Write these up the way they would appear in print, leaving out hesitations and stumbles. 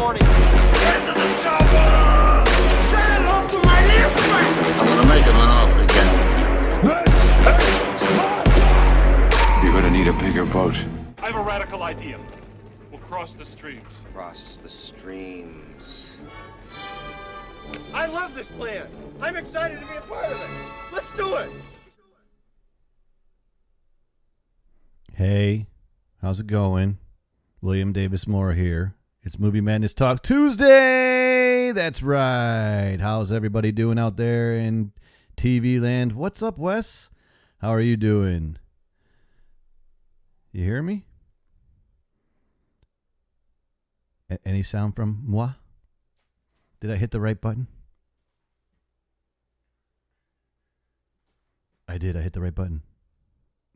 morning. Get to the chopper! Say hello to my little friend! I'm gonna make him an offer again. This is Sparta! You're gonna need a bigger boat. I have a radical idea. We'll cross the streams. Cross the streams. I love this plan. I'm excited to be a part of it. Let's do it. Hey, how's it going? William Davis Moore here. It's Movie Madness Talk Tuesday. That's right. How's everybody doing out there in TV land? What's up, Wes? How are you doing? You hear me? Any sound from moi? Did I hit the right button? I did. I hit the right button.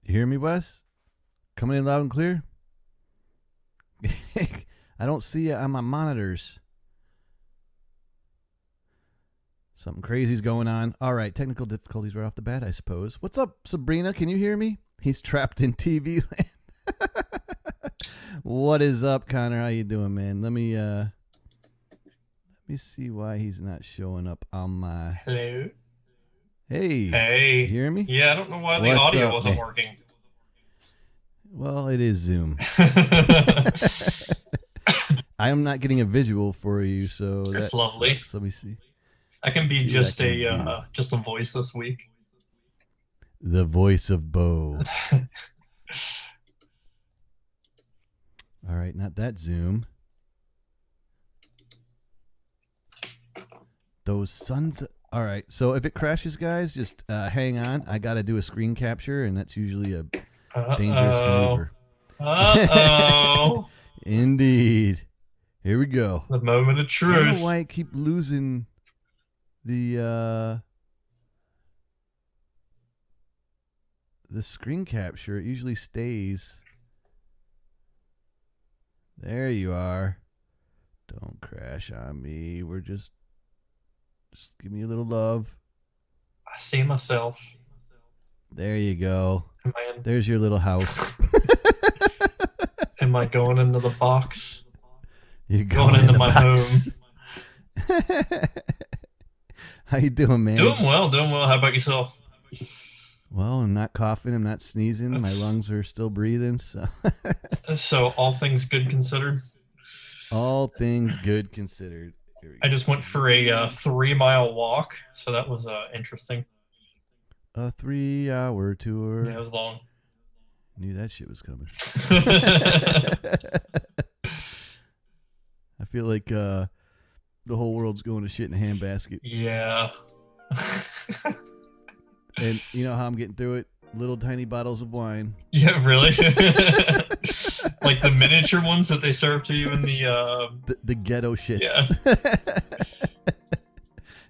You hear me, Wes? Coming in loud and clear? I don't see it on my monitors. Something crazy's going on. All right, technical difficulties right off the bat, I suppose. What's up, Sabrina? Can you hear me? He's trapped in TV land. What is up, Connor? How you doing, man? Let me see why he's not showing up on my... Hello. Hey. Hey. You hear me? Yeah, I don't know why the What's audio up, wasn't man? working. Well, it is Zoom. I am not getting a visual for you, so That's that lovely. sucks. Let me see. I can be See just what I can just a voice this week. The voice of Bo. All right, not that Zoom. Those sons. All right, so if it crashes, guys, just hang on. I got to do a screen capture, and that's usually a dangerous maneuver. Uh-oh. Indeed. Here we go. The moment of I don't truth. know why I keep losing the screen capture. It usually stays. There you are. Don't crash on me. We're just give me a little love. I see myself. There you go. Am I, There's your little house. am I going into the box? You're Going into in the my box. home. How you doing, man? Doing well, doing well. How about yourself? Well, I'm not coughing. I'm not sneezing. My lungs are still breathing. So, So, all things good considered, all things good considered. Here we I go. just went for a 3-mile walk, so that was interesting. A 3-hour tour. Yeah, it was long. Knew that shit was coming. I feel like the whole world's going to shit in a handbasket. Yeah. And you know how I'm getting through it? Little tiny bottles of wine. Yeah, really? Like the miniature ones that they serve to you in The ghetto shit. Yeah.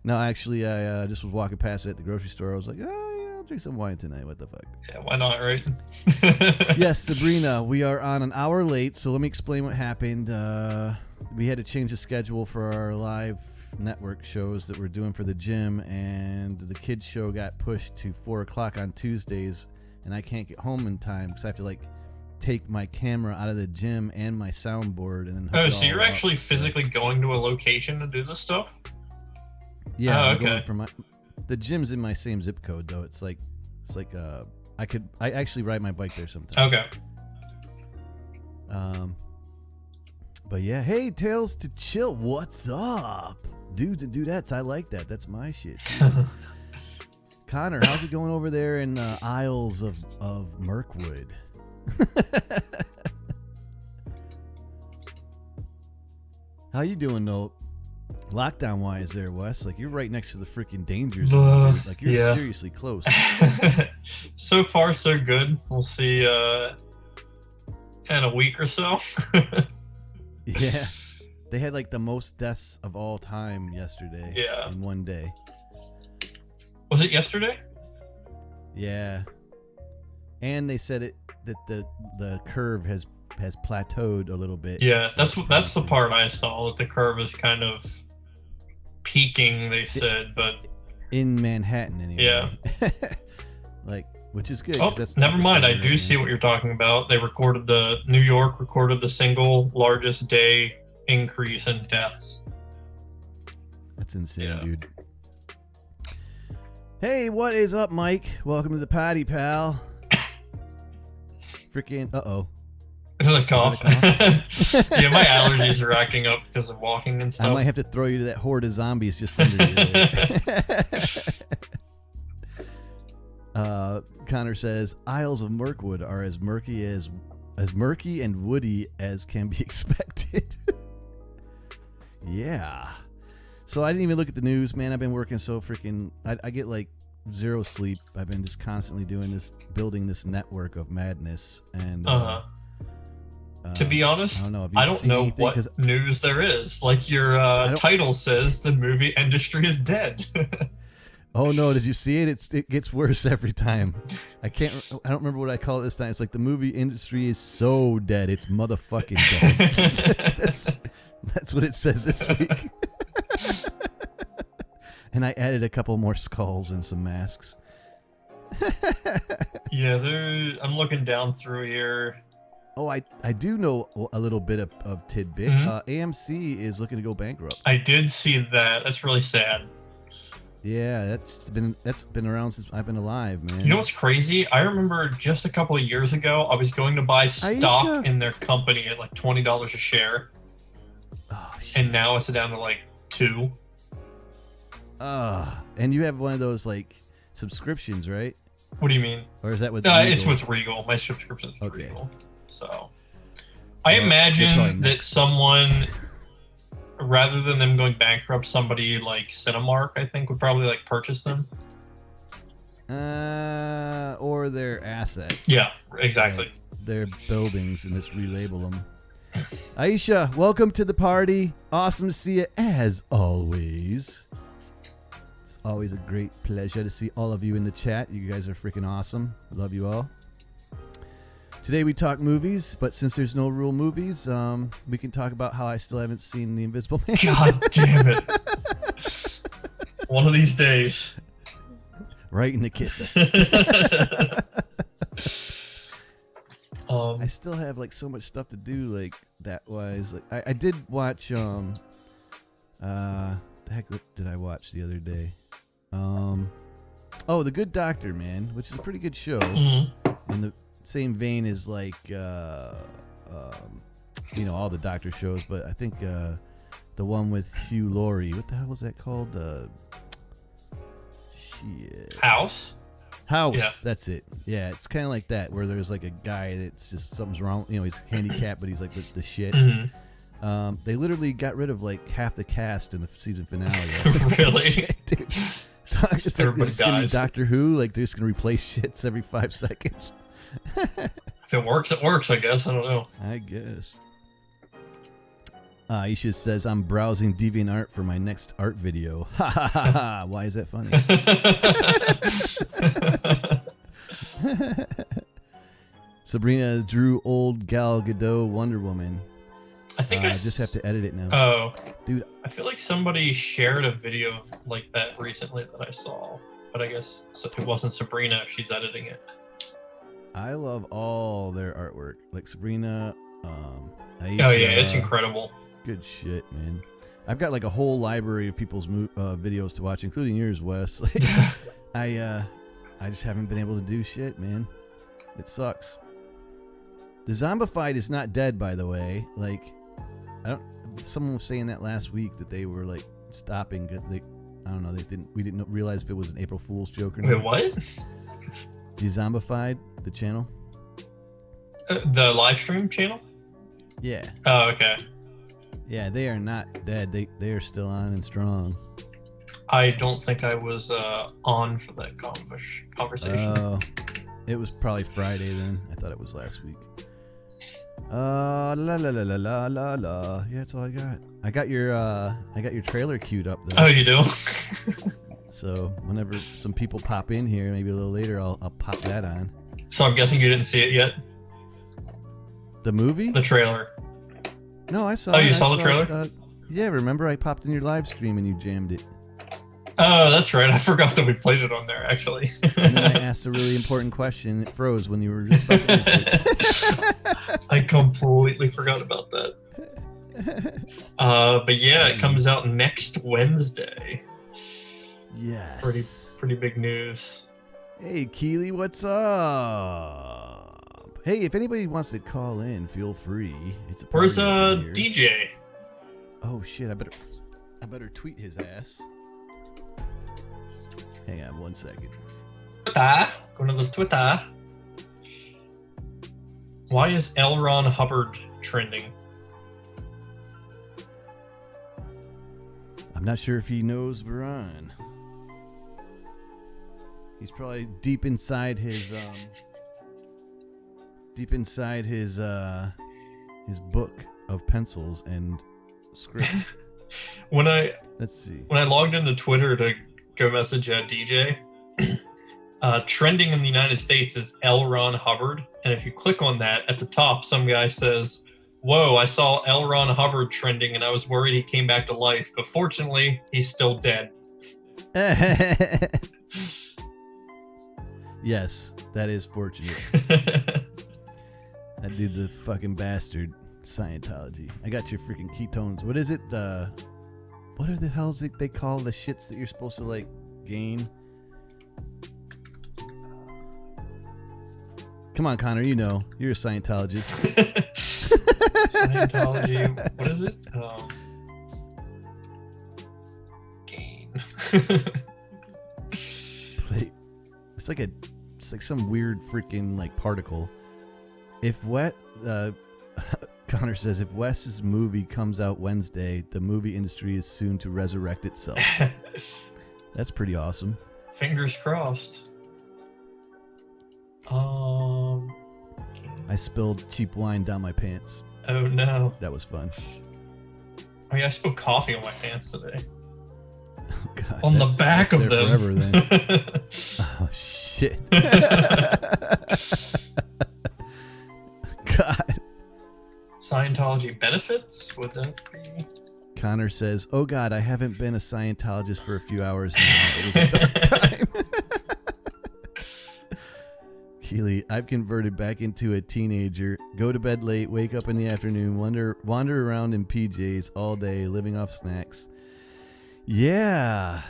No, actually, I just was walking past it at the grocery store. I was like, oh, yeah, I'll drink some wine tonight. What the fuck? Yeah, why not, right? Yes, Sabrina, we are on an hour late, so let me explain what happened. We had to change the schedule for our live network shows that we're doing for the gym, and the kids show got pushed to 4 o'clock on Tuesdays, and I can't get home in time because I have to like take my camera out of the gym and my soundboard and then hook Oh, it so you're all up. actually physically going to a location to do this stuff? Yeah, Oh, I'm okay. going for the gym's in my same zip code though. It's like I actually ride my bike there sometimes. Okay. But yeah, hey, Tales to Chill, what's up? Dudes and dudettes, I like that. That's my shit. Connor, how's it going over there in Isles of Mirkwood? How you doing though? Lockdown wise there, Wes? Like you're right next to the freaking danger zone. Dude. Like you're yeah. seriously close. So far, so good. We'll see in a week or so. Yeah. They had like the most deaths of all time yesterday. Yeah. In one day. Was it yesterday? Yeah. And they said that the curve has plateaued a little bit. Yeah, So that's the part I saw, that the curve is kind of peaking, they said, but in Manhattan anyway. yeah. Like, which is good. Oh, 'cause that's never not the mind. same I do right see now. what you're talking about. They New York recorded the single largest day increase in deaths. That's insane, Yeah. dude. Hey, what is up, Mike? Welcome to the potty, pal. Freaking, uh-oh. The cough. Yeah, my allergies are acting up because of walking and stuff. I might have to throw you to that horde of zombies just under you. Connor says, Isles of Mirkwood are as murky and woody as can be expected. Yeah. So I didn't even look at the news, man. I've been working so freaking... I get like zero sleep. I've been just constantly building this network of madness. And to be honest, I don't know what news there is. Like your title says, the movie industry is dead. Oh no! Did you see it? It gets worse every time. I don't remember what I call it this time. It's like the movie industry is so dead. It's motherfucking dead. That's what it says this week. And I added a couple more skulls and some masks. Yeah, I'm looking down through here. Oh, I do know a little bit of tidbit. Mm-hmm. AMC is looking to go bankrupt. I did see that. That's really sad. Yeah, that's been around since I've been alive, man. You know what's crazy? I remember just a couple of years ago, I was going to buy stock in their company at like $20 a share. Oh, shit. And now it's down to like $2. And you have one of those like subscriptions, right? What do you mean? Or is that with Regal? It's with Regal. My subscription is Regal. So I imagine that someone, rather than them going bankrupt, somebody like Cinemark, I think, would probably like purchase them. Or their assets. Yeah, exactly. Like their buildings and just relabel them. Aisha, welcome to the party. Awesome to see you as always. It's always a great pleasure to see all of you in the chat. You guys are freaking awesome. I love you all. Today we talk movies, but since there's no real movies, we can talk about how I still haven't seen The Invisible Man. God damn it. One of these days. Right in the kisser. I still have like so much stuff to do, like that wise. Like I did watch the heck what did I watch the other day? The Good Doctor, man, which is a pretty good show. Mm-hmm. In the same vein as like all the doctor shows, but I think the one with Hugh Laurie, what the hell was that called? Shit. House. Yeah. That's it. Yeah, it's kind of like that, where there's like a guy that's just something's wrong. You know, he's handicapped, but he's like the shit. Mm-hmm. They literally got rid of like half the cast in the season finale. Really? Shit, dude. It's like, is this gonna be Doctor Who? Like they're just gonna replace shits every 5 seconds. If it works, it works, I guess. I don't know. I guess. Aisha says, I'm browsing DeviantArt for my next art video. Ha ha ha ha. Why is that funny? Sabrina drew old Gal Gadot Wonder Woman. I think I just have to edit it now. Oh. Dude. I feel like somebody shared a video like that recently that I saw. But I guess it wasn't Sabrina if she's editing it. I love all their artwork. Like Sabrina, Aisha. Oh, yeah. It's incredible. Good shit, man. I've got like a whole library of people's videos to watch, including yours, Wes. Like, I just haven't been able to do shit, man. It sucks. The Zombified is not dead, by the way. Like, someone was saying that last week that they were like stopping. I don't know. We didn't realize if it was an April Fool's joke or not. Wait, what? The Zombified, the channel. The live stream channel. Yeah. Oh, okay. Yeah, they are not dead. They are still on and strong. I don't think I was on for that conversation. Oh, it was probably Friday then. I thought it was last week. La la la la la la la. Yeah, that's all I got. I got your trailer queued up though. Oh, you do? So whenever some people pop in here, maybe a little later, I'll pop that on. So I'm guessing you didn't see it yet? The movie? The trailer. No, I saw. Oh, you saw the trailer? Yeah, remember I popped in your live stream and you jammed it. Oh, that's right. I forgot that we played it on there, actually. And then I asked a really important question. It froze when you were just about to answer it. I completely forgot about that. But yeah, it comes out next Wednesday. Yes. Pretty big news. Hey, Keely, what's up? Hey, if anybody wants to call in, feel free. It's a party Where's over here. DJ? Oh shit! I better tweet his ass. Hang on 1 second. Twitter. Go to the Twitter. Why is L. Ron Hubbard trending? I'm not sure if he knows Brian. He's probably deep inside his book of pencils and scripts. Let's see. When I logged into Twitter to go message DJ, trending in the United States is L. Ron Hubbard, and if you click on that, at the top, some guy says, "Whoa, I saw L. Ron Hubbard trending, and I was worried he came back to life, but fortunately, he's still dead." Yes, that is fortunate. That dude's a fucking bastard. Scientology. I got your freaking ketones. What is it? What are the hells they call the shits that you're supposed to like gain? Come on, Connor. You know you're a Scientologist. Scientology. What is it? Gain. It's like some weird freaking like particle. If Connor says, if Wes's movie comes out Wednesday, the movie industry is soon to resurrect itself. That's pretty awesome. Fingers crossed. I spilled cheap wine down my pants. Oh no. That was fun. Oh yeah, I spilled coffee on my pants today. Oh, God, on the back of them. Forever, then. Oh shit. God. Scientology benefits? Would that be? Connor says, "Oh God, I haven't been a Scientologist for a few hours now. It was a dark time." Keely, I've converted back into a teenager. Go to bed late, wake up in the afternoon, wander around in PJs all day, living off snacks. Yeah.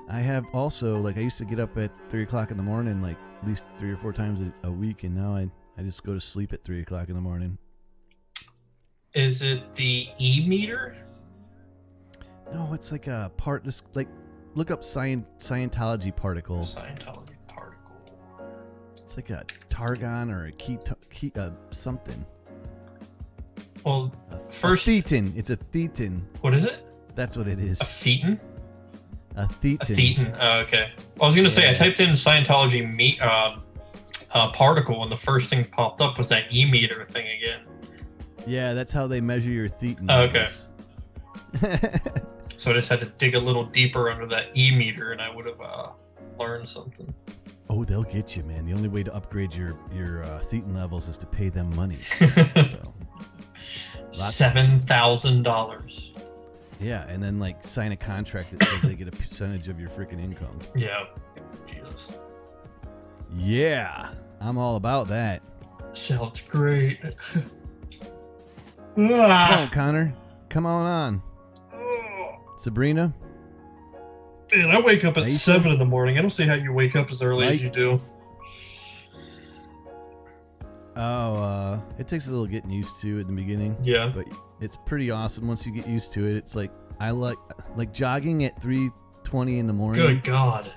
I have also, like, I used to get up at 3 o'clock in the morning, like, at least 3 or 4 times a week, and now I just go to sleep at 3 o'clock in the morning. Is it the E-meter? No, it's like a part, just, like, look up Scientology particle. Scientology particle. It's like a Targon or a something. Well, first... A thetan. It's a thetan. What is it? That's what it is. A thetan? A thetan. A thetan. Oh, okay. I was going to say, I typed in Scientology particle, and the first thing popped up was that E-meter thing again. Yeah, that's how they measure your thetan. Oh, okay. So I just had to dig a little deeper under that E-meter, and I would have learned something. Oh, they'll get you, man. The only way to upgrade your thetan levels is to pay them money. $7,000. Yeah, and then like sign a contract that says they get a percentage of your freaking income. Yeah. Jesus. Yeah, I'm all about that. Sounds great. Come on, Connor. Come on. Sabrina? Man, I wake up at 7 in the morning. I don't see how you wake up as early as you do. Oh, it takes a little getting used to in the beginning. Yeah. But it's pretty awesome once you get used to it. It's like, I like jogging at 3:20 in the morning. Good God.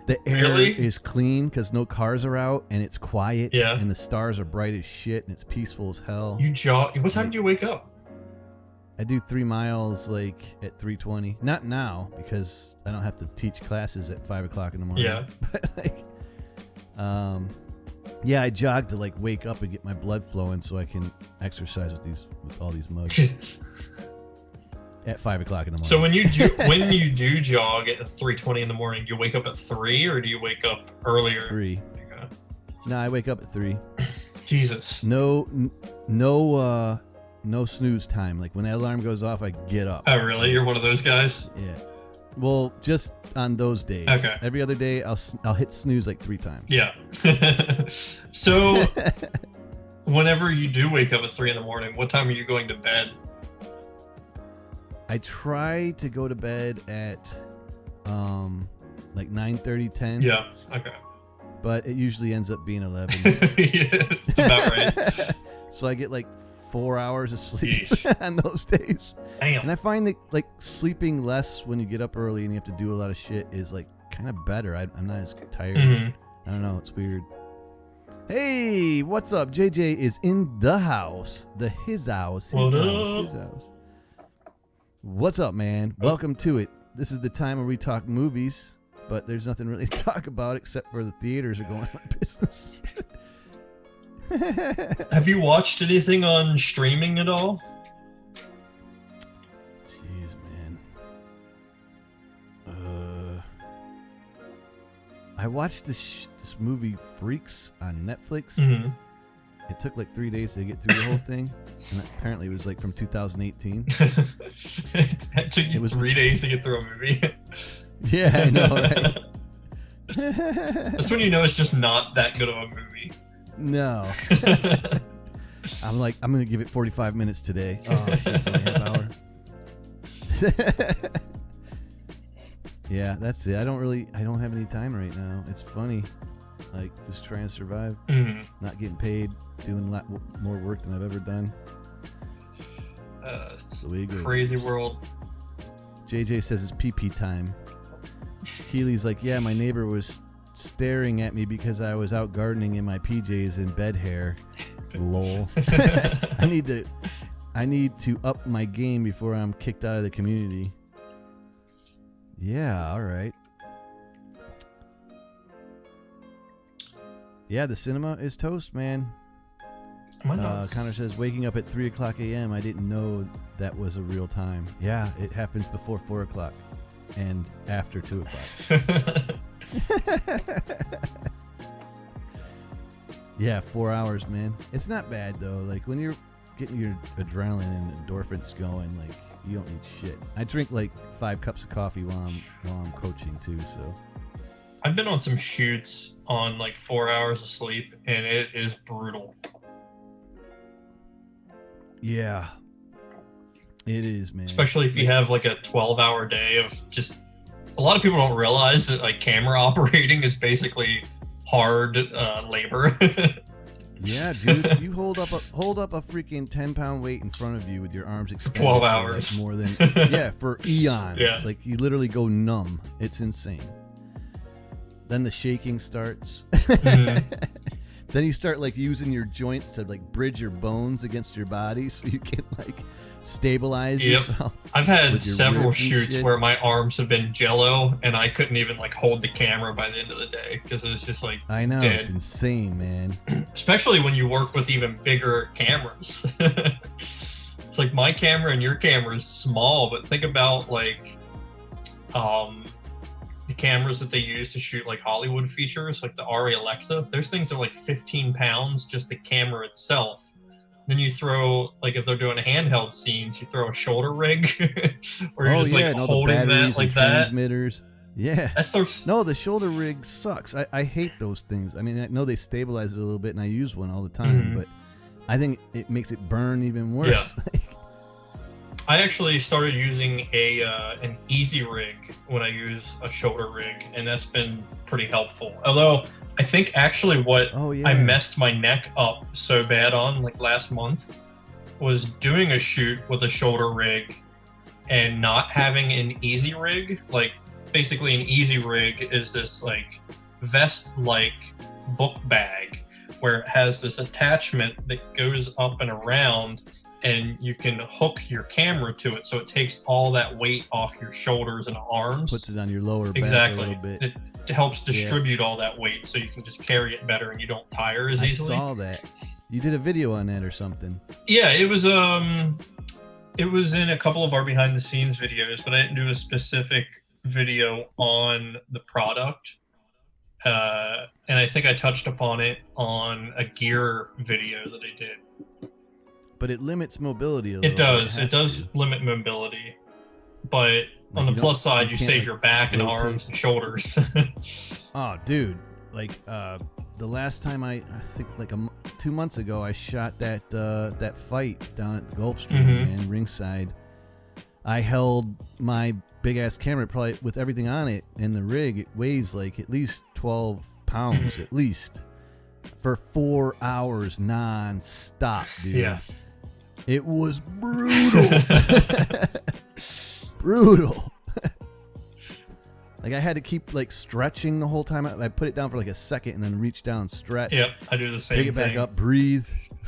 The air is clean because no cars are out and it's quiet. Yeah. And the stars are bright as shit and it's peaceful as hell. You jog. What time do you wake up? I do 3 miles like at 3:20. Not now because I don't have to teach classes at 5 o'clock in the morning. Yeah. But like, yeah, I jog to like wake up and get my blood flowing so I can exercise with all these mugs. At 5 o'clock in the morning. So when you do jog at 3:20 in the morning, do you wake up at 3 or do you wake up earlier? 3. Okay. No, I wake up at 3. Jesus. No snooze time. Like when that alarm goes off, I get up. Oh, really? You're one of those guys? Yeah. Well, just on those days. Okay. Every other day, I'll hit snooze like 3 times. Yeah. So, whenever you do wake up at 3 in the morning, what time are you going to bed? I try to go to bed at like 9:30, 10. Yeah. Okay. But it usually ends up being 11. Yeah, it's about right. So I get like 4 hours of sleep Yeesh. on those days. Damn. And I find that like sleeping less when you get up early and you have to do a lot of shit is like kind of better. I'm not as tired. Mhm. I don't know. It's weird. Hey, what's up? JJ is in the house. His house. What up? His house. What's up, man? Welcome to it. This is the time where we talk movies, but there's nothing really to talk about except for the theaters are going out of business. Have you watched anything on streaming at all? Jeez, man. I watched this movie Freaks on Netflix. Mm-hmm. It took like 3 days to get through the whole thing, and apparently it was like from 2018. It took you 3 days to get through a movie. Yeah, I know, right? That's when you know it's just not that good of a movie. No. I'm like, I'm going to give it 45 minutes today. Oh, shit, it's only a half hour. Yeah, that's it. I don't have any time right now. It's funny. Like, just trying to survive. Mm-hmm. Not getting paid. Doing a lot more work than I've ever done. It's the way it goes. Crazy world. JJ says it's pee-pee time. Keely's like, yeah, my neighbor was staring at me because I was out gardening in my PJs and bed hair. Lol. I need to up my game before I'm kicked out of the community. Yeah, all right. Yeah, the cinema is toast, man. Connor says, waking up at 3 o'clock a.m. I didn't know that was a real time. Yeah, it happens before 4 o'clock and after 2 o'clock. Yeah, 4 hours, man. It's not bad, though. Like, when you're getting your adrenaline and endorphins going, like, you don't need shit. I drink, like, 5 cups of coffee while I'm coaching, too, so. I've been on some shoots on, like, 4 hours of sleep, and it is brutal. Yeah. It is, man. Especially if you have, like, a 12-hour day of just... A lot of people don't realize that, like, camera operating is basically hard labor. Yeah, dude, you hold up a freaking 10-pound weight in front of you with your arms extended 12 for, hours. like, more than for eons. Yeah. Like, you literally go numb. It's insane. Then the shaking starts. Mm-hmm. Then you start like using your joints to like bridge your bones against your body so you can like stabilize yourself. I've had several shoots where my arms have been jello and I couldn't even like hold the camera by the end of the day because it was just like I know, dead. It's insane, man. Especially when you work with even bigger cameras. It's like my camera and your camera is small, but think about like the cameras that they use to shoot like Hollywood features, like the Arri Alexa. Those things are like 15 pounds, just the camera itself. Then you throw, like if they're doing handheld scenes, you throw a shoulder rig or you're just like holding that like that. Transmitters. Yeah. That's no, the shoulder rig sucks. I hate those things. I mean, I know they stabilize it a little bit and I use one all the time, but I think it makes it burn even worse. Yeah. I actually started using an easy rig when I use a shoulder rig, and that's been pretty helpful. Although I think actually what I messed my neck up so bad on like last month was doing a shoot with a shoulder rig and not having an easy rig. Like basically an easy rig is this like vest-like book bag where it has this attachment that goes up and around and you can hook your camera to it so it takes all that weight off your shoulders and arms. Puts it on your lower back exactly. a little bit. It helps distribute all that weight so you can just carry it better and you don't tire as easily. I saw that. You did a video on that or something. Yeah, it was in a couple of our behind the scenes videos, but I didn't do a specific video on the product. And I think I touched upon it on a gear video that I did. But it limits mobility a little. It does. It does limit mobility. But on the plus side, you save your back and arms and shoulders. Oh, dude. Like, the last time I think like 2 months ago, I shot that fight down at the Gulfstream, man, ringside. I held my big ass camera, probably with everything on it and the rig, it weighs like at least 12 pounds at least, for 4 hours non-stop, dude. Yeah. It was brutal. Brutal. Like I had to keep like stretching the whole time. I put it down for like a second and then reach down, stretch. Yep, I do the same pick it thing. back up, breathe.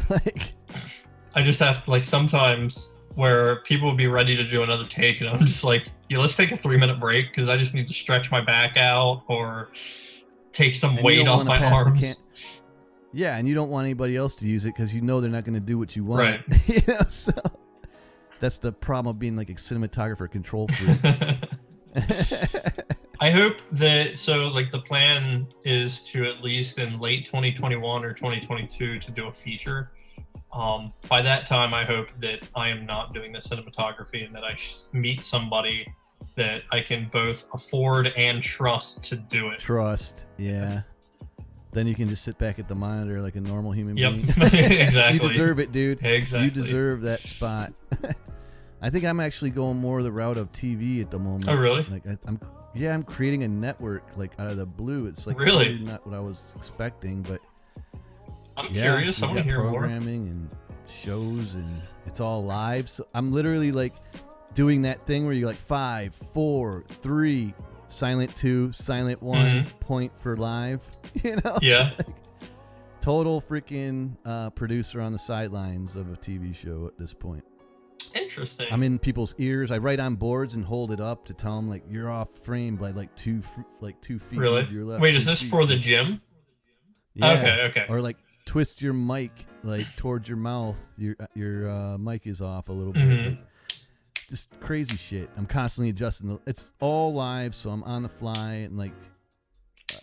Like I just have to, like, sometimes where people will be ready to do another take, and I'm just like, yeah, let's take a 3-minute break because I just need to stretch my back out or take some and weight off my arms. Yeah, and you don't want anybody else to use it because you know they're not going to do what you want. Right. You know, so that's the problem of being like a cinematographer control freak. I hope that, so like the plan is to at least in late 2021 or 2022 to do a feature. By that time, I hope that I am not doing the cinematography and that I meet somebody that I can both afford and trust to do it. Trust, yeah. Then you can just sit back at the monitor like a normal human Yep, being. exactly. You deserve it, dude. Exactly. You deserve that spot. I think I'm actually going more the route of TV at the moment. Oh, really? Like I'm creating a network like out of the blue. It's like really totally not what I was expecting, but I'm curious. I want to hear more. Programming and shows, and it's all live. So I'm literally like doing that thing where you're like 5, 4, 3, silent 2, silent 1, point for live. You know? Yeah. Like, total freaking producer on the sidelines of a TV show at this point. Interesting. I'm in people's ears. I write on boards and hold it up to tell them like you're off frame by like 2 feet. Really? Your left, Wait, 2 is this feet. for the gym? Yeah. Okay. Or like twist your mic like towards your mouth. Your mic is off a little bit. Like, just crazy shit. I'm constantly adjusting. It's all live, so I'm on the fly and like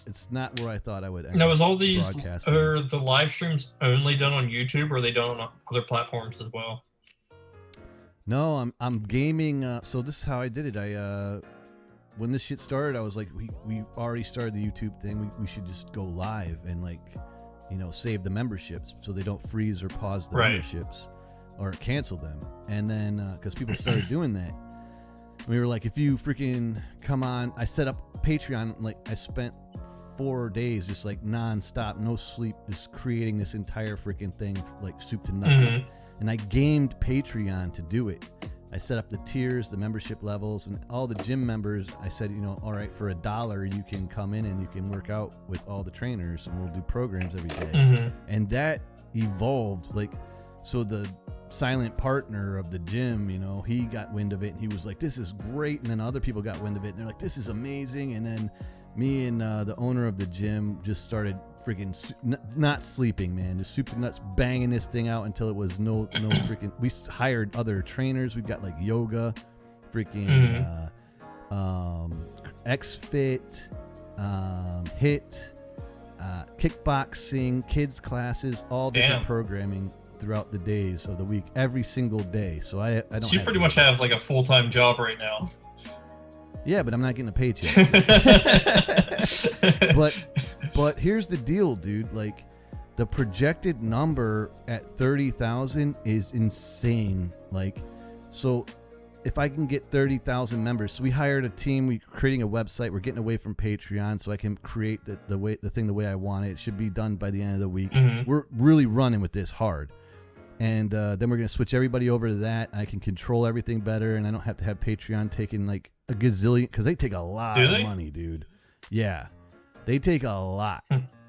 it's not where I thought I would end. Now, is all these broadcasting. are the live streams only done on YouTube, or are they done on other platforms as well? No, I'm gaming. So this is how I did it. When this shit started, I was like, we already started the YouTube thing. We should just go live and like, save the memberships so they don't freeze or pause the memberships or cancel them. And then because people started doing that, we were like, if you freaking come on, I set up Patreon. Like I spent 4 days just like nonstop, no sleep, just creating this entire freaking thing like soup to nuts. And I gamed Patreon to do it. I set up the tiers, the membership levels, and all the gym members. I said, all right, for $1, you can come in and you can work out with all the trainers, and we'll do programs every day. And that evolved. Like, so the silent partner of the gym, he got wind of it, and he was like, "This is great." And then other people got wind of it, and they're like, "This is amazing." And then me and the owner of the gym just started freaking not sleeping, man. Just soup to nuts, banging this thing out until it was no freaking. We hired other trainers. We've got like yoga, freaking X-Fit, HIIT, kickboxing, kids classes, all different programming throughout the days of the week, every single day. So I don't. So you pretty much have like a full-time job right now. Yeah, but I'm not getting a paycheck. But here's the deal, dude. Like, the projected number at 30,000 is insane. Like, so if I can get 30,000 members, so we hired a team. We're creating a website. We're getting away from Patreon, so I can create the thing the way I want it. It should be done by the end of the week. We're really running with this hard. And then we're going to switch everybody over to that. I can control everything better, and I don't have to have Patreon taking like a gazillion, because they take a lot of money, dude. Yeah, they take a lot.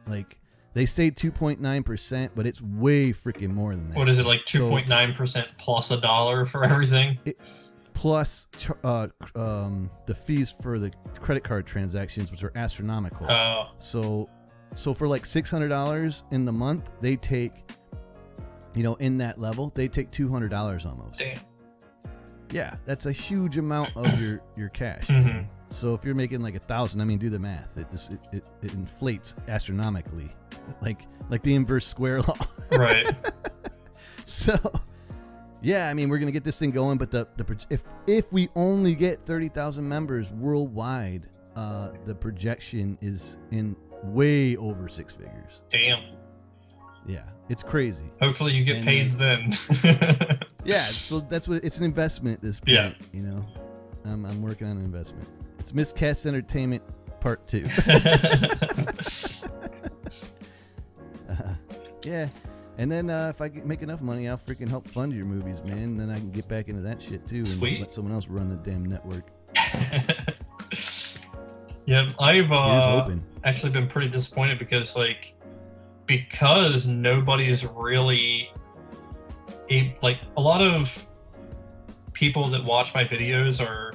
Like, they say 2.9%, but it's way freaking more than that. What is it, like 2.9% plus $1 for everything? Plus the fees for the credit card transactions, which are astronomical. Oh. So for like $600 in the month, they take, in that level, they take $200 almost. Damn. Yeah, that's a huge amount of your cash. So if you're making like 1,000, do the math. It inflates astronomically, like the inverse square law. Right. So, yeah, we're gonna get this thing going, but if we only get 30,000 members worldwide, the projection is in way over 6 figures. Damn. Yeah, it's crazy. Hopefully you get paid then. Yeah, so that's what it's an investment at this point. Yeah. You know, I'm working on an investment. It's Miscast Entertainment Part 2. Yeah. And then if I make enough money, I'll freaking help fund your movies, man. Then I can get back into that shit too, and Sweet. let someone else run the damn network. Yeah, I've open. actually been pretty disappointed because nobody's really a lot of people that watch my videos are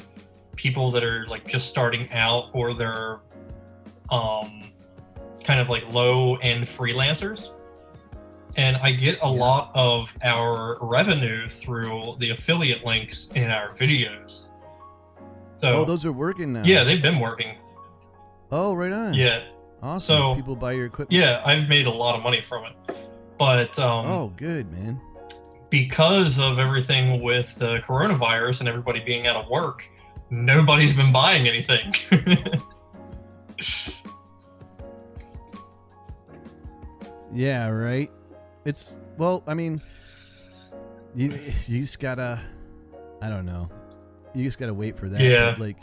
people that are like just starting out, or they're kind of like low end freelancers. And I get a lot of our revenue through the affiliate links in our videos. So, those are working now. Yeah, they've been working. Oh, right on. Yeah. Awesome. So people buy your equipment. Yeah, I've made a lot of money from it. But oh, good, man. Because of everything with the coronavirus and everybody being out of work, nobody's been buying anything. Yeah, right. It's I mean, you just gotta, I don't know, you just gotta wait for that. Yeah. Like,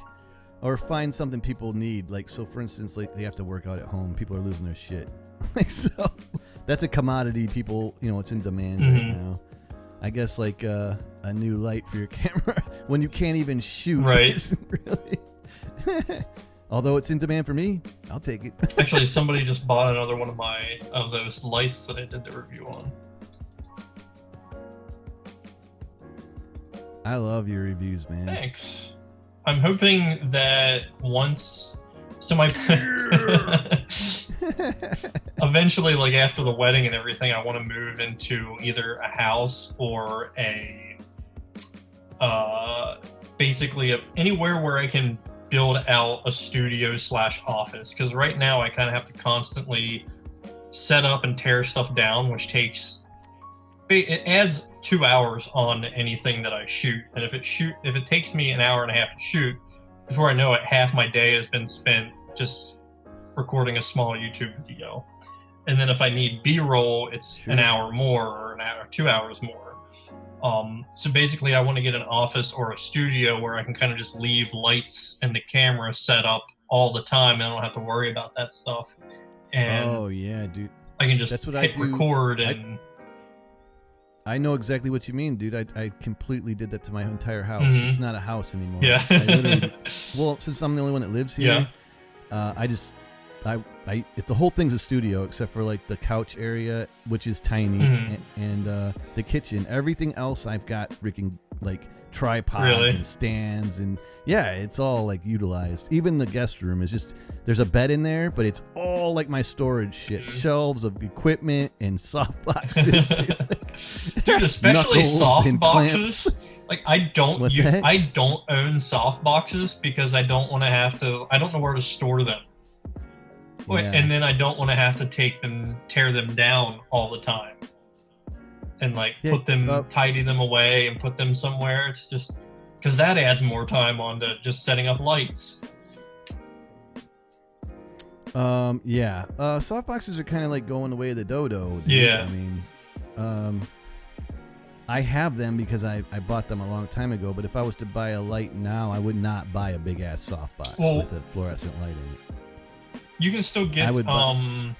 or find something people need. Like, so for instance, like they have to work out at home. People are losing their shit. Like, so that's a commodity. People, it's in demand right now. I guess like a new light for your camera when you can't even shoot. Right. Really. Although it's in demand for me, I'll take it. Actually, somebody just bought another one of those lights that I did the review on. I love your reviews, man. Thanks. I'm hoping that eventually, like after the wedding and everything, I want to move into either a house or basically anywhere where I can build out a studio / office, because right now I kind of have to constantly set up and tear stuff down, which it adds 2 hours on anything that I shoot. And if it takes me an hour and a half to shoot, before I know it, half my day has been spent just recording a small YouTube video. And then if I need B-roll, it's an hour more, or 2 hours more. So basically I want to get an office or a studio where I can kind of just leave lights and the camera set up all the time, and I don't have to worry about that stuff. And oh yeah, dude. I can just That's what hit I do. record and I know exactly what you mean, dude. I completely did that to my entire house. Mhm. It's not a house anymore. Yeah. I literally, well, since I'm the only one that lives here, it's the whole thing's a studio except for like the couch area, which is tiny, and the kitchen. Everything else I've got freaking like tripods and stands, and yeah, it's all like utilized. Even the guest room is just, there's a bed in there, but it's all like my storage shit, shelves of equipment and softboxes. Dude, especially softboxes. Like I don't own softboxes because I don't want to have to. I don't know where to store them. Yeah. And then I don't want to have to tear them down all the time, and like tidy them away and put them somewhere. It's just because that adds more time onto just setting up lights. Softboxes are kind of like going the way of the dodo. Dude. Yeah. I mean, I have them because I bought them a long time ago, but if I was to buy a light now, I would not buy a big ass softbox with a fluorescent light in it. You can still get you can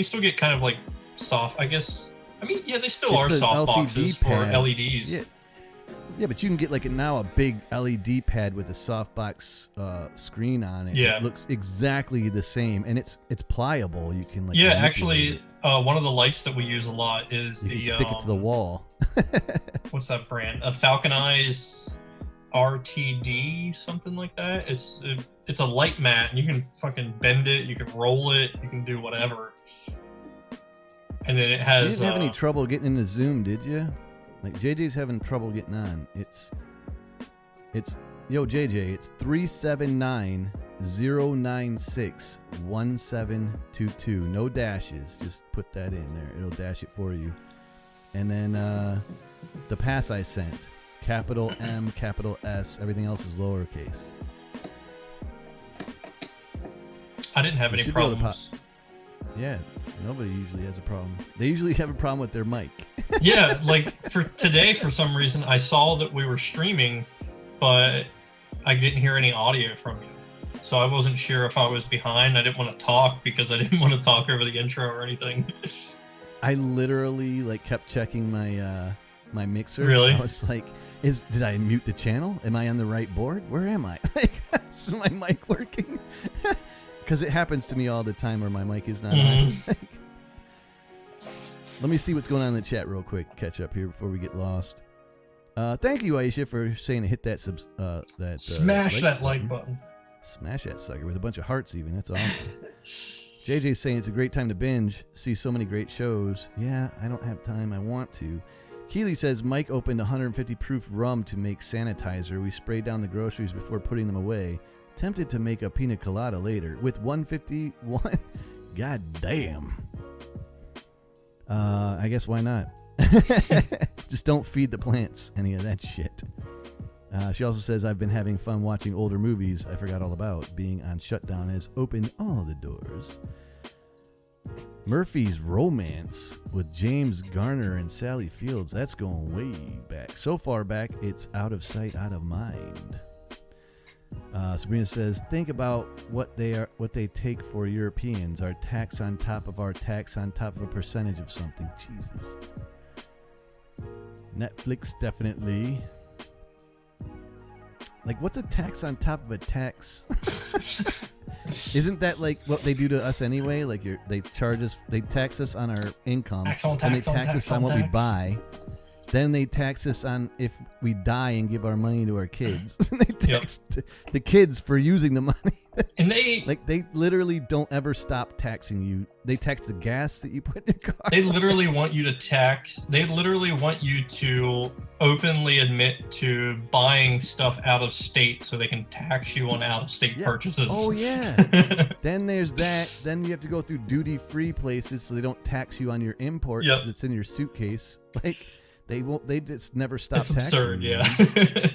still get kind of like soft, I guess. I mean, yeah, they still are soft boxes for LEDs. Yeah, but you can get now a big LED pad with a softbox screen on it. Yeah. It looks exactly the same, and it's pliable. You can actually, one of the lights that we use a lot is you can stick it to the wall. What's that brand? A Falcon Eyes RTD, something like that. It's a light mat, and you can fucking bend it, you can roll it, you can do whatever. And then it has. You didn't have any trouble getting into Zoom, did you? Like JJ's having trouble getting on. It's JJ. It's 379-096-1722. No dashes. Just put that in there. It'll dash it for you. And then the pass I sent. Capital M, capital S. Everything else is lowercase. I didn't have any problems. Yeah, nobody usually has a problem. They usually have a problem with their mic. Yeah, like for today, for some reason, I saw that we were streaming, but I didn't hear any audio from you. So I wasn't sure if I was behind. I didn't want to talk because I didn't want to talk over the intro or anything. I literally like kept checking my my mixer. Really? I was like, did I mute the channel? Am I on the right board? Where am I? Like, is my mic working? Because it happens to me all the time where my mic is not on. Let me see what's going on in the chat real quick. Catch up here before we get lost. Thank you, Aisha, for saying to hit that smash that like button. Smash that sucker with a bunch of hearts even. That's awesome. JJ's saying it's a great time to binge. See so many great shows. Yeah, I don't have time. I want to. Keely says Mike opened 150 proof rum to make sanitizer. We sprayed down the groceries before putting them away. Tempted to make a pina colada later with 151. God damn. I guess why not? Just don't feed the plants any of that shit. She also says I've been having fun watching older movies I forgot all about. Being on shutdown has opened all the doors. Murphy's Romance with James Garner and Sally Fields. That's going way back. So far back, it's out of sight, out of mind. Sabrina says, think about what they take for Europeans. Our tax on top of our tax on top of a percentage of something. Jesus. Netflix definitely. Like, what's a tax on top of a tax? Isn't that like what they do to us anyway? Like they tax us on our income, and they tax us on what we buy. Then they tax us on if we die and give our money to our kids. They tax the kids for using the money. And they literally don't ever stop taxing you. They tax the gas that you put in your car. They literally want you to tax. They literally want you to openly admit to buying stuff out of state so they can tax you on out of state purchases. Oh yeah. Then there's that. Then you have to go through duty-free places so they don't tax you on your imports that's in your suitcase. Like they won't. They just never stop taxing. It's absurd. Yeah.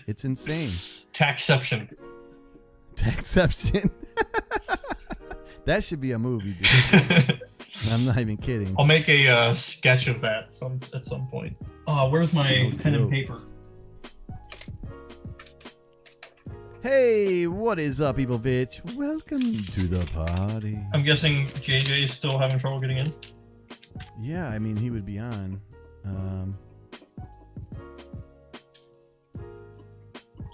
It's insane. Taxception. Taxception. That should be a movie, dude. I'm not even kidding. I'll make a sketch of that at some point. Where's my pen and paper? Hey, what is up, Evil Bitch? Welcome to the party. I'm guessing JJ is still having trouble getting in? Yeah, I mean, he would be on.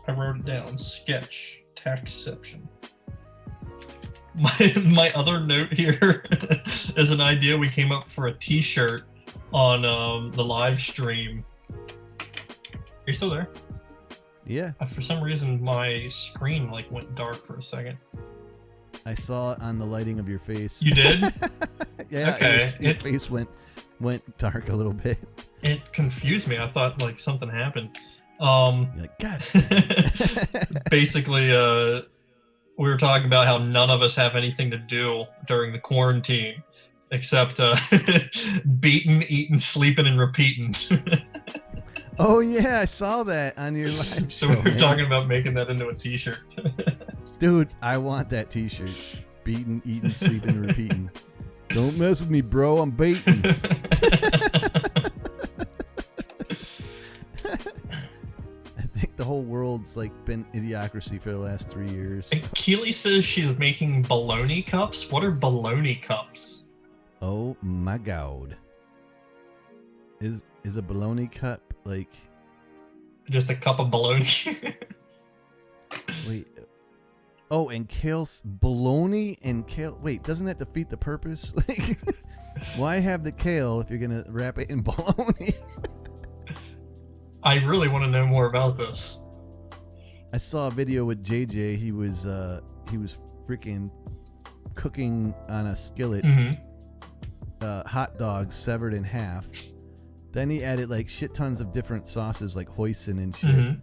I wrote it down. Sketch. Taxception. My other note here is an idea we came up for a t-shirt on the live stream. Are you still there? Yeah. For some reason my screen went dark for a second. I saw it on the lighting of your face. You did? Yeah. Okay. Your face went dark a little bit. It confused me. I thought something happened. You're like, God. Basically, we were talking about how none of us have anything to do during the quarantine except beating, eating, sleeping, and repeating. Oh yeah, I saw that on your live show. So we were talking about making that into a t-shirt. Dude, I want that t-shirt. Beating, eating, sleeping, repeating. Don't mess with me, bro. I'm baiting. The whole world's been idiocracy for the last 3 years. And Keely says she's making baloney cups. What are baloney cups? Oh my God. Is a baloney cup just a cup of baloney? Wait. Oh, and kale baloney and kale. Wait, doesn't that defeat the purpose? Why have the kale if you're gonna wrap it in baloney? I really want to know more about this. I saw a video with JJ. He was freaking cooking on a skillet, hot dogs severed in half. Then he added shit tons of different sauces like hoisin and shit.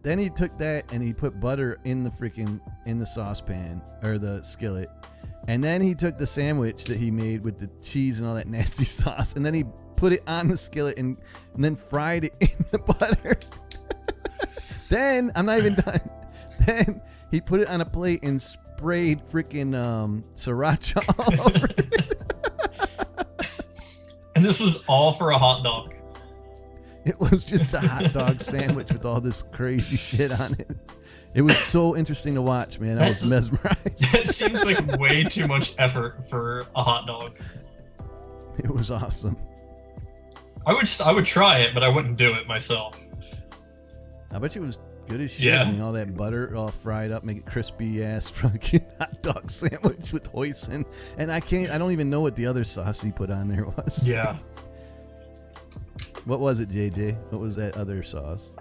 Then he took that and he put butter in the saucepan or the skillet. And then he took the sandwich that he made with the cheese and all that nasty sauce, and then he put it on the skillet and then fried it in the butter. Then, I'm not even done. Then he put it on a plate and sprayed freaking sriracha all over it. And this was all for a hot dog. It was just a hot dog sandwich with all this crazy shit on it. It was so interesting to watch, man. I was mesmerized. That seems like way too much effort for a hot dog. It was awesome. I would try it, but I wouldn't do it myself. I bet you it was good as shit. Yeah. I mean, all that butter all fried up, make it crispy ass fucking hot dog sandwich with hoisin. And I don't even know what the other sauce he put on there was. Yeah. What was it, JJ? What was that other sauce?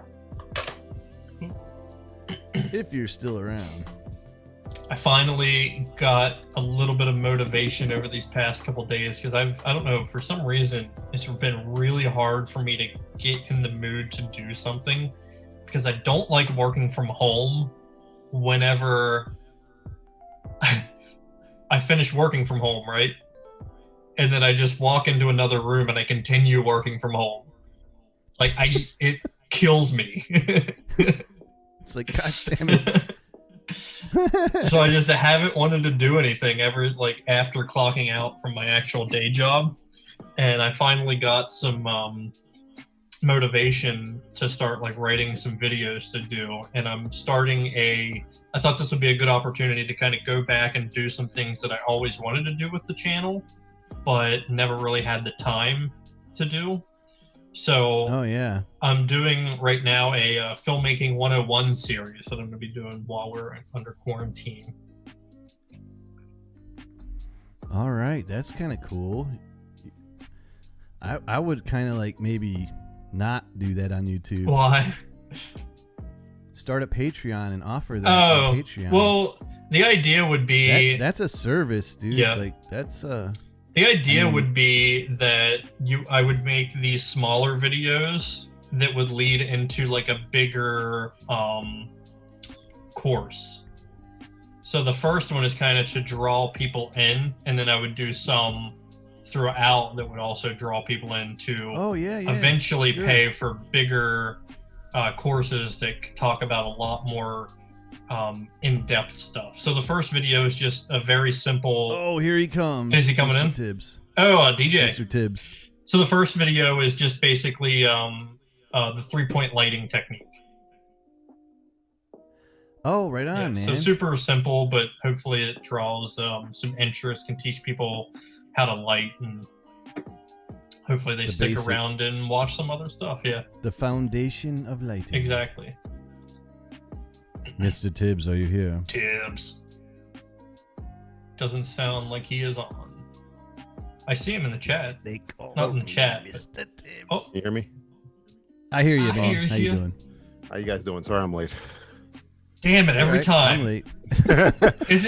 If you're still around. I finally got a little bit of motivation over these past couple days because I don't know, for some reason, it's been really hard for me to get in the mood to do something because I don't like working from home whenever I finish working from home, right? And then I just walk into another room and I continue working from home. Like, it kills me. It's like, God damn it. So I just haven't wanted to do anything ever, like, after clocking out from my actual day job. And I finally got some motivation to start, like, writing some videos to do. And I'm starting I thought this would be a good opportunity to kind of go back and do some things that I always wanted to do with the channel, but never really had the time to do. So oh yeah, I'm doing right now a filmmaking 101 series that I'm going to be doing while we're under quarantine. All right, that's kind of cool. I would kind of like maybe not do that on YouTube. Why? Start a Patreon and offer that on Patreon. Well, the idea would be that's a service, dude. Yeah. Like that's the idea would be that I would make these smaller videos that would lead into like a bigger course. So the first one is kind of to draw people in, and then I would do some throughout that would also draw people in to eventually pay for bigger courses that talk about a lot more in-depth stuff. So the first video is just a very simple. Oh, here he comes. Is he coming Mr. in? Tibbs. Oh, DJ. Mr. Tibbs. So the first video is just basically the 3-point lighting technique. Oh, right on, man. So super simple, but hopefully it draws some interest, can teach people how to light, and hopefully they stick around and watch some other stuff. Yeah. The foundation of lighting. Exactly. Mr. Tibbs, are you here? Tibbs. Doesn't sound like he is on. I see him in the chat. They call Not in the chat. Mr. Tibbs. Oh. You hear me? I hear you, man. Hears How you doing? How you guys doing? Sorry I'm late. Damn it, every time. I'm late. Is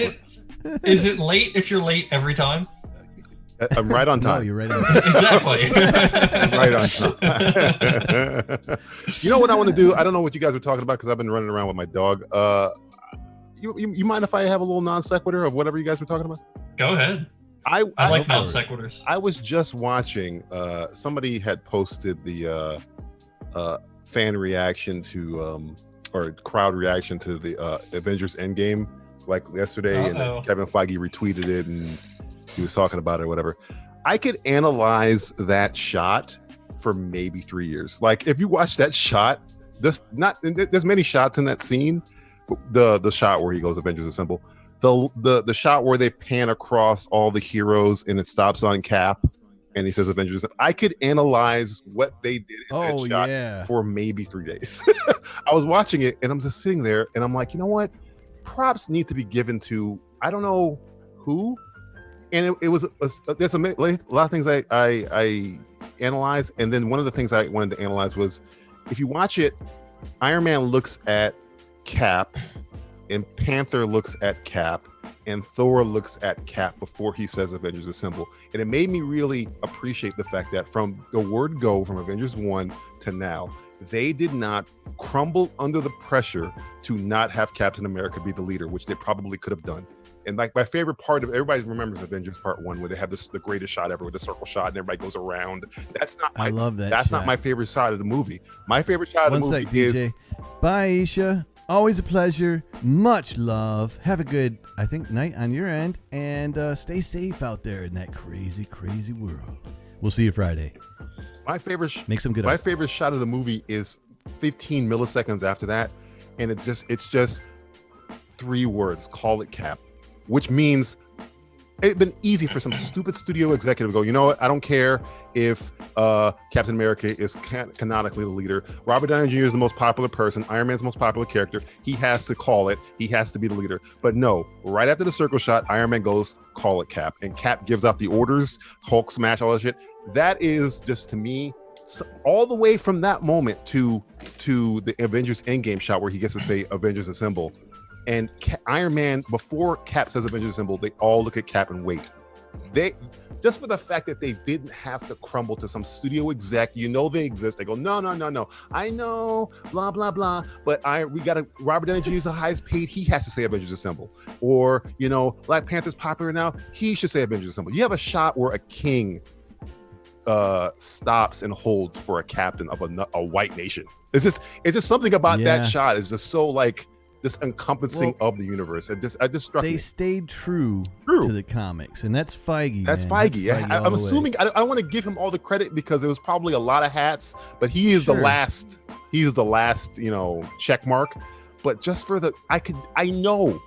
it late if you're late every time? I'm right on time. No, you're right on time. Exactly. Right on time. You know what I want to do? I don't know what you guys were talking about because I've been running around with my dog. You mind if I have a little non sequitur of whatever you guys were talking about? Go ahead. I like non sequiturs. I was just watching. Somebody had posted the fan reaction to or crowd reaction to the Avengers Endgame like yesterday, and Kevin Feige retweeted it and he was talking about it or whatever. I could analyze that shot for maybe 3 years. Like if you watch that shot, there's many shots in that scene. The shot where he goes Avengers Assemble, the shot where they pan across all the heroes and it stops on Cap and he says Avengers. I could analyze what they did in that shot for maybe 3 days. I was watching it and I'm just sitting there and I'm like, you know what? Props need to be given to, I don't know who. And it was there's a lot of things I analyzed, and then one of the things I wanted to analyze was, if you watch it, Iron Man looks at Cap, and Panther looks at Cap, and Thor looks at Cap before he says Avengers Assemble, and it made me really appreciate the fact that from the word go from Avengers 1 to now, they did not crumble under the pressure to not have Captain America be the leader, which they probably could have done. And like my favorite part of everybody remembers Avengers Part 1 where they have the greatest shot ever with the circle shot and everybody goes around. That's not my, I love that. That's not my favorite shot of the movie. My favorite shot of the movie is bye, Isha. Always a pleasure. Much love. Have a good, night on your end, and stay safe out there in that crazy, crazy world. We'll see you Friday. My favorite Make some good. My favorite shot of the movie is 15 milliseconds after that, and it's just 3 words. Call it Cap, which means it'd been easy for some stupid studio executive to go, you know what? I don't care if Captain America is canonically the leader. Robert Downey Jr. is the most popular person. Iron Man's the most popular character. He has to call it. He has to be the leader. But no, right after the circle shot, Iron Man goes, call it Cap. And Cap gives out the orders, Hulk smash, all that shit. That is just, to me, all the way from that moment to the Avengers Endgame shot where he gets to say Avengers Assemble. And Iron Man, before Cap says Avengers Assemble, they all look at Cap and wait. They, just for the fact that they didn't have to crumble to some studio exec, you know they exist. They go, no. I know, blah, blah, blah. But we got to, Robert Downey Jr. is the highest paid. He has to say Avengers Assemble. Or, you know, Black Panther's popular now. He should say Avengers Assemble. You have a shot where a king stops and holds for a captain of a white nation. It's just something about that shot is just so like, this encompassing of the universe. It just struck me. They stayed true to the comics, and that's Feige. That's Feige. I'm assuming I don't want to give him all the credit because it was probably a lot of hats, but he is the last. He is the last, you know, check mark. But just for the, I know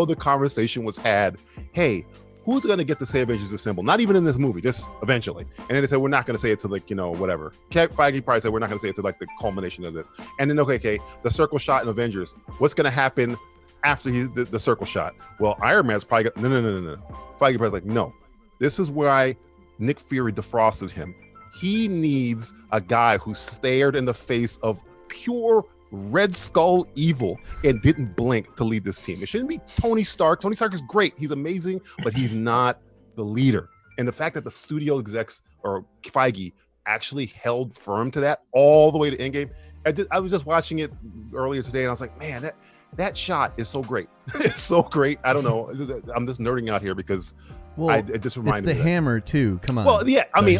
the conversation was had. Hey, who's going to get to say Avengers Assemble? Not even in this movie, just eventually. And then they said, we're not going to say it to like, you know, whatever. Feige probably said, we're not going to say it to like the culmination of this. And then, okay, the circle shot in Avengers. What's going to happen after the circle shot? Well, Iron Man's probably got, no. Feige probably like, no. This is why Nick Fury defrosted him. He needs a guy who stared in the face of pure Red Skull evil and didn't blink to lead this team. It shouldn't be Tony Stark. Tony Stark is great. He's amazing, but he's not the leader. And the fact that the studio execs or Feige actually held firm to that all the way to Endgame. I was just watching it earlier today and I was like, man, that shot is so great. It's so great. I don't know. I'm just nerding out here because it just reminded me. It's the hammer too. Come on. Well, yeah, I mean,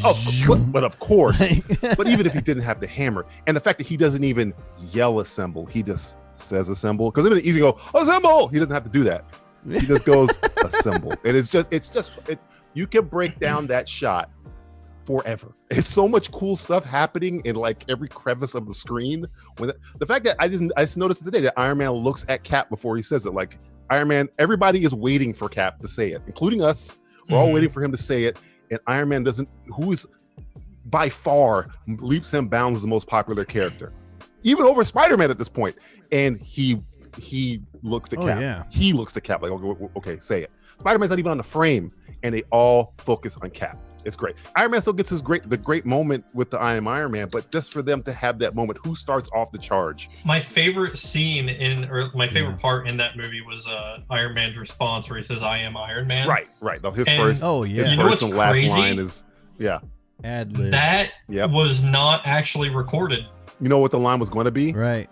but of course. But even if he didn't have the hammer, and the fact that he doesn't even yell assemble, he just says assemble. Because it's easy to go assemble. He doesn't have to do that. He just goes assemble. And it's just you can break down that shot forever. It's so much cool stuff happening in like every crevice of the screen. When the fact that I just noticed today that Iron Man looks at Cap before he says it. Like Iron Man, everybody is waiting for Cap to say it, including us. We're all waiting for him to say it, and Iron Man doesn't. Who is by far leaps and bounds the most popular character, even over Spider-Man at this point. And he looks to Cap. Yeah. He looks to Cap like, okay, say it. Spider-Man's not even on the frame, and they all focus on Cap. It's great. Iron Man still gets the great moment with the I Am Iron Man, but just for them to have that moment, who starts off the charge? My favorite scene my favorite part in that movie was Iron Man's response where he says, "I am Iron Man." Right. His first and last line is ad-lib. That was not actually recorded. You know what the line was going to be? Right.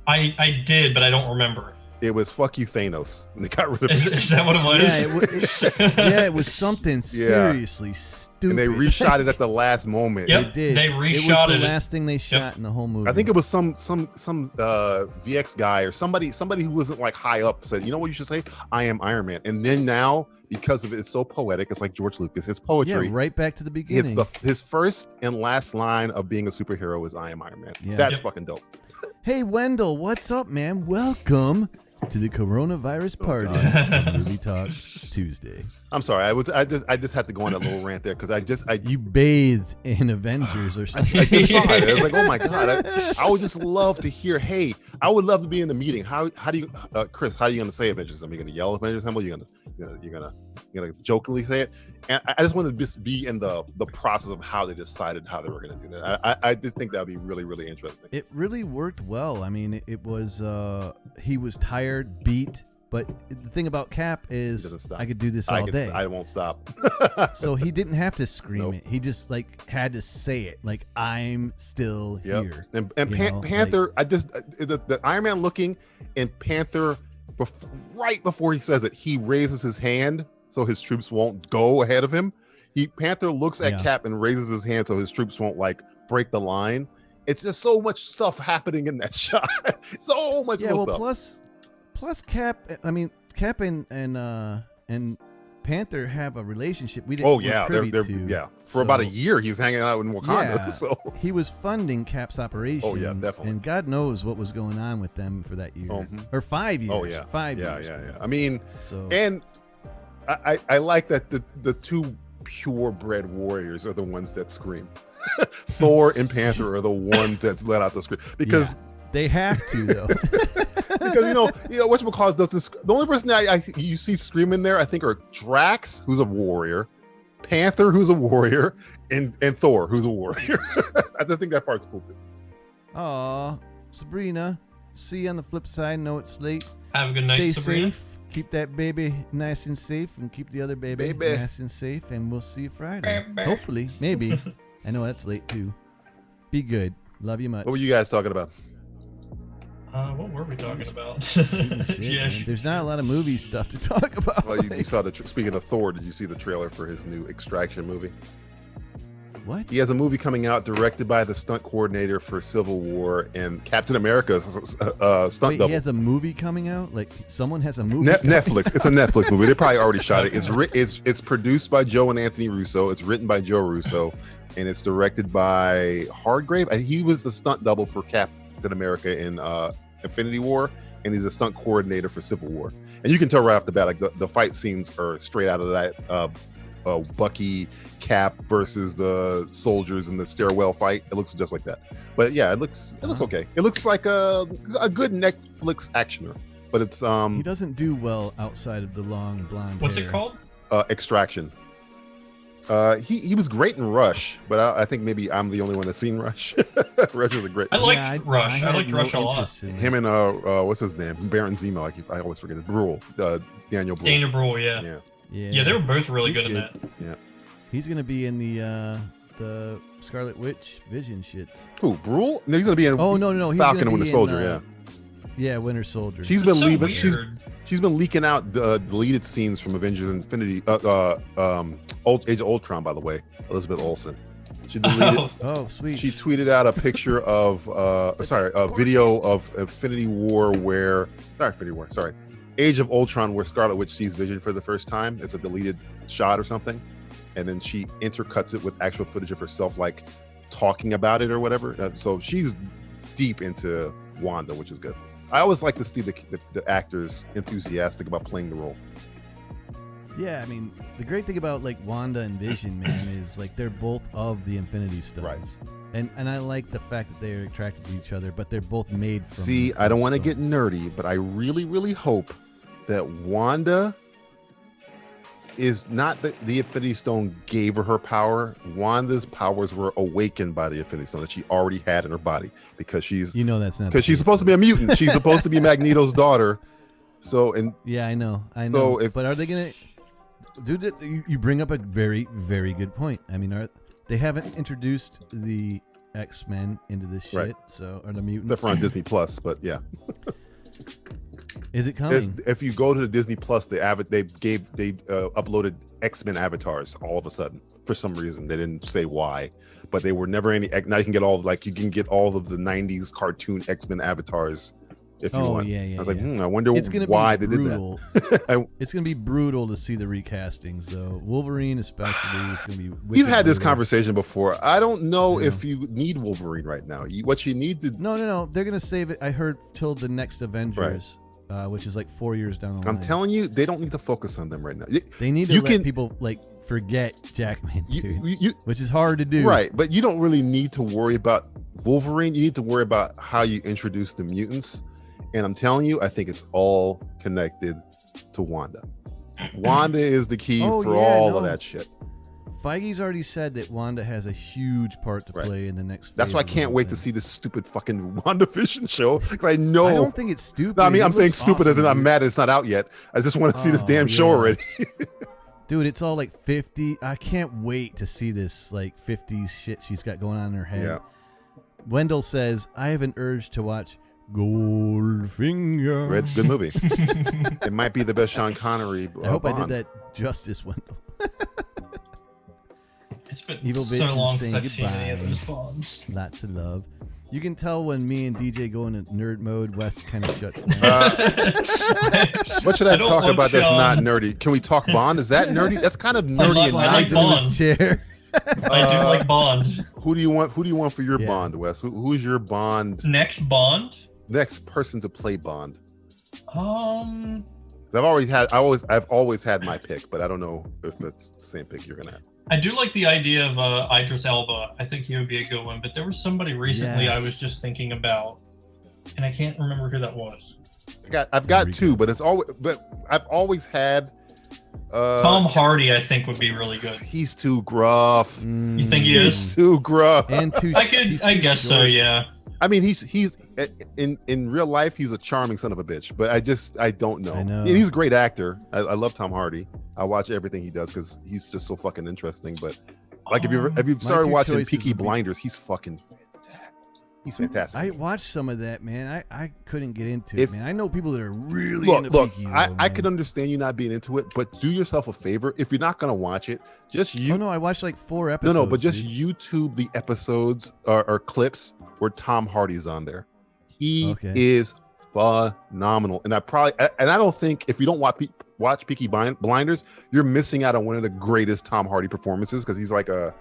I did, but I don't remember. It was "fuck you, Thanos." They got rid of it. Is that what it was? Yeah, it was something seriously stupid. And they reshot it at the last moment. Yep, they did. They reshot it was the last thing they shot in the whole movie. I think it was some VX guy or somebody who wasn't like high up said, you know what you should say? I am Iron Man. And then now, because of it, it's so poetic. It's like George Lucas. It's poetry. Yeah, right back to the beginning. His first and last line of being a superhero is I am Iron Man. Yeah. That's fucking dope. Hey, Wendell, what's up, man? Welcome to the coronavirus party on Movie Talk Tuesday. I'm sorry. I just had to go on that little rant there because you bathed in Avengers or something. I just saw it. I was like, oh my god! I would just love to hear. Hey, I would love to be in the meeting. How do you, Chris? How are you going to say Avengers? Are you going to yell Avengers Assemble? You're gonna jokingly say it? And I just wanted to just be in the process of how they decided how they were going to do that. I did think that would be really, really interesting. It really worked well. I mean, it was he was tired, beat. But the thing about Cap is I could do this all day. I won't stop. So he didn't have to scream it. He just like had to say it. Like, I'm still here. And Panther, like, the Iron Man looking and Panther, right before he says it, he raises his hand so his troops won't go ahead of him. Panther looks at Cap and raises his hand so his troops won't like break the line. It's just so much stuff happening in that shot. So much stuff. Plus Cap. I mean, Cap and Panther have a relationship. We didn't. Oh yeah, they're yeah. For about a year, he was hanging out in Wakanda. Yeah, So he was funding Cap's operation. Oh yeah, definitely. And God knows what was going on with them for that year or 5 years. Oh yeah, 5 years. Yeah. I mean, so and I like that the two purebred warriors are the ones that scream. Thor and Panther are the ones that let out the scream because they have to though. Because you know whatchamacallit does this. The only person you see screaming there, I think, are Drax, who's a warrior, Panther, who's a warrior, and Thor, who's a warrior. I just think that part's cool too. Aw, Sabrina. See you on the flip side. Know it's late. Have a good night, Stay Sabrina. safe. Keep that baby nice and safe, and keep the other baby nice and safe. And we'll see you Friday. Hopefully, maybe. I know that's late too. Be good. Love you much. What were you guys talking about? What were we talking about? Shit, there's not a lot of movie stuff to talk about. Well, you saw speaking of Thor, did you see the trailer for his new Extraction movie? What? He has a movie coming out directed by the stunt coordinator for Civil War and Captain America's stunt double. He has a movie coming out? Like someone has a movie? Netflix. It's a Netflix movie. They probably already shot it. It's produced by Joe and Anthony Russo. It's written by Joe Russo, and it's directed by Hardgrave. He was the stunt double for Captain America in Infinity War, and he's a stunt coordinator for Civil War. And you can tell right off the bat, like the fight scenes are straight out of that Bucky Cap versus the soldiers in the stairwell fight. It looks just like that. But yeah, it looks okay. It looks like a good Netflix actioner. But it's he doesn't do well outside of the long blonde What's hair. it called? Extraction. He was great in Rush, but I think maybe I'm the only one that's seen Rush. Rush was a great. I liked Rush. I liked Rush a lot. Him and what's his name? Baron Zemo. I always forget it. Brule. Daniel Brule. Daniel Brule. Yeah, they were both really good in that. Yeah. He's gonna be in the Scarlet Witch Vision shits. Who? Brule? No, he's gonna be in. Oh no, he's Falcon gonna and be Winter Soldier. Yeah, Winter Soldier. She's been leaving. She's been leaking out deleted scenes from Avengers Infinity, Age of Ultron. By the way, Elizabeth Olsen. She deleted. Oh, sweet. She tweeted out a picture of a video of Infinity War Age of Ultron where Scarlet Witch sees Vision for the first time. It's a deleted shot or something, and then she intercuts it with actual footage of herself, like talking about it or whatever. So she's deep into Wanda, which is good. I always like to see the actors enthusiastic about playing the role. Yeah, I mean, the great thing about like Wanda and Vision, man, is like they're both of the Infinity Stones. Right. And I like the fact that they're attracted to each other, but they're both made from. See, I don't want to get nerdy, but I really, really hope that Wanda is not that the Infinity Stone gave her power. Wanda's powers were awakened by the Infinity Stone that she already had in her body because she's. That's not because she's supposed to be a mutant. She's supposed to be Magneto's daughter. So yeah, I know. So but are they gonna? Dude, you bring up a very, very good point. I mean, they haven't introduced the X-Men into this shit, right. So are the mutants? Except for on Disney Plus, but yeah. Is it coming? If you go to the Disney Plus, they uploaded X-Men avatars all of a sudden for some reason. They didn't say why, but they were never any. Now you can get all of the '90s cartoon X-Men avatars if you want. I was like, I wonder why they did that. It's gonna be brutal to see the recastings, though. Wolverine, especially, is gonna be. We've had this conversation before. I don't know if you need Wolverine right now. What you need to. No. They're gonna save it. I heard till the next Avengers. Right. Which is like 4 years down the line. I'm telling you, they don't need to focus on them right now. They need to let people like forget Jackman, which is hard to do. Right, but you don't really need to worry about Wolverine. You need to worry about how you introduce the mutants. And I'm telling you, I think it's all connected to Wanda. Wanda is the key for all of that shit. Feige's already said that Wanda has a huge part to play in the next. That's why I can't wait to see this stupid fucking WandaVision show because I know. I don't think it's stupid. No, I mean, I'm saying stupid as in I'm mad it's not out yet. I just want to see this damn show already. Dude, it's all like 50. I can't wait to see this like 50s shit she's got going on in her head. Yeah. Wendell says, I have an urge to watch Goldfinger. Good movie. It might be the best Sean Connery. I hope Bond. I did that justice, Wendell. It's been Evil so Vision long saying since I've seen any of goodbye. those Bonds. Lots of love. You can tell when me and DJ go into nerd mode, Wes kind of shuts down. What should I talk about that's not nerdy? Can we talk Bond? Is that nerdy? That's kind of nerdy. I like Bond. Chair. I do like Bond. Who do you want? Who do you want for your Bond, Wes? Who's your Bond? Next Bond? Next person to play Bond. I've always had my pick, but I don't know if it's the same pick you're gonna have. I do like the idea of Idris Elba. I think he would be a good one. But there was somebody recently I was just thinking about, and I can't remember who that was. I've got two, but I've always had. Tom Hardy, I think, would be really good. He's too gruff. You think he is? He's too gruff. And too. I guess so. Yeah. I mean, he's in real life, he's a charming son of a bitch, but I don't know. I know. He's a great actor. I love Tom Hardy. I watch everything he does because he's just so fucking interesting. But like, if you've started watching Peaky Blinders, he's fucking fantastic. He's fantastic. I watched some of that, man. I couldn't get into it, man. I know people that are really into Peaky. I could understand you not being into it, but do yourself a favor. If you're not gonna watch it, Oh no, I watched like 4 episodes. No, but just YouTube the episodes or clips where Tom Hardy's on there. He is phenomenal, and I don't think if you don't watch Peaky Blinders, you're missing out on one of the greatest Tom Hardy performances because he's like a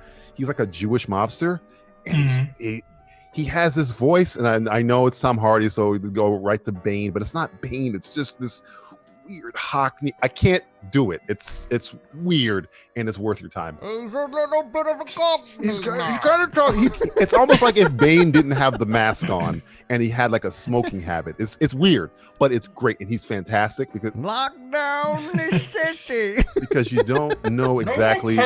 Jewish mobster, and he has this voice, and I know it's Tom Hardy, so we go right to Bane, but it's not Bane. It's just this weird Hockney. I can't do it. It's weird, and it's worth your time. He's a little bit of a cop. He's kind of talk. It's almost like if Bane didn't have the mask on and he had like a smoking habit. It's weird, but it's great, and he's fantastic because lock down the city. Because you don't know exactly.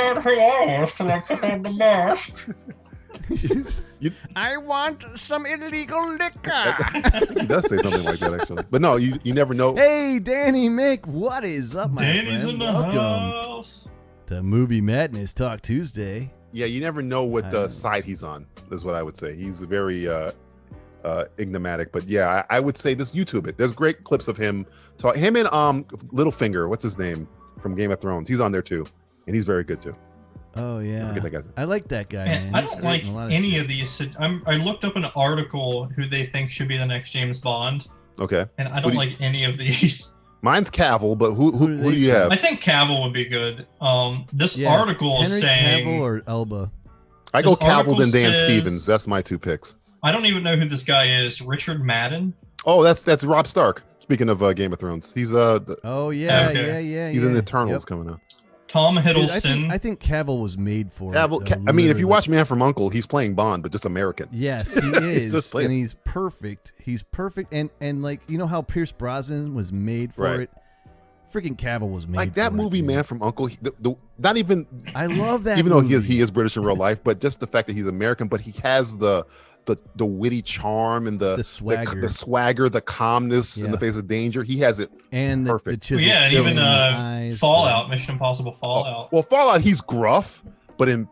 I want some illegal liquor. He does say something like that, actually. But no, you never know. Hey, Danny Mick, what is up, my Danny's friend? in the Welcome house. to Movie Madness Talk Tuesday. Yeah, you never know what side he's on, is what I would say. He's very enigmatic. But yeah, I would say this YouTube it. There's great clips of him talk. Him and Littlefinger, what's his name from Game of Thrones? He's on there too, and he's very good too. Oh yeah, I like that guy. Man. I don't like any of these. I looked up an article who they think should be the next James Bond. Okay. And I don't like any of these. Mine's Cavill, but who do you have? I think Cavill would be good. This article is saying Cavill or Elba. I go Cavill then Dan Stevens. That's my two picks. I don't even know who this guy is. Richard Madden. Oh, that's Rob Stark. Speaking of Game of Thrones, he's yeah. He's in the Eternals coming up. Tom Hiddleston. Dude, I think Cavill was made for it. I mean, if you watch Man from U.N.C.L.E., he's playing Bond, but just American. Yes, he is, and he's perfect. He's perfect, and like you know how Pierce Brosnan was made for it. Freaking Cavill was made like that for movie, it, Man from U.N.C.L.E. Not even. I love that, even movie. though he is British in real life, but just the fact that he's American, but he has the witty charm and the swagger, the calmness in the face of danger. He has it and perfect. The and even Fallout, Mission Impossible Fallout. Well, Fallout, he's gruff, but in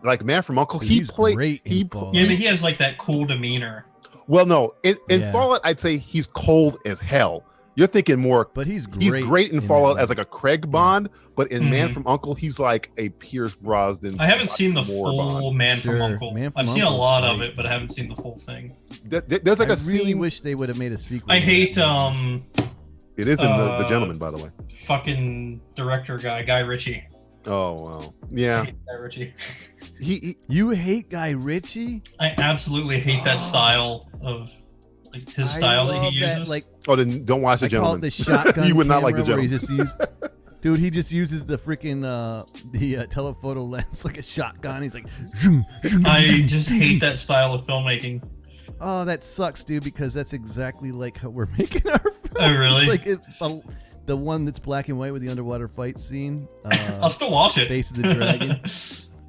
like Man from U.N.C.L.E., he played. But he has like that cool demeanor. Well, no, in Fallout, I'd say he's cold as hell. You're thinking more, but he's great in Fallout as like a Craig Bond, but in Man from U.N.C.L.E., he's like a Pierce Brosnan. I haven't seen the full Bond. Man from U.N.C.L.E. I've seen a lot of it, but I haven't seen the full thing. There's like I really wish they would have made a sequel. I hate It is in the Gentleman, by the way. Fucking director Guy Ritchie. Oh well, yeah. I hate Guy Ritchie. You hate Guy Ritchie? I absolutely hate that style of. Like his style that he uses. Then don't watch The Gentleman. Call it the shotgun. You would not like The Gentleman. Dude, he just uses the freaking telephoto lens like a shotgun. He's like, zoom, zoom, I just hate that style of filmmaking. Oh, that sucks, dude, because that's exactly like how we're making our film. Oh, really? It's like the one that's black and white with the underwater fight scene. I'll still watch it. Face of the Dragon.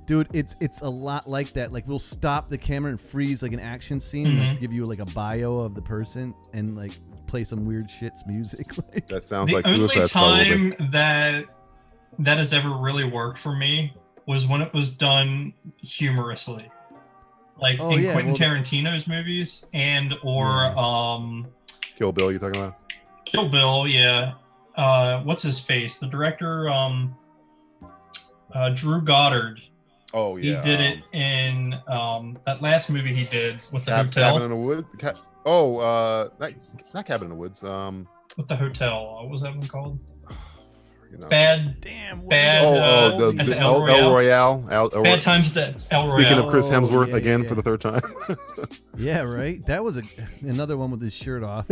Dude, it's a lot like that. Like we'll stop the camera and freeze like an action scene, and like, give you like a bio of the person, and like play some weird shit's music. That sounds like Suicide Squad. The only time that has ever really worked for me was when it was done humorously, like in Quentin Tarantino's movies or Kill Bill. You talking about? Kill Bill, yeah. What's his face? The director, Drew Goddard. Oh He yeah. did it in that last movie he did with the Cabin hotel. in the Woods. Not Cabin in the Woods. With the hotel. What was that one called? You know. Bad. Damn. Bad. The at the El Royale. Bad Times at the El Royale. Speaking of Chris Hemsworth yeah, again yeah. for the third time. Yeah, right. That was another one with his shirt off.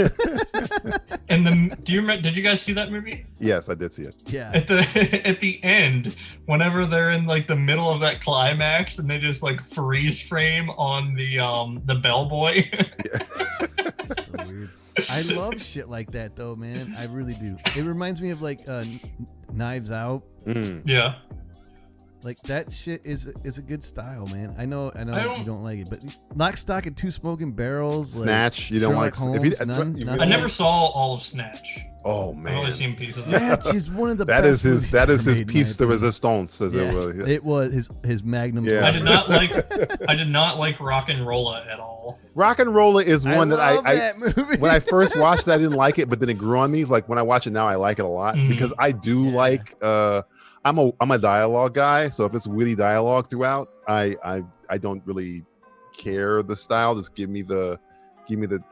And did you guys see that movie? Yes, I did see it. Yeah. At the end, whenever they're in like the middle of that climax and they just like freeze frame on the bellboy. So weird. I love shit like that though, man. I really do. It reminds me of like Knives Out. Yeah. Like that shit is a good style, man. I know don't- you don't like it, but Lock, Stock, and Two Smoking Barrels, Snatch, like, you don't Sherlock like Holmes, none? I never saw all of Snatch. Oh I've man, only seen pieces of it. Snatch is one of the that best is his movies piece de ever made, in my opinion. resistance, as Yeah, it was. it was his magnum. Yeah. I did not like Rock and Rolla at all. Rock and Roller is one that love I that movie. when I first watched it, I didn't like it, but then it grew on me. Like when I watch it now, I like it a lot because I do like. I'm a dialogue guy, so if it's witty dialogue throughout, I don't really care the style. Just give me the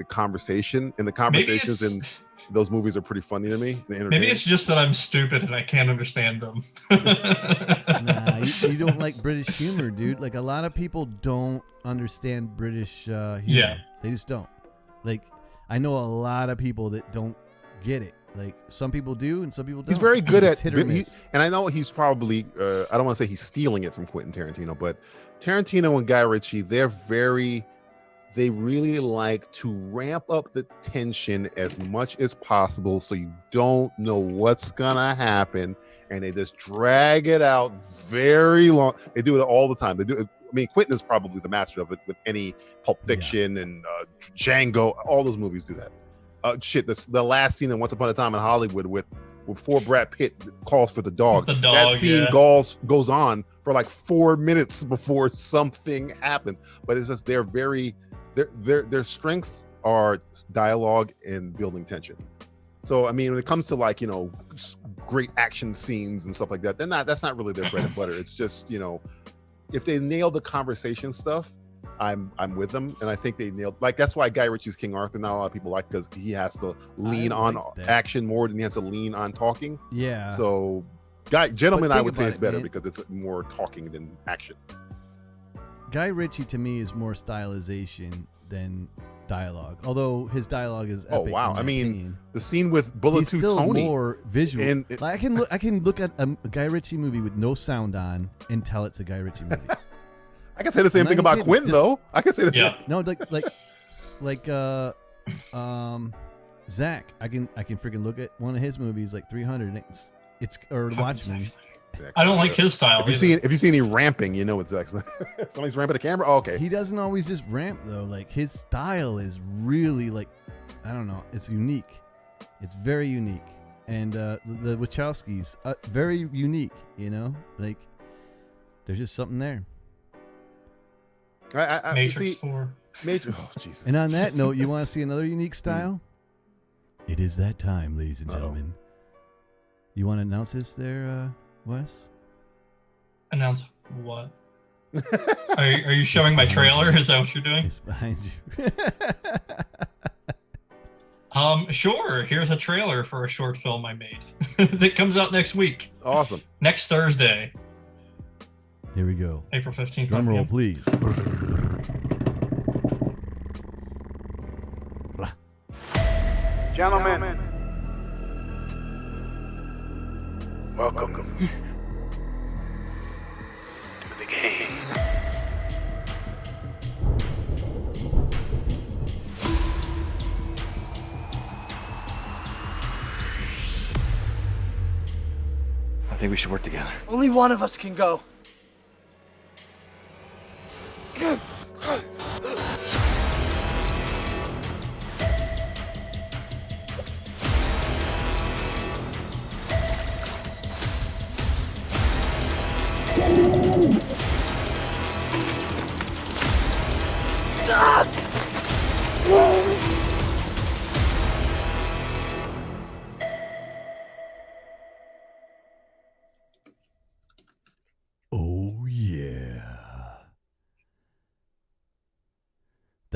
conversation, and the conversations in those movies are pretty funny to me. Maybe it's just that I'm stupid and I can't understand them. Nah, you don't like British humor, dude. Like a lot of people don't understand British humor. Yeah. They just don't. Like I know a lot of people that don't get it. Like some people do and some people don't. He's very good It's at hit or miss. and I know he's probably I don't want to say he's stealing it from Quentin Tarantino, but Tarantino and Guy Ritchie, they really like to ramp up the tension as much as possible so you don't know what's gonna happen, and they just drag it out very long. They do it all the time. They do it. I mean, Quentin is probably the master of it with any Pulp Fiction and Django. All those movies do that. The last scene in Once Upon a Time in Hollywood with before Brad Pitt calls for the dog. That scene goes on for like 4 minutes before something happens. But it's just their strengths are dialogue and building tension. So I mean, when it comes to like great action scenes and stuff like that, that's not really their bread and butter. It's just if they nail the conversation stuff, I'm with them, and I think they nailed. Like that's why Guy Ritchie's King Arthur not a lot of people like, because he has to lean on action more than he has to lean on talking. Yeah. So, Gentleman, I would say it's better man. because it's more talking than action. Guy Ritchie to me is more stylization than dialogue. Although his dialogue is epic. Oh wow! in my I mean, opinion. the scene with Bullet He's 2 still Tony, more visual. and Like, I can look at a Guy Ritchie movie with no sound on and tell it's a Guy Ritchie movie. I can say the same thing about Quentin, though. I can say that. Yeah. No, like Zach. I can freaking look at one of his movies like 300. And it's or Watchmen. I don't like his style. If you see any ramping, you know it's actually somebody's ramping the camera. Oh, okay. He doesn't always just ramp though. Like his style is really like, I don't know. It's unique. It's very unique. And the Wachowskis, very unique. Like there's just something there. I Matrix see, 4. Oh Jesus! And on that note, you want to see another unique style? It is that time, ladies and gentlemen. You want to announce this there, Wes? Announce what? Are you showing my trailer? Is that what you're doing? It's behind you. Sure. Here's a trailer for a short film I made that comes out next week. Awesome. Next Thursday. Here we go. April 15th. Drum roll, please. Gentlemen, welcome to the game. I think we should work together. Only one of us can go.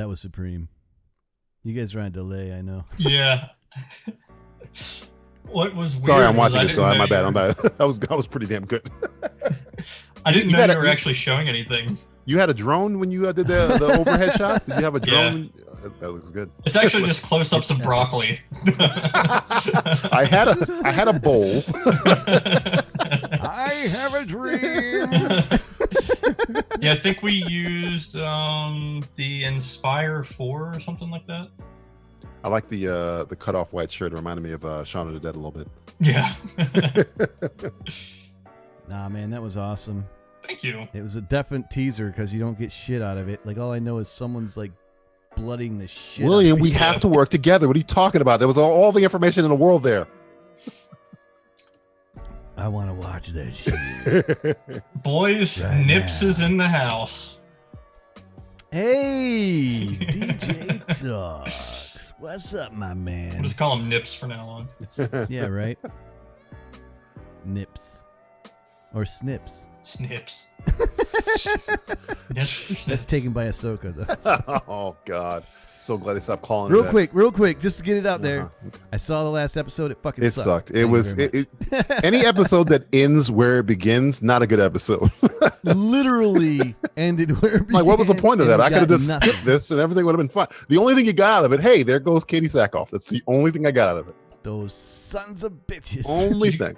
That was supreme. You guys are on delay, I know. Yeah. What was weird? Sorry, I'm watching was this. So my bad. I'm bad. I was pretty damn good. I didn't know you were actually showing anything. You had a drone when you did the overhead shots? Did you have a drone? Yeah. That looks good. It's actually just close-ups of broccoli. I had a bowl. I have a dream. Yeah, I think we used the Inspire 4 or something like that. I like the cut off white shirt. It reminded me of Shaun of the Dead a little bit. Yeah. Nah, man, that was awesome. Thank you. It was a definite teaser because you don't get shit out of it. Like, all I know is someone's like blooding the shit. William, we have to work together. What are you talking about? There was all the information in the world there. I want to watch that shit. Boys, right Nips now. is in the house. Hey, DJ Talks. What's up, my We'll man? just call him Nips from now on. Yeah, right? Nips. Or Snips. Snips. That's taken by Ahsoka, though. Oh, God. So glad they stopped calling Real it quick, just to get it out there. I saw the last episode. It fucking It sucked. sucked. It was any episode that ends where it begins, not a good episode. Literally ended where it began. Like, what was the point of that? and I could have got just nothing. skipped this and everything would have been fine. The only thing you got out of it, hey, there goes Katie Sackhoff. That's the only thing I got out of it. Those sons of bitches. Only thing.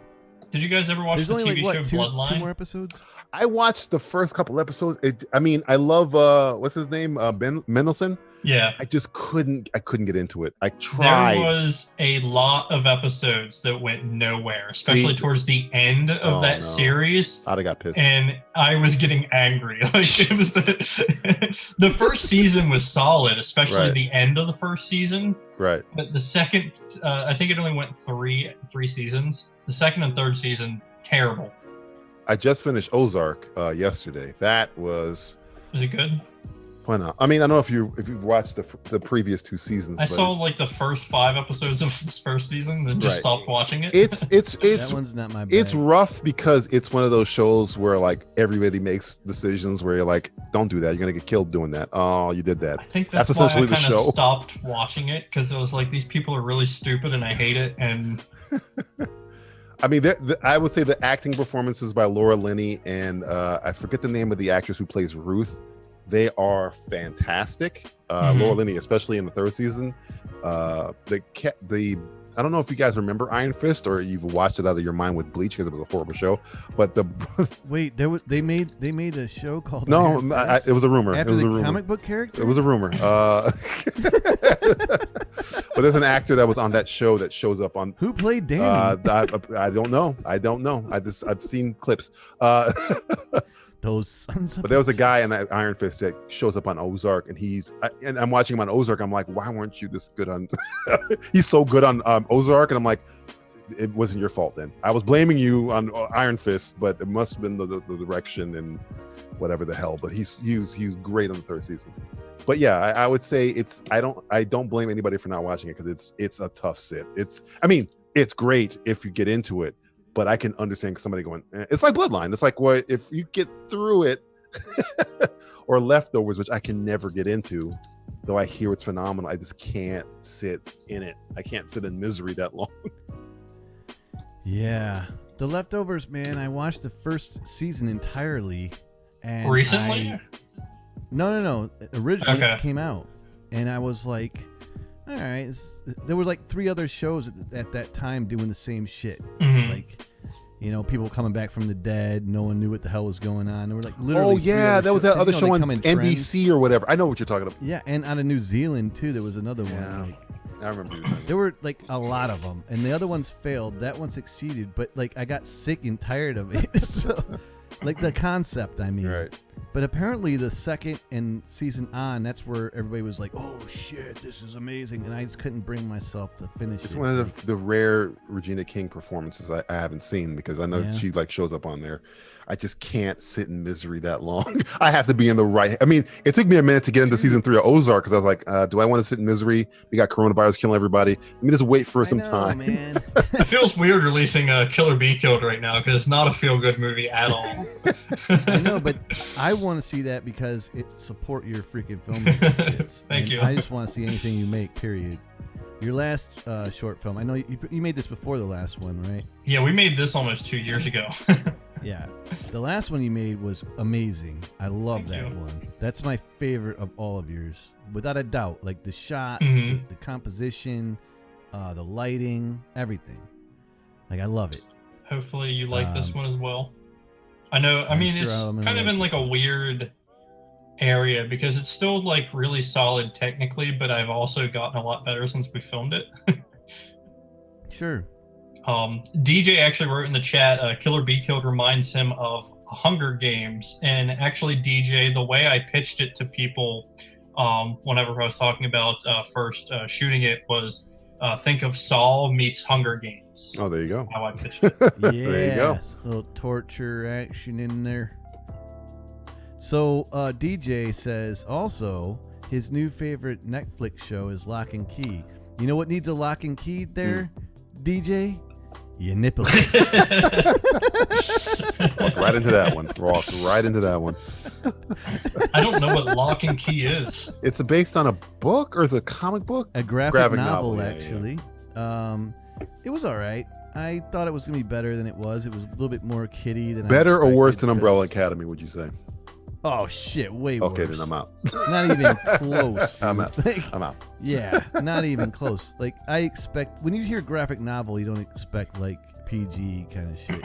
Did you guys ever watch There's the only TV like show what, Bloodline? two more episodes? I watched the first couple episodes. I love what's his name? Ben Mendelsohn. Yeah. I just couldn't get into it. I tried. There was a lot of episodes that went nowhere, especially towards the end of that series. I'd have got pissed. And I was getting angry. Like, it was the first season was solid, especially the end of the first season. Right. But the second, I think it only went three seasons. The second and third season, terrible. I just finished Ozark yesterday. That was. Is it good? Why not? I mean, I don't know if you've watched the previous two seasons. I saw like the first 5 episodes of this first season, and just stopped watching it. It's that one's not my bag. It's rough because it's one of those shows where like everybody makes decisions where you're like, don't do that. You're gonna get killed doing that. Oh, you did that. I think that's why essentially the I kind show. of stopped watching it because it was like these people are really stupid and I hate it. And I mean, I would say the acting performances by Laura Linney and I forget the name of the actress who plays Ruth. They are fantastic. Laura Linney, especially in the third season. I don't know if you guys remember Iron Fist or you've watched it out of your mind with Bleach because it was a horrible show. But wait, they made a show called It was a rumor. After it was the a rumor. comic book character. It was a rumor. But there's an actor that was on that show that shows up on. Who played Danny? I don't know. I've seen clips. Those sons of But there was a guy in that Iron Fist that shows up on Ozark, and and I'm watching him on Ozark. I'm like, why weren't you this good on? He's so good on Ozark, and I'm like, it wasn't your fault then. I was blaming you on Iron Fist, but it must have been the direction and whatever the hell. But he's great on the third season. But yeah, I would say I don't blame anybody for not watching it because it's a tough sit. It's great if you get into it. But I can understand somebody going, it's like Bloodline. It's like, well, if you get through it or Leftovers, which I can never get into, though I hear it's phenomenal. I just can't sit in it. I can't sit in misery that long. Yeah. The Leftovers, man, I watched the first season entirely. And recently? No. Originally Okay. it came out. And I was like, all right. There were like 3 other shows at that time doing the same shit. Mhm. Like, people coming back from the dead. No one knew what the hell was going on. There were like literally. Oh yeah, that was that other show on they come in trends. NBC or whatever. I know what you're talking about. Yeah, and out of New Zealand too, there was another Yeah. one. Like, I remember. there were like a lot of them, and the other ones failed. That one succeeded, but like I got sick and tired of it. So, like the concept, I mean. Right. But apparently the second and season on, that's where everybody was like, "Oh shit, this is amazing," and I just couldn't bring myself to finish it. It's one of the rare Regina King performances I haven't seen because I know she like shows up on there. I just can't sit in misery that long. I have to be in the right. I mean, it took me a minute to get into season 3 of Ozark because I was like, do I want to sit in misery? We got coronavirus killing everybody. Let me just wait for some time. Man. It feels weird releasing Killer Be Killed right now because it's not a feel-good movie at all. I know, but I want to see that because it support your freaking filmmaking shits. Thank you. I just want to see anything you make, period. Your last short film, I know you made this before the last one, right? Yeah, we made this almost 2 years ago. Yeah. The last one you made was amazing. I love that one. That's my favorite of all of yours. Without a doubt. Like the shots, the composition, the lighting, everything. Like, I love it. Hopefully you like this one as well. I know, I mean, it's kind of in like a weird area because it's still like really solid technically, but I've also gotten a lot better since we filmed it. Sure. DJ actually wrote in the chat, Killer Be Killed reminds him of Hunger Games. And actually, DJ, the way I pitched it to people whenever I was talking about first shooting it was think of Saul meets Hunger Games. Oh, there you go. How I pitched it. Yeah, there you go. A little torture action in there. So DJ says also his new favorite Netflix show is Lock and Key. You know what needs a lock and key there, DJ? Your nipples. Walk right into that one. Walk right into that one. I don't know what Lock and Key is. It's based on a book or is it a comic book? A graphic novel, yeah, actually. Yeah. It was all right. I thought it was going to be better than it was. It was a little bit more kiddie than Better or worse than because... Umbrella Academy, would you say? Oh, shit. Way worse. Okay, then I'm out. Not even close. Dude. I'm out. Like, I'm out. Yeah, not even close. Like, I expect, when you hear graphic novel, you don't expect, like, PG kind of shit.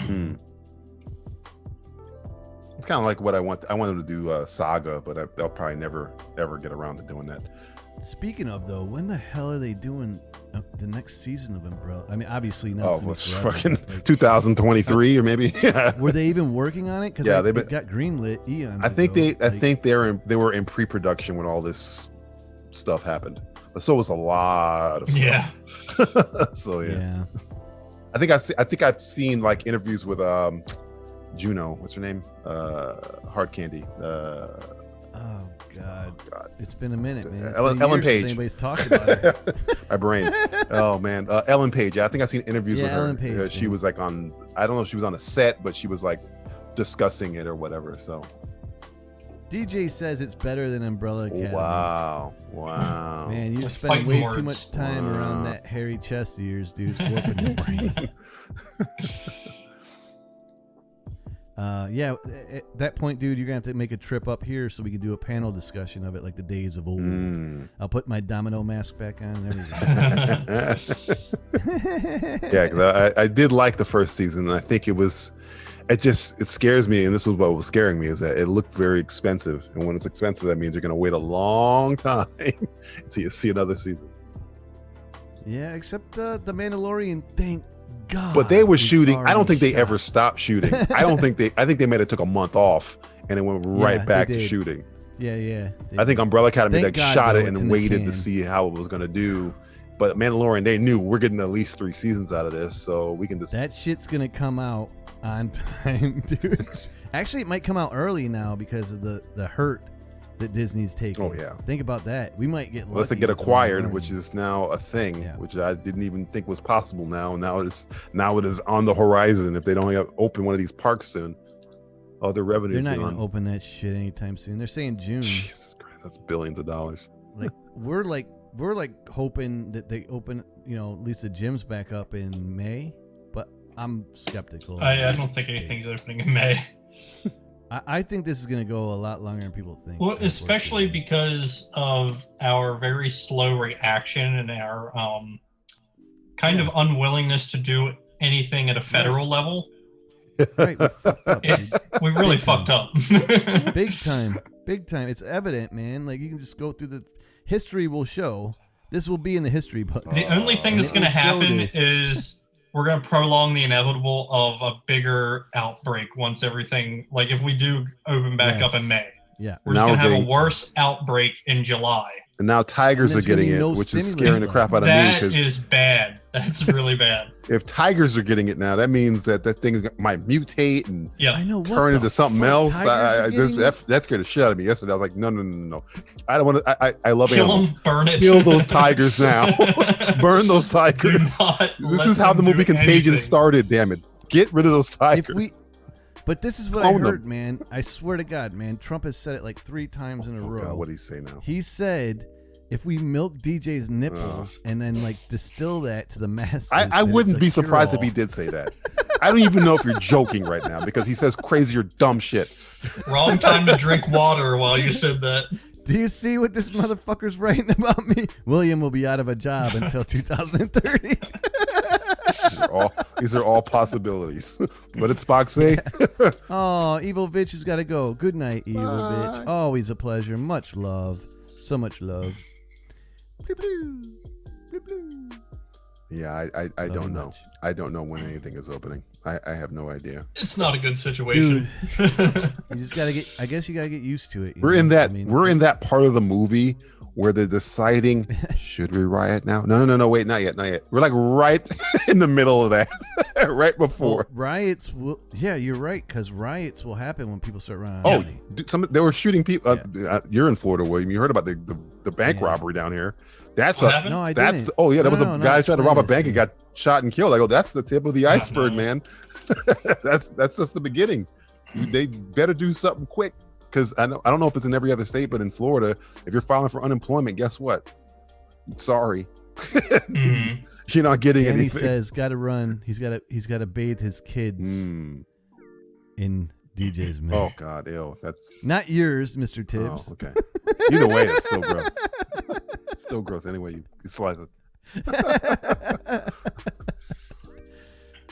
It's kind of like what I want. I wanted to do Saga, but I'll probably never, ever get around to doing that. Speaking of, though, when the hell are they doing the next season of Umbrella? I mean, obviously not. Oh, it's fucking like, 2023 or maybe. Were they even working on it? Because yeah, they got greenlit eons I think ago. I think they were in pre-production when all this stuff happened. But so was a lot of stuff. Yeah. So yeah. I think I've seen like interviews with Juno. What's her name? Hard Candy. Oh God. It's been a minute, man. Ellen Page. Anybody's talked about it. My brain. Oh man, Ellen Page. I think I've seen interviews with her. Ellen Page, she was like on. I don't know if she was on a set, but she was like discussing it or whatever. So. DJ says it's better than Umbrella Academy. Wow. Man, you're spending way too much time around that hairy chest of yours, dude. It's warping your brain. Yeah, at that point, dude, you're going to have to make a trip up here so we can do a panel discussion of it like the days of old. I'll put my domino mask back on and everything. Yeah, because I did like the first season, and I think it scares me, and this was what was scaring me, is that it looked very expensive. And when it's expensive, that means you're going to wait a long time until you see another season. Yeah, except The Mandalorian, thank God. But they were shooting. I don't think they ever stopped shooting. I think they might have took a month off and it went right back to shooting. Yeah. I think Umbrella Academy shot it and waited to can. see how it was going to do. But Mandalorian, they knew we're getting at least 3 seasons out of this, so we can just. That shit's going to come out on time, dude. Actually, it might come out early now because of the hurt that Disney's taking. Oh yeah. Think about that. We might get unless they get acquired, which is now a thing, which I didn't even think was possible. Now it is on the horizon. If they don't open one of these parks soon, all their revenue. They're not going to open that shit anytime soon. They're saying June. Jesus Christ, that's billions of dollars. Like we're hoping that they open, at least the gyms back up in May, but I'm skeptical. I don't think anything's opening in May. I think this is going to go a lot longer than people think. Well, especially because of our very slow reaction and our kind of unwillingness to do anything at a federal level. Right, we really fucked up. Big time. It's evident, man. Like you can just go through the history will show. This will be in the history book. The only thing that's going to happen is we're going to prolong the inevitable of a bigger outbreak once everything, like if we do open back up in May. Yeah. We're just going to have a worse outbreak in July. And now tigers are getting it, which is scaring the crap out of me. That is bad. That's really bad. If tigers are getting it now, that means that thing might mutate and I know, turn into something else. That scared the shit out of me yesterday. I was like, no. I don't want to. I love animals. Them, burn it. Kill those tigers now. Burn those tigers. This is how the movie Contagion started. Damn it! Get rid of those tigers. But this is what I heard, man. I swear to God, man. Trump has said it like 3 times in a row. God, what did he say now? He said, if we milk DJ's nipples and then like distill that to the masses, I wouldn't be surprised if he did say that. I don't even know if you're joking right now because he says crazy or dumb shit. Wrong time to drink water while you said that. Do you see what this motherfucker's writing about me? William will be out of a job until 2030. These are all possibilities. What did Spock say? Oh, Evil Bitch has got to go. Good night, Evil Bitch. Always a pleasure. Much love. So much love. Bloop, bloop. Bloop, bloop. Yeah, I don't know. I don't know when anything is opening. I have no idea. It's not a good situation. Dude, you just gotta get. I guess you gotta get used to it. We're in that part of the movie where they're deciding, should we riot now? No. Wait, not yet. We're like right in the middle of that, right before. Well, riots will. Yeah, you're right, because riots will happen when people start running. Oh, dude, they were shooting people. You're in Florida, William. You heard about the bank robbery down here. That's no, I didn't. That was a guy trying to rob a bank and got shot and killed. I go, that's the tip of the iceberg, man. That's just the beginning. They better do something quick, because I don't know if it's in every other state, but in Florida, if you're filing for unemployment, guess what? Sorry, you're not getting anything. He says, "Got to run." He's got to bathe his kids in DJ's milk. Oh God, ew. That's not yours, Mr. Tibbs. Oh, okay. Either way, it's still gross. It's still gross anyway. You slice it.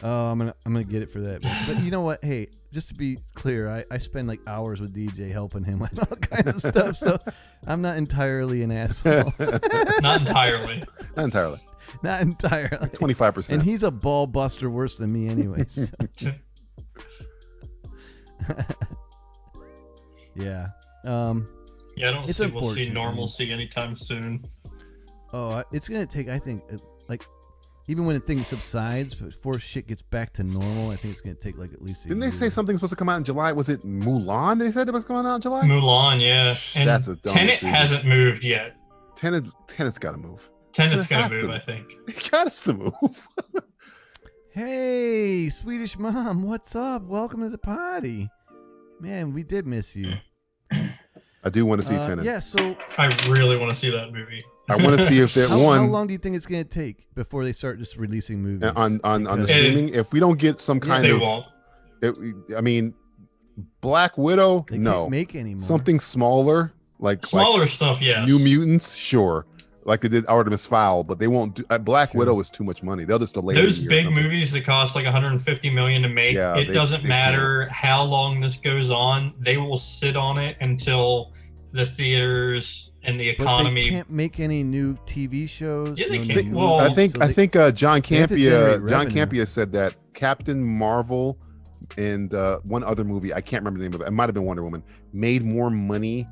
Oh, I'm gonna get it for that. But you know what? Hey, just to be clear, I spend like hours with DJ helping him with all kinds of stuff. So I'm not entirely an asshole. Not entirely. Not entirely. Not entirely. 25%. And he's a ball buster worse than me, anyways. So. Yeah. Yeah, I don't think we'll see normalcy anytime soon. Oh, it's gonna take. I think like. Even when the thing subsides, before shit gets back to normal, I think it's going to take like at least a Didn't year. they say something's supposed to come out in July? Was it Mulan? They said it was coming out in July? Mulan, yeah. And that's a dumb Tenet decision. hasn't moved yet. Tenet's got to move. Tenet's got to move, I think. It got us to move. Hey, Swedish Mom, what's up? Welcome to the party. Man, we did miss you. I do want to see Tenet. Yeah, so... I really want to see that movie. I want to see if that one. How long do you think it's going to take before they start just releasing movies on the streaming? If we don't get some kind of, won't. I mean, Black Widow, they no. Can't make any more. Something smaller, like stuff, yes. New Mutants, sure. Like they did Artemis Fowl, but they won't do. Black Widow is too much money. They'll just delay those big movies that cost like $150 million to make. Yeah, it doesn't matter how long this goes on. They will sit on it until the theaters and the economy. But they can't make any new TV shows. Yeah, they no can't. new Well, I think John generate Campia said that Captain Marvel and one other movie, I can't remember the name of it. It might have been Wonder Woman, made more money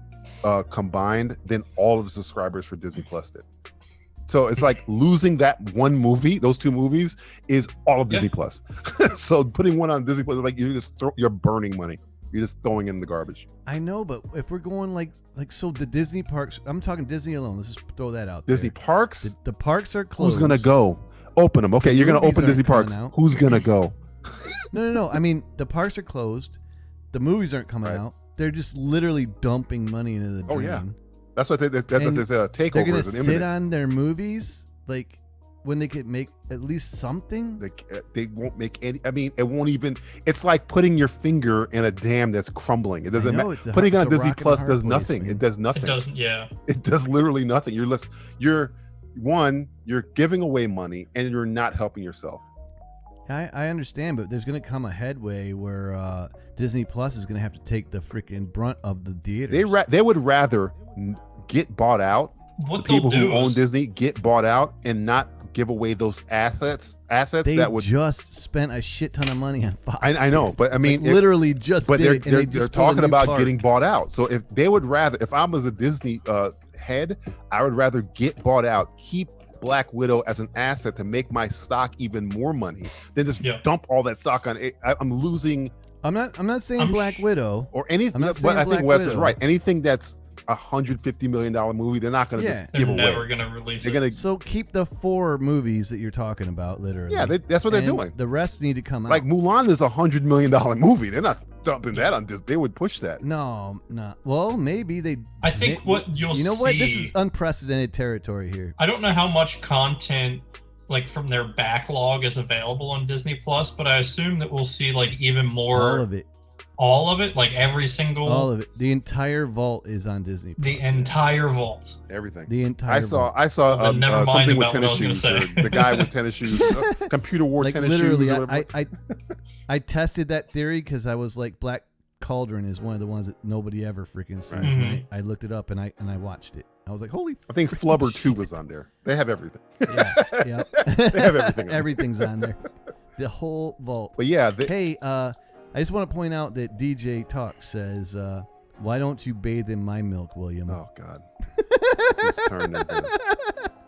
combined than all of the subscribers for Disney Plus did. So it's like losing that one movie, those two movies, is all of Disney Plus. So putting one on Disney Plus, like you're burning money. You're just throwing in the garbage. I know, but if we're going like so the Disney parks, I'm talking Disney alone. Let's just throw that out. Disney parks? The parks are closed. Who's gonna go? Open them. Okay, you're gonna open Disney parks. Who's gonna go? No. I mean, the parks are closed. The movies aren't coming out. They're just literally dumping money into the drain. Oh yeah, that's what that's a takeover. They're gonna sit on their movies like when they could make at least something. They won't make any. I mean, it won't even. It's like putting your finger in a dam that's crumbling. It doesn't matter. Putting on Disney Plus does nothing. Man. It does nothing. It doesn't. Yeah. It does literally nothing. You're giving away money and you're not helping yourself. I understand, but there's going to come a headway where Disney Plus is going to have to take the freaking brunt of the theaters. They would rather get bought out. What the people who own Disney get bought out and not give away those assets they that would just spent a shit ton of money on Fox. I know, but I mean, literally just. But did they're talking about getting bought out. So if they would rather, if I was a Disney head, I would rather get bought out, keep Black Widow as an asset to make my stock even more money than just dump all that stock on it. I'm losing. I'm not saying Black Widow or anything. But I think Wes is right. Anything that's $150 million movie, they're not going to just give away. They're never going to release it. So keep the 4 movies that you're talking about, literally. Yeah, that's what they're doing. The rest need to come out. Like Mulan is $100 million movie. They're not dumping that on Disney. They would push that. No. Well, maybe they. I think what you'll see. You know what? This is unprecedented territory here. I don't know how much content like from their backlog is available on Disney Plus, but I assume that we'll see like even more. All of it. All of it, like every single. All of it. The entire vault is on Disney Plus. The entire vault. Everything. The entire. I saw something with tennis shoes. Or the guy with tennis shoes. Computer wore tennis literally, shoes. Or whatever. I tested that theory because I was like, Black Cauldron is one of the ones that nobody ever freaking sees. Right. And I looked it up and I watched it. I was like, holy. I think Flubber 2 was on there. They have everything. Yeah. They have everything. Everything's on there. The whole vault. But yeah. Hey, I just want to point out that DJ Talk says, why don't you bathe in my milk, William? Oh, God. This has turned into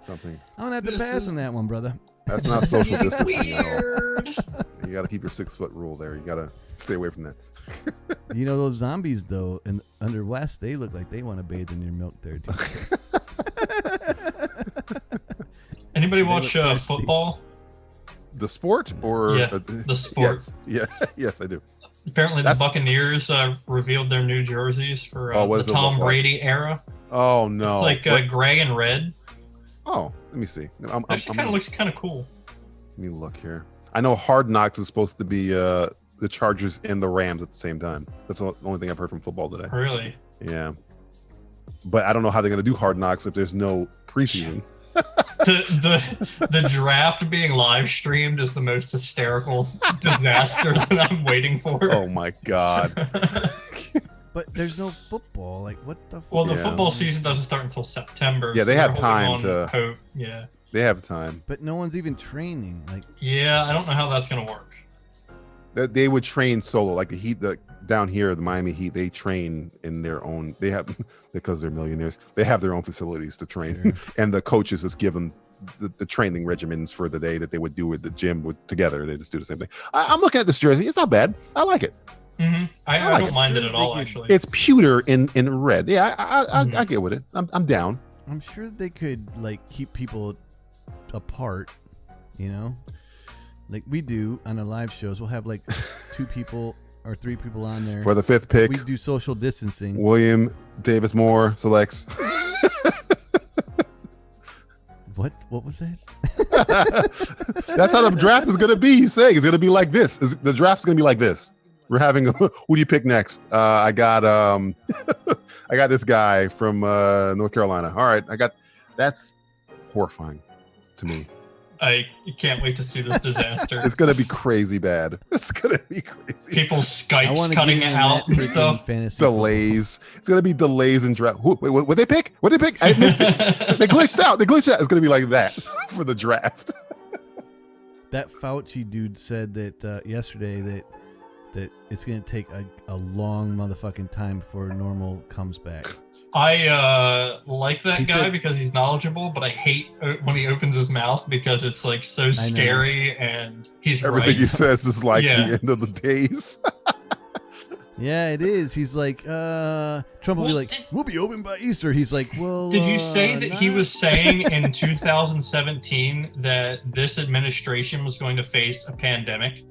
something. I'm going to have to pass on that one, brother. That's not social distancing at all. You got to keep your 6-foot rule there. You got to stay away from that. You know, those zombies, though, and under West, they look like they want to bathe in your milk there, too. Anybody watch football? The sport? Or the sport. Yes, I do. Apparently, the Buccaneers revealed their new jerseys for the Tom Brady era. Oh, no. It's like gray and red. Oh, let me see. Actually, kind of looks kind of cool. Let me look here. I know Hard Knocks is supposed to be the Chargers and the Rams at the same time. That's the only thing I've heard from football today. Really? Yeah. But I don't know how they're going to do Hard Knocks if there's no preseason. The draft being live streamed is the most hysterical disaster that I'm waiting for. Oh my God. But there's no football. Like, what the fuck? Well, the football season doesn't start until September. Yeah, so they have time to hope. Yeah. They have time. But no one's even training. Like, yeah, I don't know how that's gonna work. They would train solo, like the Heat. Down here, the Miami Heat, they train in their own. They have, because they're millionaires, they have their own facilities to train, sure. And the coaches just give them the training regimens for the day that they would do at the gym together. They just do the same thing. I'm looking at this jersey. It's not bad. I like it. Mm-hmm. I don't mind it at all. Actually, it's pewter in red. Yeah, I get with it. I'm down. I'm sure they could like keep people apart. You know, like we do on the live shows. We'll have like 2 people. Or 3 people on there. For the 5th pick. We do social distancing. William Davis Moore selects. What was that? That's how the draft is going to be. He's saying it's going to be like this. The draft's going to be like this. We're having, who do you pick next? I got this guy from North Carolina. All right. That's horrifying to me. I can't wait to see this disaster. It's gonna be crazy bad. It's gonna be crazy. People Skype's cutting out and stuff. Delays. It's gonna be delays and draft. Wait, what they pick? What they pick? I missed it. They glitched out. It's gonna be like that for the draft. That Fauci dude said that yesterday that it's gonna take a long motherfucking time before normal comes back. I like that guy because he's knowledgeable, but I hate when he opens his mouth because it's like so scary and he's everything right. He says is like the end of the days. Yeah, it is. He's like, Trump will be like, we'll be open by Easter. He's like, well, did you say that he was saying in 2017 that this administration was going to face a pandemic?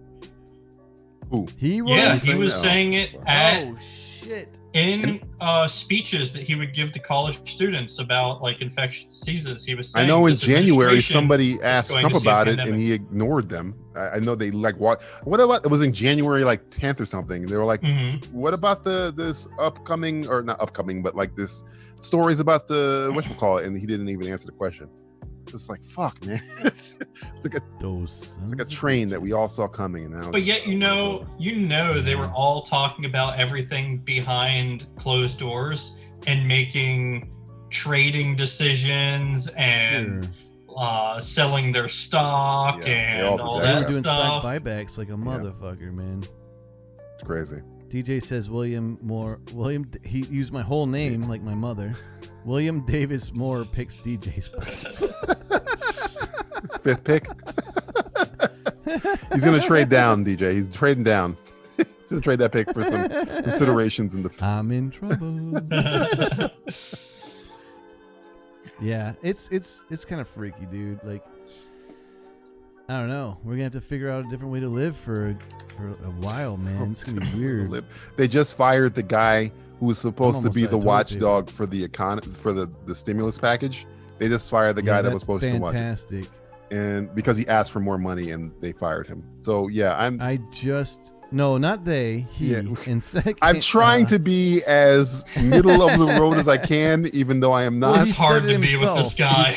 Ooh. He was? Yeah, he was saying it at... Oh, shit. In speeches that he would give to college students about like infectious diseases, he was saying, I know in January somebody asked Trump about it and he ignored them. I know they like what about it was in January like 10th or something. They were like, what about this upcoming or not upcoming, but like this stories about the whatchamacallit, and he didn't even answer the question. It's like fuck, man. It's like a train that we all saw coming, and now. But yet, you know, they were all talking about everything behind closed doors and making trading decisions and selling their stock and all that doing stuff. Stock buybacks like a motherfucker, man. It's crazy. DJ says William Moore. He used my whole name like my mother. William Davis Moore picks DJ's place. 5th pick. He's gonna trade down, DJ. He's trading down. He's gonna trade that pick for some considerations in the. I'm in trouble. Yeah, it's kind of freaky, dude. Like, I don't know. We're gonna have to figure out a different way to live for a while, man. It's gonna be weird. They just fired the guy who was supposed to be the almost watchdog for the the stimulus package. They just fired the guy that was supposed to watch it. Fantastic. And because he asked for more money, and they fired him. So yeah, no, not they. He. Yeah. And second, I'm trying to be as middle of the road as I can, even though I am not. It's hard to be with this guy.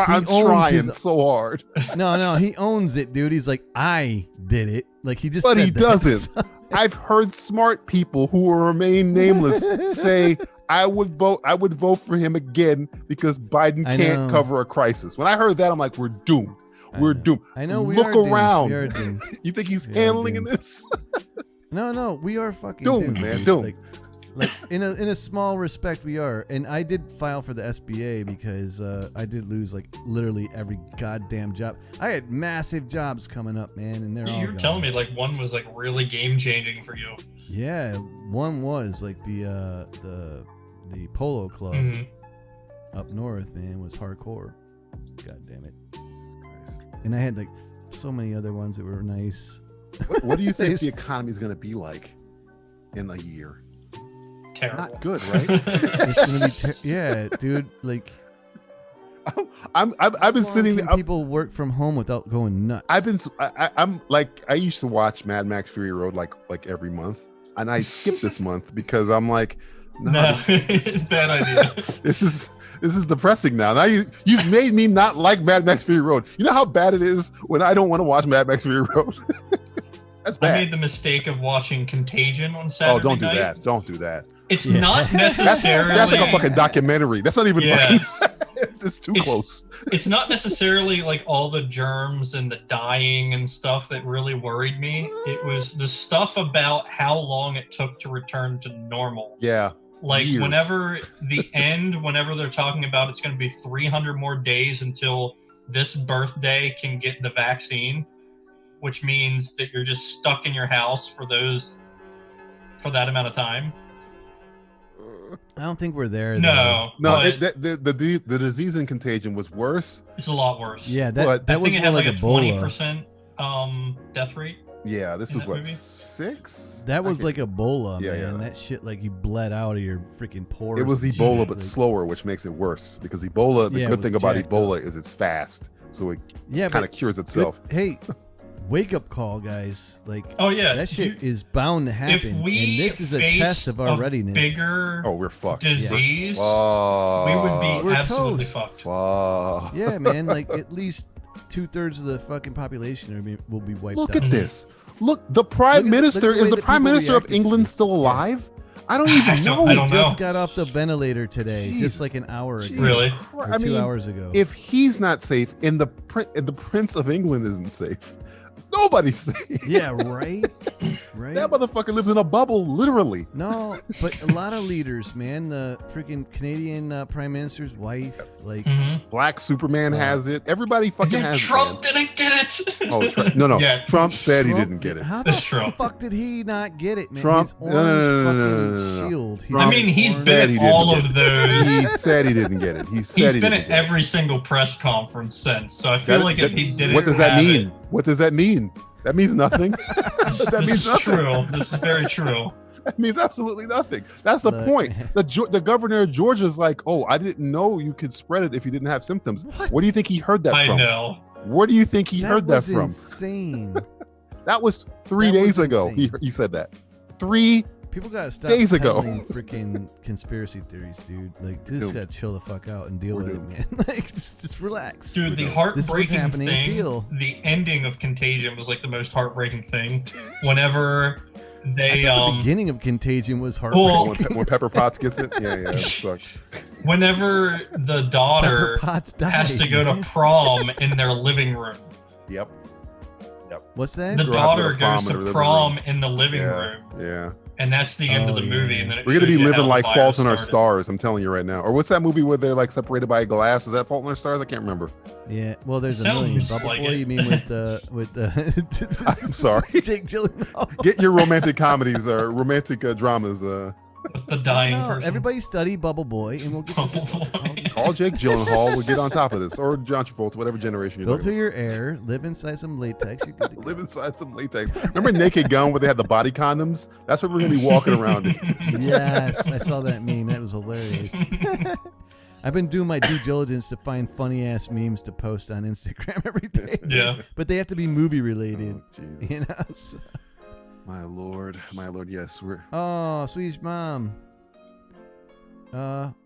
I'm trying so hard. No, he owns it, dude. He's like, I did it. Like he just. But said he that. doesn't. I've heard smart people who will remain nameless say, I would vote for him again because Biden can't cover a crisis. When I heard that, I'm like, we're doomed. We're doomed. I know. Look around. We are doomed. You think he's handling this? No, we are fucking doomed, man. Doomed. Like in a small respect, we are. And I did file for the SBA because I did lose like literally every goddamn job. I had massive jobs coming up, man, and they're all You're telling me like one was like really game changing for you. Yeah, one was like the polo club up north, man, was hardcore. God damn it. And I had like so many other ones that were nice. What do you think the economy is going to be like in a year? Terrible. Not good, right? It's gonna be yeah, dude. Like, I've been sitting. People work from home without going nuts. I'm like, I used to watch Mad Max Fury Road like every month, and I skipped this month because I'm like, no, it's a bad idea. This is depressing now. Now you've made me not like Mad Max Fury Road. You know how bad it is when I don't want to watch Mad Max Fury Road. That's bad. I made the mistake of watching Contagion on Saturday. Oh, don't do night. that. Don't do that. It's not necessarily. That's like a fucking documentary. That's not even fucking. It's too close. It's not necessarily like all the germs and the dying and stuff that really worried me. It was the stuff about how long it took to return to normal. Yeah. Like years. whenever they're talking about it's going to be 300 more days until this birthday can get the vaccine, which means that you're just stuck in your house for that amount of time. I don't think we're there. No. The disease and Contagion was worse. It's a lot worse. Yeah, that was I think it had more like a Ebola. 20% death rate. Yeah, this was what, movie? 6? That was like Ebola, Yeah, man. yeah. That shit, like you bled out of your freaking pores. It was and Ebola, shit, but like- slower, which makes it worse because Ebola. The Yeah, it good was thing about jacked Ebola is it's fast, so it Yeah, kind of but cures itself. Hey, wake up call, guys! Like, Oh yeah, that shit is bound to happen. If we and this is a test of our readiness. Bigger Oh, we're fucked. disease, Fuck. we would be We're absolutely toast. fucked. Fuck. Yeah, man. Like at least 2/3 of the fucking population will be wiped out. Look at this. Look, the prime minister look at the is way the that prime people minister of reacted to England this. still alive? I don't even know. I don't know. Just got off the ventilator today, just like an hour ago. Really? Or I 2 mean, hours ago. If he's not safe, and the Prince of England isn't safe, nobody's safe. Yeah, right? Right? That motherfucker lives in a bubble, literally. No, but a lot of leaders, man. The freaking Canadian Prime Minister's wife, like, Black Superman has it. Everybody fucking has Trump it. didn't get it. Oh, no. Yeah. Trump said he Trump didn't get it. How That's the true. fuck did he not get it, man? Trump- His no, orange no, fucking no. shield. Trump I mean, he's said been he at didn't all get of it. those. He said he didn't get it. He said He's he been didn't at get it. every single press conference since. So I feel like if he didn't, what does that have mean? it- What does that mean? That means nothing. That this means is nothing. true. This is very true. That means absolutely nothing. That's the Look. point. The governor of Georgia's like, oh, I didn't know you could spread it if you didn't have symptoms. What do you think he heard that I from? know. Where do you think he heard that was from? Insane. That was 3 That was days ago. insane. He said that 3 People gotta stop days ago. peddling freaking conspiracy theories, dude. Like, just Dude. gotta chill the fuck out and deal We're with doomed. it, man. Like, just relax. Dude, the This is what's heartbreaking happening. thing, Deal. the ending of Contagion was like the most heartbreaking thing. Whenever I they thought the beginning of Contagion was heartbreaking. Well- when Pepper Potts gets it. Yeah, that sucks. whenever the daughter Pepper Potts died, has to go to man. prom in their living room. Yep. What's that? The Girl has to go daughter to prom goes in her to living prom room. in the living Yeah. room. Yeah. And that's the end of the Oh, movie. yeah. And then it We're gonna be shows you how living the like virus Fault in Our started. Stars. I'm telling you right now. Or what's that movie where they're like separated by glass? Is that Fault in Our Stars? I can't remember. Yeah. Well, there's a million. Sounds Bubble like Boy, it. you mean with the I'm sorry. Jake Gyllenhaal? Get your romantic comedies or romantic dramas. With the dying No, person. everybody study Bubble Boy, and we'll get to this. Call Jake Gyllenhaal. We'll get on top of this, or John Travolta, whatever generation you're Filter talking your air, live inside some latex. You're good to about. go. Live inside some latex. Remember Naked Gun where they had the body condoms? That's what we're gonna be walking around in. Yes, I saw that meme. That was hilarious. I've been doing my due diligence to find funny ass memes to post on Instagram every day. Yeah. But they have to be movie related. Oh, geez. You know. So. My lord, yes, we're. Oh, Swedish mom.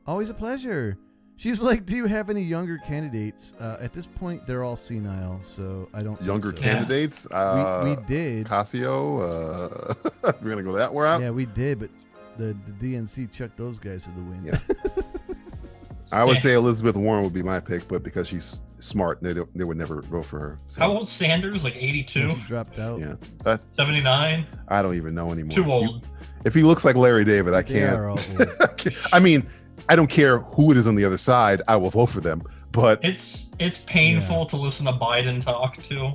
Always a pleasure. She's like, do you have any younger candidates? At this point, they're all senile, so I don't. Younger think so. candidates. We did. Casio. We're gonna go that route. Yeah, we did, but the DNC chucked those guys to the wind. Yeah. I would say Elizabeth Warren would be my pick, but because she's smart, they would never go for her. So, How old Sanders? Like 82? She dropped out. yeah. 79? I don't even know anymore. Too old. If he looks like Larry David, I They are all can't. old. I mean, I don't care who it is on the other side. I will vote for them. But It's painful to listen to Biden talk to.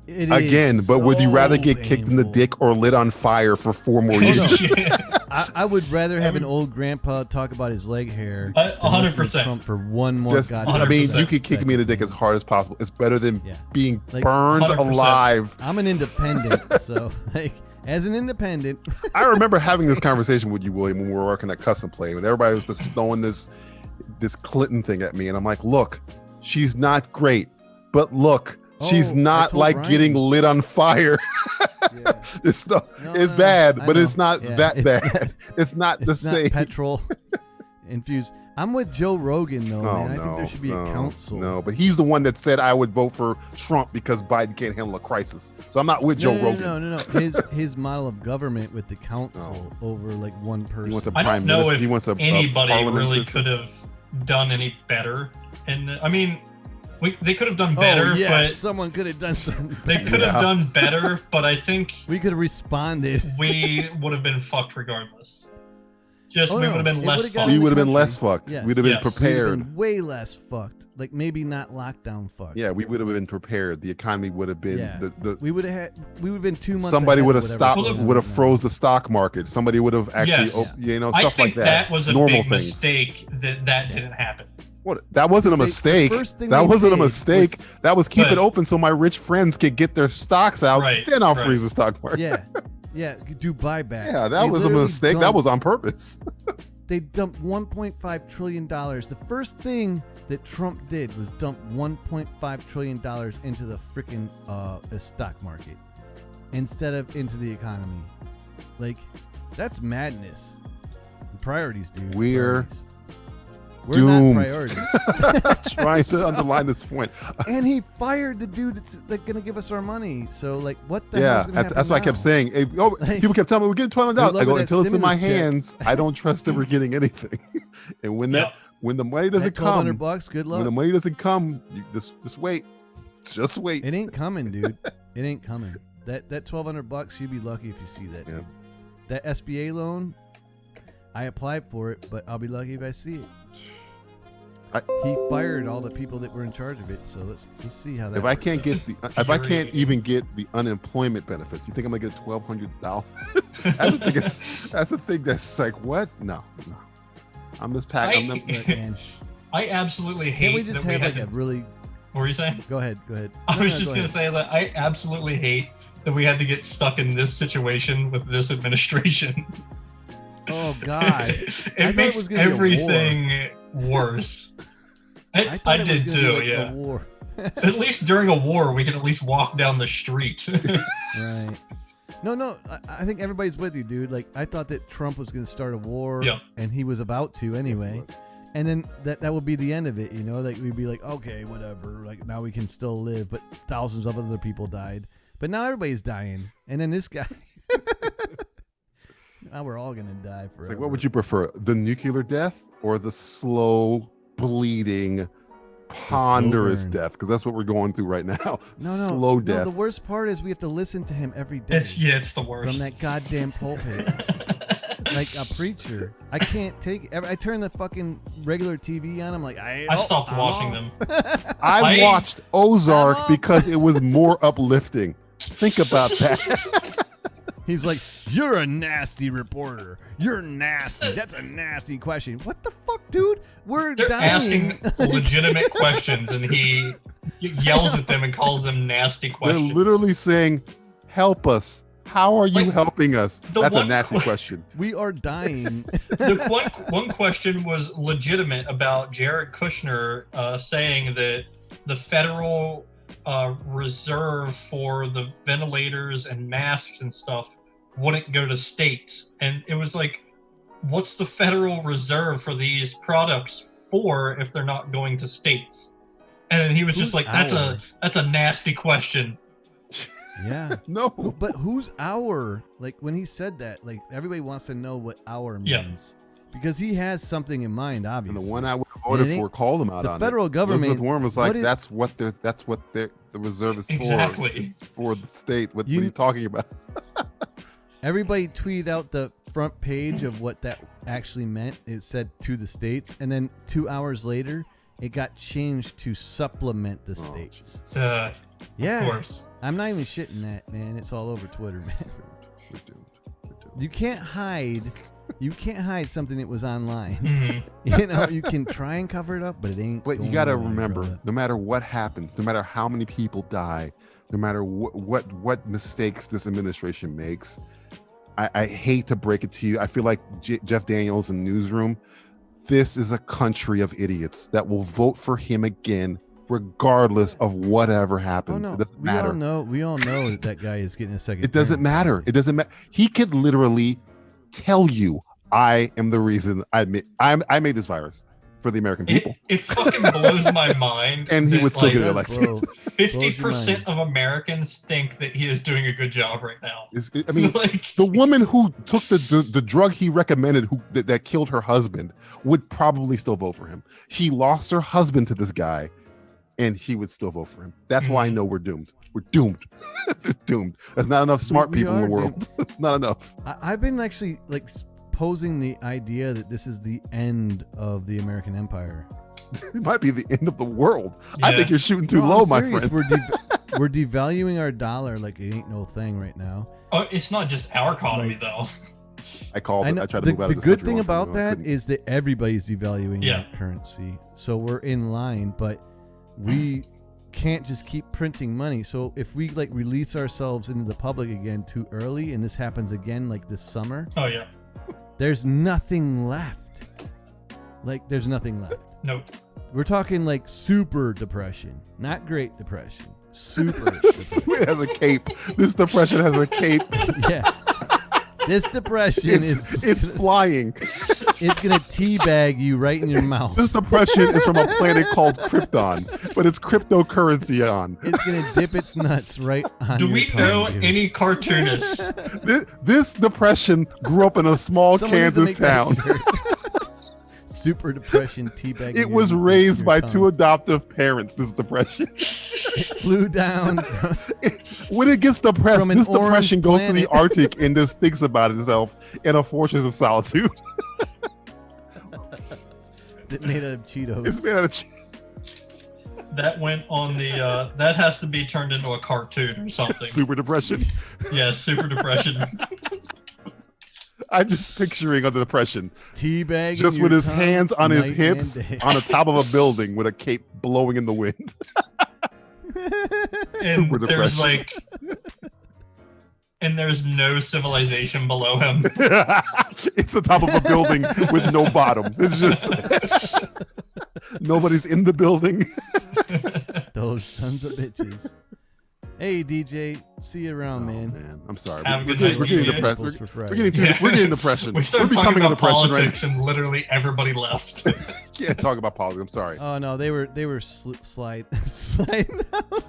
It again, is but would you rather so get kicked in the painful. dick or lit on fire for 4 more years? I would rather have an old grandpa talk about his leg hair. 100%. Trump for one more Just, goddamn. I mean, 100%. you could kick me in the dick as hard as possible. It's better than Yeah. being Like, burned 100%. alive. I'm an independent, so like as an independent. I remember having this conversation with you, William, when we were working at Custom Play, when everybody was just throwing this Clinton thing at me, and I'm like, look, she's not great, but look, she's Oh, I not told like Ryan. getting lit on fire. Yeah. It's stuff. No, It's no, bad, I but know. it's not Yeah, that it's bad. not- It's not the It's not same. petrol infused. I'm with Joe Rogan though, Oh, man. I think there should be a council. No, but he's the one that said I would vote for Trump because Biden can't handle a crisis. So I'm not with Joe Rogan. No. His model of government with the council over like one person. He wants a I prime don't know minister. if He wants a anybody parliament really system. could have done any better. And I mean, they could have done better, Oh, yeah, but someone could have done something. they could have Yeah. done better. But I think We could have responded. we would have been fucked regardless. Just Oh, we no, would have been it less would've got fucked. We in would have the been less country. fucked. Yes. We'd have been Yes. We'd have prepared. been way less fucked. Like maybe not lockdown fucked. Yeah, we would have been prepared. The economy would have been Yeah. the We would have been 2 months. somebody ahead would of have whatever's stopped, going on would have right now. froze the stock market. Somebody would have actually, Yes. stuff I think like that. was a Normal big things. mistake that didn't happen. What? That wasn't a The mistake. first thing That they wasn't a did mistake. was- That was keep But- it open so my rich friends could get their stocks out. Right, Then I'll right. freeze the stock market. Yeah, do buybacks. Yeah, that They was a literally mistake. That dumped- was on purpose. They dumped $1.5 trillion. The first thing that Trump did was dump $1.5 trillion into the freaking stock market instead of into the economy. Like, that's madness. Priorities, dude. We're We're doomed. not priorities. Trying to underline this point. And he fired the dude that's like, going to give us our money. So, like, what the Yeah, hell's going to happen that's why I kept now? saying. Hey, Like- people kept telling me we're getting $12. Good I go luck with until that it's in my stimulus check. hands. I don't trust that we're getting anything. And when Yep. when the money doesn't That $1,200 come, bucks, good luck. when the money doesn't come, you just wait. Just wait. It ain't coming, dude. It ain't coming. That $1,200, you'd be lucky if you see that. Yeah. Dude. That SBA loan, I applied for it, but I'll be lucky if I see it. He fired all the people that were in charge of it, so let's see how that. If I can't get the, if I can't Infuriating. even get the unemployment benefits, you think I'm gonna get $1,200? That's the thing that's like, what? No. I'm just packing. Man, I absolutely can't hate we just that we have had like a to. really? What were you saying? Go ahead. I was No, just go gonna ahead. say that I absolutely hate that we had to get stuck in this situation with this administration. Oh God! I it thought it makes was gonna be a war. everything worse. I thought it was did gonna be too. like a Yeah. war. At least during a war, we can at least walk down the street. Right. No. I think everybody's with you, dude. Like, I thought that Trump was going to start a war, Yeah. and he was about to anyway. And then that would be the end of it, you know? Like, we'd be like, okay, whatever. Like, now we can still live, but thousands of other people died. But now everybody's dying. And then this guy. Now we're all going to die forever. It's like, what would you prefer, the nuclear death or the slow bleeding, ponderous burn. death? Because that's what we're going through right now. No. Slow No, death. the worst part is we have to listen to him every day. it's the worst. From that goddamn pulpit. Like a preacher. I can't take it. I turn the fucking regular TV on. I'm like, I stopped I'm watching off. them. I watched Ozark I'm off. because it was more uplifting. Think about that. He's like, you're a nasty reporter. You're nasty. That's a nasty question. What the fuck, dude? They're asking legitimate questions, and he yells at them and calls them nasty questions. They're literally saying, help us. How are you helping us? That's a nasty question. We are dying. The one question was legitimate about Jared Kushner saying that the federal reserve for the ventilators and masks and stuff wouldn't go to states. And it was like, what's the federal reserve for these products for if they're not going to states? And he was just like, that's a nasty question. Yeah. No. But who's our? Like, when he said that, like, everybody wants to know what our means. Because he has something in mind, obviously. And the one I would have voted for called him out on it. The federal government. Elizabeth Warren was like, that's what the reserve is for. It's for the state. What are you talking about? Everybody tweeted out the front page of what that actually meant. It said to the states. And then 2 hours later, it got changed to supplement the states. Yeah. Of course. I'm not even shitting that, man. It's all over Twitter, man. We're doomed. You can't hide. You can't hide something that was online. Mm-hmm. You know, you can try and cover it up, but it ain't. But you got to remember, no matter what happens, no matter how many people die, no matter what mistakes this administration makes, I hate to break it to you. I feel like Jeff Daniels in Newsroom. This is a country of idiots that will vote for him again, regardless of whatever happens. It doesn't matter. We all know that guy is getting a second. It doesn't matter. It doesn't matter. He could literally tell you, I am the reason I made this virus for the American people. It fucking blows my mind. And he would still get elected. 50% of Americans think that he is doing a good job right now. I mean, the woman who took the drug he recommended that killed her husband would probably still vote for him. She lost her husband to this guy, and he would still vote for him. That's why I know we're doomed. We're doomed. They're doomed. There's not enough smart people in the world. It's not enough. I've been actually posing the idea that this is the end of the American empire. It might be the end of the world. Yeah. I think you're shooting too low, my friend. We're devaluing our dollar like it ain't no thing right now. Oh, it's not just our economy though. I tried to move out of this The good thing about that is that everybody's devaluing their currency. So we're in line, but we can't just keep printing money. So if we release ourselves into the public again too early, and this happens again this summer, there's nothing left. There's nothing left. Nope. We're talking super depression, not Great Depression. Super depression. It has a cape. This depression has a cape. Yeah. This depression it's flying. It's gonna teabag you right in your mouth. This depression is from a planet called Krypton, but it's cryptocurrency on. It's gonna dip its nuts right on. Do we know any cartoonists? This depression grew up in a small Kansas town. Super depression teabag. It was raised by two adoptive parents. This depression. It flew down. When it gets depressed, this depression goes to the Arctic and just thinks about itself in a fortress of solitude. It's made out of Cheetos. It's made out of Cheetos. That went on the. That has to be turned into a cartoon or something. Super depression. Yeah, super depression. I'm just picturing a depression. Teabagging. Just with his hands on his hips on the top of a building with a cape blowing in the wind. And there's and there's no civilization below him. It's the top of a building with no bottom. It's just nobody's in the building. Those sons of bitches. Hey DJ, see you around, man. I'm sorry. We're getting depressed. We're getting depression. We started talking about politics, and literally everybody left. Can't talk about politics. I'm sorry. Oh no, they were sliding out.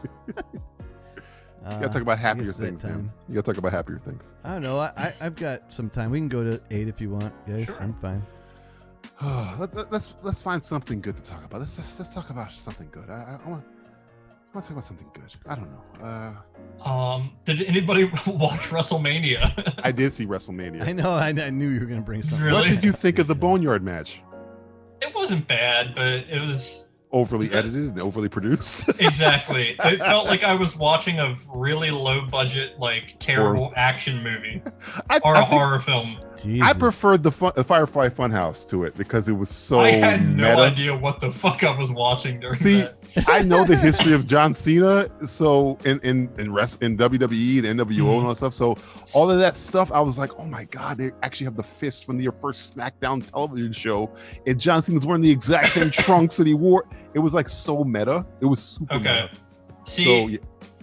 You gotta talk about happier things, man. You gotta talk about happier things. I don't know. I've got some time. We can go to 8 if you want, guys. Sure. I'm fine. Let's find something good to talk about. Let's talk about something good. I want to talk about something good. I don't know. Did anybody watch WrestleMania? I did see WrestleMania. I know. I knew you were gonna bring something. Really? What did you think of the Boneyard match? It wasn't bad, but it was overly edited and overly produced. Exactly. It felt like I was watching a really low budget, like terrible action movie or a horror film. Jesus. I preferred the Firefly Funhouse to it because it was so I had no meta. idea what the fuck I was watching during See, that. I know the history of John Cena, so in WWE and NWO and all that stuff. So all of that stuff, I was like, oh my god, they actually have the fist from their first SmackDown television show, and John Cena's wearing the exact same trunks that he wore. It was like so meta. It was super meta. See, So, yeah.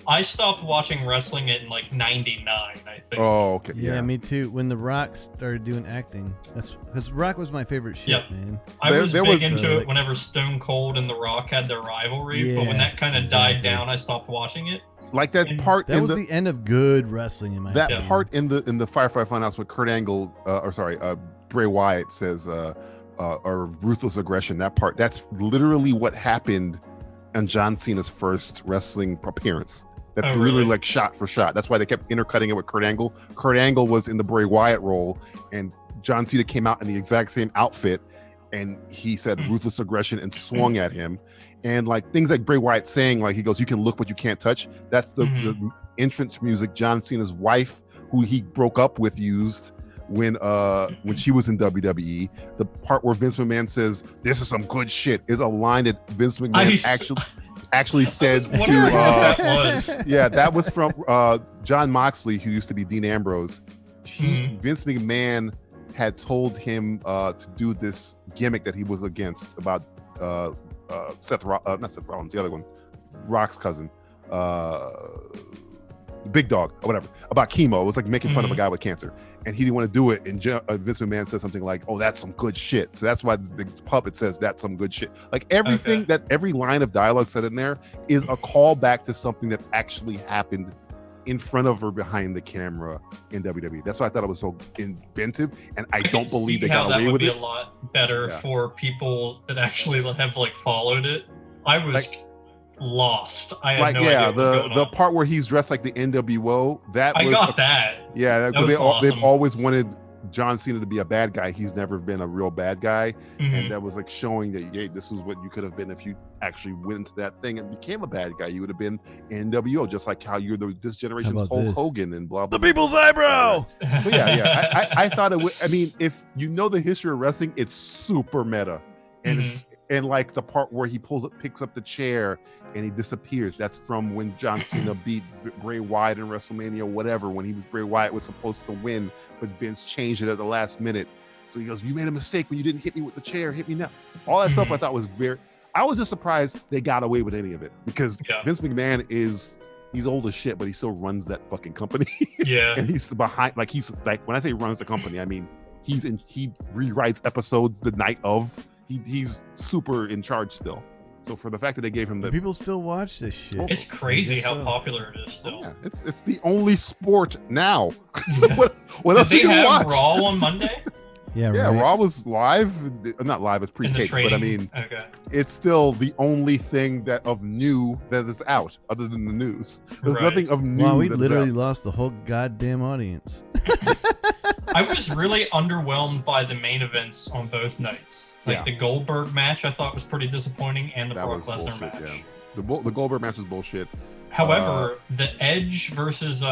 I stopped watching wrestling in like '99, I think. Oh, okay. Yeah, me too. When The Rock started doing acting, that's because Rock was my favorite shit, Yep. man. I was there big was, into like- it whenever Stone Cold and The Rock had their rivalry, but when Yeah, that kind of died down, I stopped watching it. Like that And part That in was the end of good wrestling in my that opinion. part in the Firefly Funhouse with Kurt Angle, Bray Wyatt says, or ruthless aggression. That part, that's literally what happened on John Cena's first wrestling appearance. That's literally really? like shot for shot. That's why they kept intercutting it with Kurt Angle. Kurt Angle was in the Bray Wyatt role, and John Cena came out in the exact same outfit, and he said ruthless aggression and swung at him. And like things like Bray Wyatt saying, like he goes, "You can look, but you can't touch." That's the entrance music John Cena's wife, who he broke up with, used when she was in WWE. The part where Vince McMahon says, "This is some good shit," is a line that Vince McMahon actually said to that was. yeah, that was from John Moxley, who used to be Dean Ambrose. Vince McMahon had told him to do this gimmick that he was against about not Seth Rollins, the other one, Rock's cousin, Big Dog or whatever, about chemo. It was like making fun of a guy with cancer, and he didn't want to do it. And Vince McMahon said something like, "Oh, that's some good shit." So that's why the puppet says that's some good shit. Like everything that every line of dialogue said in there is a callback to something that actually happened in front of or behind the camera in WWE. That's why I thought it was so inventive, and I don't believe they got away with it. That would be a lot better for people that actually have like followed it. I was lost. I had no idea what was going the on. part where he's dressed like the NWO. I got that. Yeah, because That was they've awesome. always wanted John Cena to be a bad guy. He's never been a real bad guy, and that was like showing that, hey, this is what you could have been if you actually went into that thing and became a bad guy. You would have been NWO, just like how you're this generation's Hulk Hogan and blah blah. The people's eyebrow. But yeah. I thought it would. I mean, if you know the history of wrestling, it's super meta, and it's and like the part where he picks up the chair and he disappears. That's from when John Cena beat Bray Wyatt in WrestleMania, whatever. When Bray Wyatt was supposed to win, but Vince changed it at the last minute. So he goes, "You made a mistake when you didn't hit me with the chair. Hit me now." All that stuff I thought was I was just surprised they got away with any of it, because Vince McMahon he's old as shit, but he still runs that fucking company. Yeah. And he's behind, like when I say runs the company, I mean he rewrites episodes the night of. He's super in charge still. So for the fact that they gave him People still watch this shit. It's crazy how popular it is still. yeah, it's the only sport now. what else Did you they can have watch? Raw on Monday? Yeah, Raw was live, not live, it's In the pre-taped, but I training? mean, Okay. it's still the only thing that of new that is out, other than the news. There's Right. nothing of new. Wow, we that is literally out. lost the whole goddamn audience. I was really underwhelmed by the main events on both nights. Like the Goldberg match, I thought was pretty disappointing, and the That Brock was Lesnar bullshit. match. Yeah, the Goldberg match was bullshit. However, the Edge versus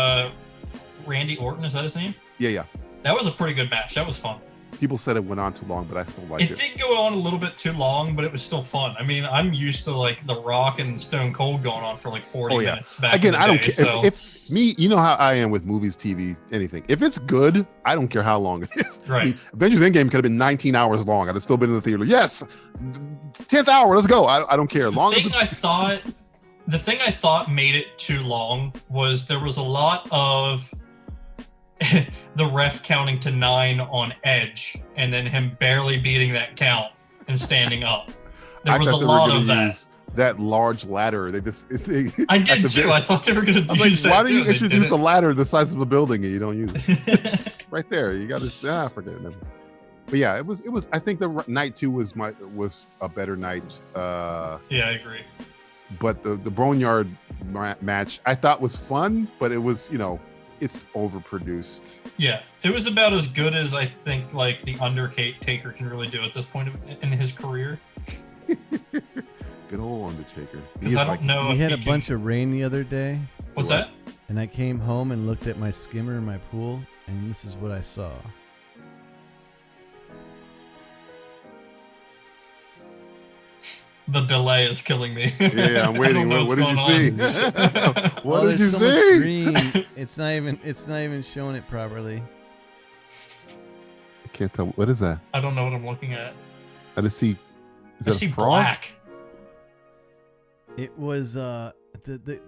Randy Orton, is that his name? Yeah. That was a pretty good match. That was fun. People said it went on too long, but I still liked it. It did go on a little bit too long, but it was still fun. I mean, I'm used to like The Rock and Stone Cold going on for like 40 minutes back Again, in the I don't day, care. so- If me, you know how I am with movies, TV, anything. If it's good, I don't care how long it is. Right. I mean, Avengers Endgame could have been 19 hours long. I'd have still been in the theater. Yes, 10th hour, let's go. I don't care. Long as The thing I thought made it too long was there was a lot of the ref counting to 9 on Edge and then him barely beating that count and standing up. There was a lot of that. Use that large ladder. I did too. I thought they were going to use that. Why do you too. They introduce a didn't. ladder the size of a building and you don't use it? It's right there. You got to forget it. Never. But yeah, it was. I think the night 2 was a better night. Yeah, I agree. But the Boneyard match I thought was fun, but it was, it's overproduced. Yeah, it was about as good as I think like the Undertaker can really do at this point in his career. Good old Undertaker. Because I don't know. We had a bunch of rain the other day. What's that? And I came home and looked at my skimmer in my pool, and this is what I saw. The delay is killing me. Yeah, I'm waiting. What did you see? What did you so see? much green. It's not even showing it properly. I can't tell. What is that? I don't know what I'm looking at. I just see. Is I that see a frog? black. It was the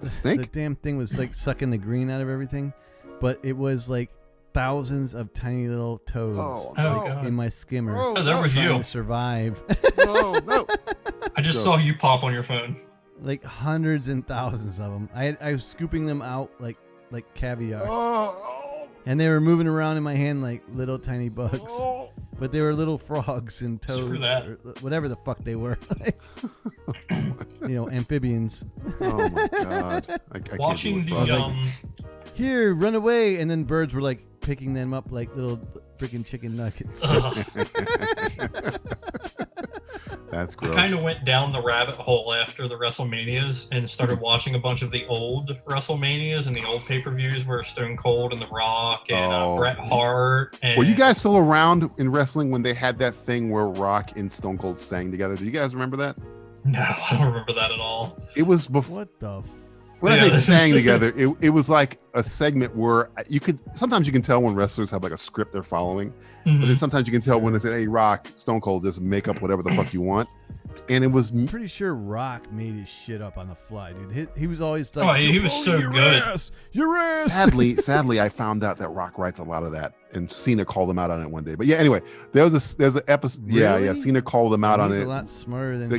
snake? The damn thing was like sucking the green out of everything, but it was like thousands of tiny little toads Oh, no. in my skimmer. Oh, that was trying you. to survive. No. I just saw you pop on your phone. Like hundreds and thousands of them. I was scooping them out like caviar, and they were moving around in my hand like little tiny bugs. But they were little frogs and toads, Screw that. or whatever the fuck they were. Amphibians. Oh my god! I Watching can't the Here, run away! And then birds were like picking them up like little freaking chicken nuggets. That's gross. I kind of went down the rabbit hole after the WrestleManias and started watching a bunch of the old WrestleManias and the old pay-per-views where Stone Cold and The Rock and Bret Hart. And Were you guys still around in wrestling when they had that thing where Rock and Stone Cold sang together? Do you guys remember that? No, I don't remember that at all. It was before. What the? When they sang together, it was like a segment where sometimes you can tell when wrestlers have like a script they're following, but then sometimes you can tell when they say, "Hey, Rock, Stone Cold, just make up whatever the fuck you want." And it was I'm pretty sure Rock made his shit up on the fly, dude. He was always like, he was so your good. Ass, your ass. Sadly, I found out that Rock writes a lot of that, and Cena called him out on it one day. But yeah, anyway, there's an episode. Really? Yeah, Cena called him out on He's it. a lot smarter than.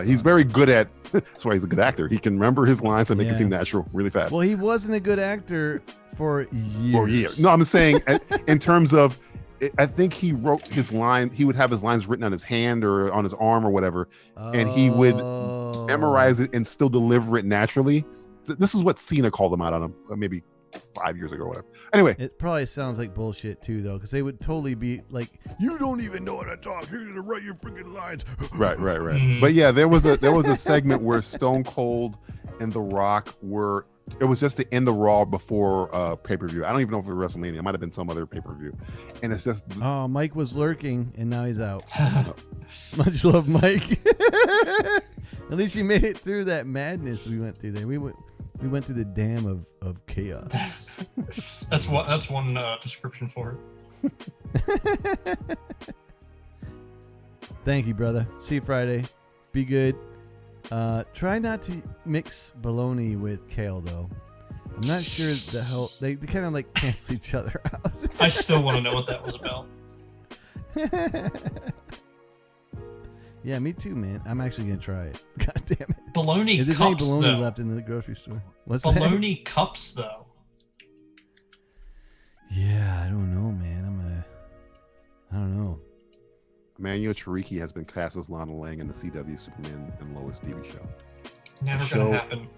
He's very good at. That's why he's a good actor. He can remember his lines and make it seem natural really fast. Well, he wasn't a good actor for years. No, I'm saying in terms of. I think he wrote his line. He would have his lines written on his hand or on his arm or whatever, and he would memorize it and still deliver it naturally. This is what Cena called him out on him maybe 5 years ago or whatever. Anyway, it probably sounds like bullshit too, though, because they would totally be like, "You don't even know how to talk. You're gonna write your freaking lines." Right. But yeah, there was a segment where Stone Cold and The Rock were. It was just to end the Raw before pay-per-view. I don't even know if it was WrestleMania. It might have been some other pay-per-view. And it's just... Oh, Mike was lurking, and now he's out. Much love, Mike. At least he made it through that madness we went through there. We went through the dam of chaos. That's one description for it. Thank you, brother. See you Friday. Be good. Try not to mix bologna with kale, though. I'm not sure the hell they kind of like cancel each other out. I still want to know what that was about. Yeah, me too, man. I'm actually gonna try it. God damn it. Bologna If there's cups, any bologna though. left in the grocery store. What's Bologna cups, though. Yeah, I don't know, man. I don't know. Emmanuel Cheriki has been cast as Lana Lang in the CW Superman and Lois TV show. Never gonna happen.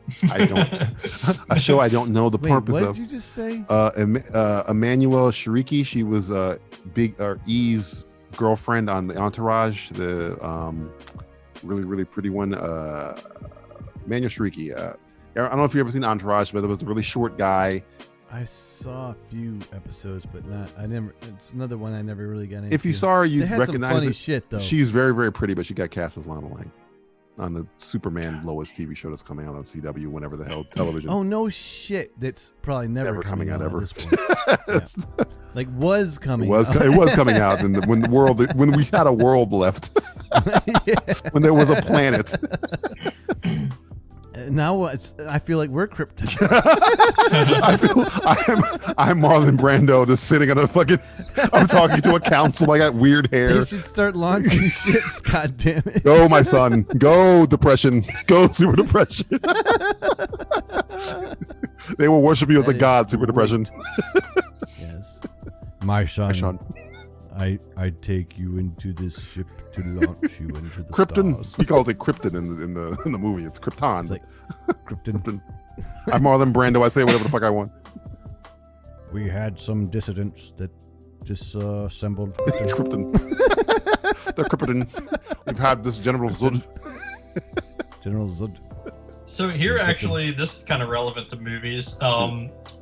A show I don't know the Wait, purpose what of. did you just say? Emmanuel Cheriki, she was E's girlfriend on the Entourage, the really pretty one. Emmanuel Cheriki. I don't know if you've ever seen Entourage, but there was a really short guy. I saw a few episodes, but not. I never. It's another one I never really got into. If you saw her, you'd recognize some funny her. shit, though. She's very pretty, but she got cast as Lana Lang on the Superman Lois TV show that's coming out on CW whenever the hell television. Oh no shit! That's probably never coming out ever. It Like was coming. It was coming out when we had a world left. When there was a planet. Now I feel like we're Krypton. I'm Marlon Brando just sitting on a fucking. I'm talking to a council. I got weird hair. They should start launching ships. God damn it! Go, my son. Go, depression. Go, super depression. They will worship you as a god, super depression. Yes, my son. I take you into this ship to launch you into the Krypton. stars. He calls it Krypton in the movie. It's Krypton. It's like Krypton. I'm Marlon Brando. I say whatever the fuck I want. We had some dissidents that disassembled Krypton. Krypton. They're Krypton. We've had this General Zod. General Zod. So here, actually, this is kind of relevant to movies.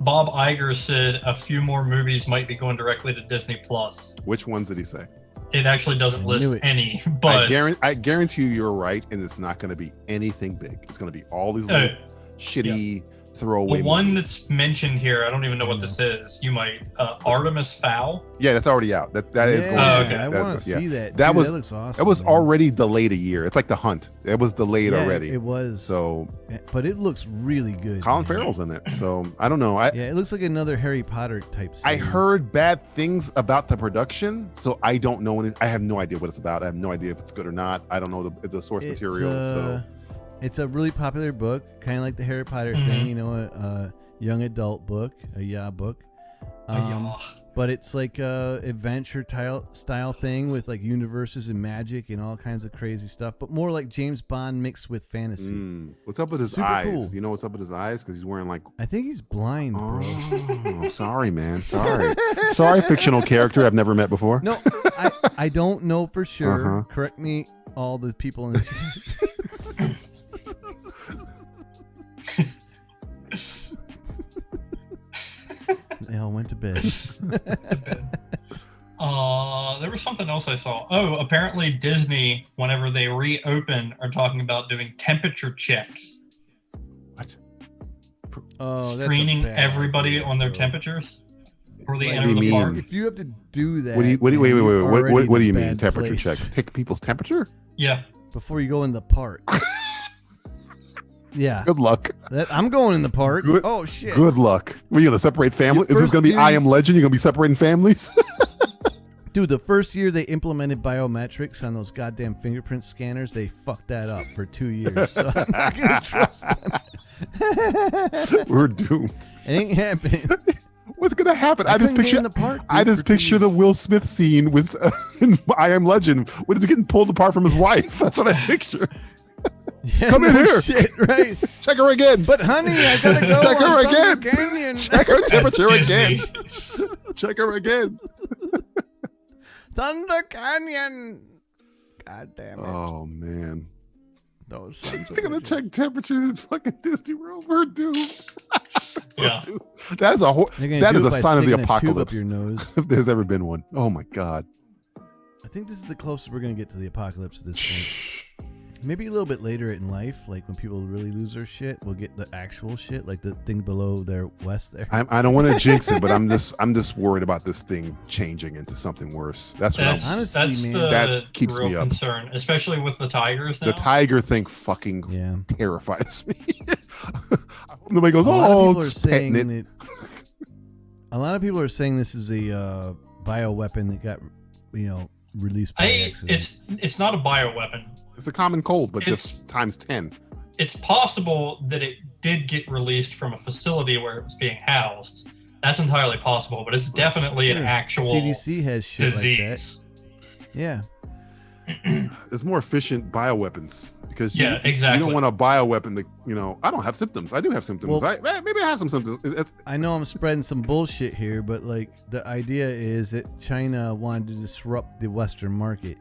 Bob Iger said a few more movies might be going directly to Disney Plus. Which ones did he say? It actually doesn't I list knew it. any, but I guarantee you you're right, and it's not going to be anything big. It's going to be all these little shitty throwaway the one movies. that's mentioned here, I don't even know what this is. You might Artemis Fowl. Yeah, that's already out. That is going. Oh, okay. I want to see that. That Dude, was that looks awesome. That was man. already delayed a year. It's like The Hunt. It was delayed Yeah, already. It was. So, but it looks really good. Colin man. Farrell's in it. So I don't know. Yeah, it looks like another Harry Potter type. I series. heard bad things about the production, so I don't know. I have no idea what it's about. I have no idea if it's good or not. I don't know the source material. So it's a really popular book, kind of like the Harry Potter thing. You know, a young adult book, a book. But it's like a adventure style thing with like universes and magic and all kinds of crazy stuff, but more like James Bond mixed with fantasy. What's up with his Super eyes? cool. You know what's up with his eyes? Because he's wearing like. I think he's blind, bro. Oh, sorry, man. Sorry, fictional character I've never met before. No, I don't know for sure. Correct me, all the people in the chat. They all went to bed. There was something else I saw. Oh, apparently Disney, whenever they reopen, are talking about doing temperature checks. What? Oh, that's Screening a bad everybody idea, on their bro. temperatures before they Like, enter the mean? park. If you have to do that, Wait. man, What you're do you already in a mean? bad Temperature place checks? Take people's temperature? Yeah. before you go in the park. Yeah, Good luck. I'm going in the park. Good- Oh shit! Good luck. Are you gonna separate families? Is this first gonna be year- I Am Legend? You're gonna be separating families? Dude, the first year they implemented biometrics on those goddamn fingerprint scanners, they fucked that up for 2 years. So I'm not gonna trust them. We're doomed. It ain't happening. What's gonna happen? I just couldn't get picture. in the park, dude, I just for 2 picture the Will Smith scene with in I Am Legend when he's getting pulled apart from his wife. That's what I picture. Yeah, Come in no here. Shit, right? Check her again. But honey, I gotta go. Check her on again. Thunder Canyon. Check her temperature again. Check her again. Thunder Canyon. God damn it. Oh man. Those They're sons of gonna bitches. check temperatures in fucking Disney World. We're doomed. Yeah. That is They're gonna that do is it a by sign of the sticking a tube up apocalypse. your nose. If there's ever been one. Oh my god. I think this is the closest we're gonna get to the apocalypse at this point. Maybe a little bit later in life, like when people really lose their shit, we'll get the actual shit, like the thing below their west there. I don't want to jinx it, but I'm just worried about this thing changing into something worse. That's what That's, Honestly, that's man. the That keeps real me up. concern, especially with the tigers now. the tiger thing fucking Yeah. terrifies me. I hope nobody goes, A lot of oh, people are it's petting saying it. a lot of people are saying this is a bioweapon that got, released by accident. It's not a bioweapon. It's a common cold, but It's- just times 10. It's possible that it did get released from a facility where it was being housed. That's entirely possible, but it's definitely an Sure. actual CDC has shit disease. like that. Yeah. There's more efficient bioweapons because you exactly. don't want a bioweapon that, I don't have symptoms. I do have symptoms. Well- Maybe I have some symptoms. I know I'm spreading some bullshit here, but like the idea is that China wanted to disrupt the Western market.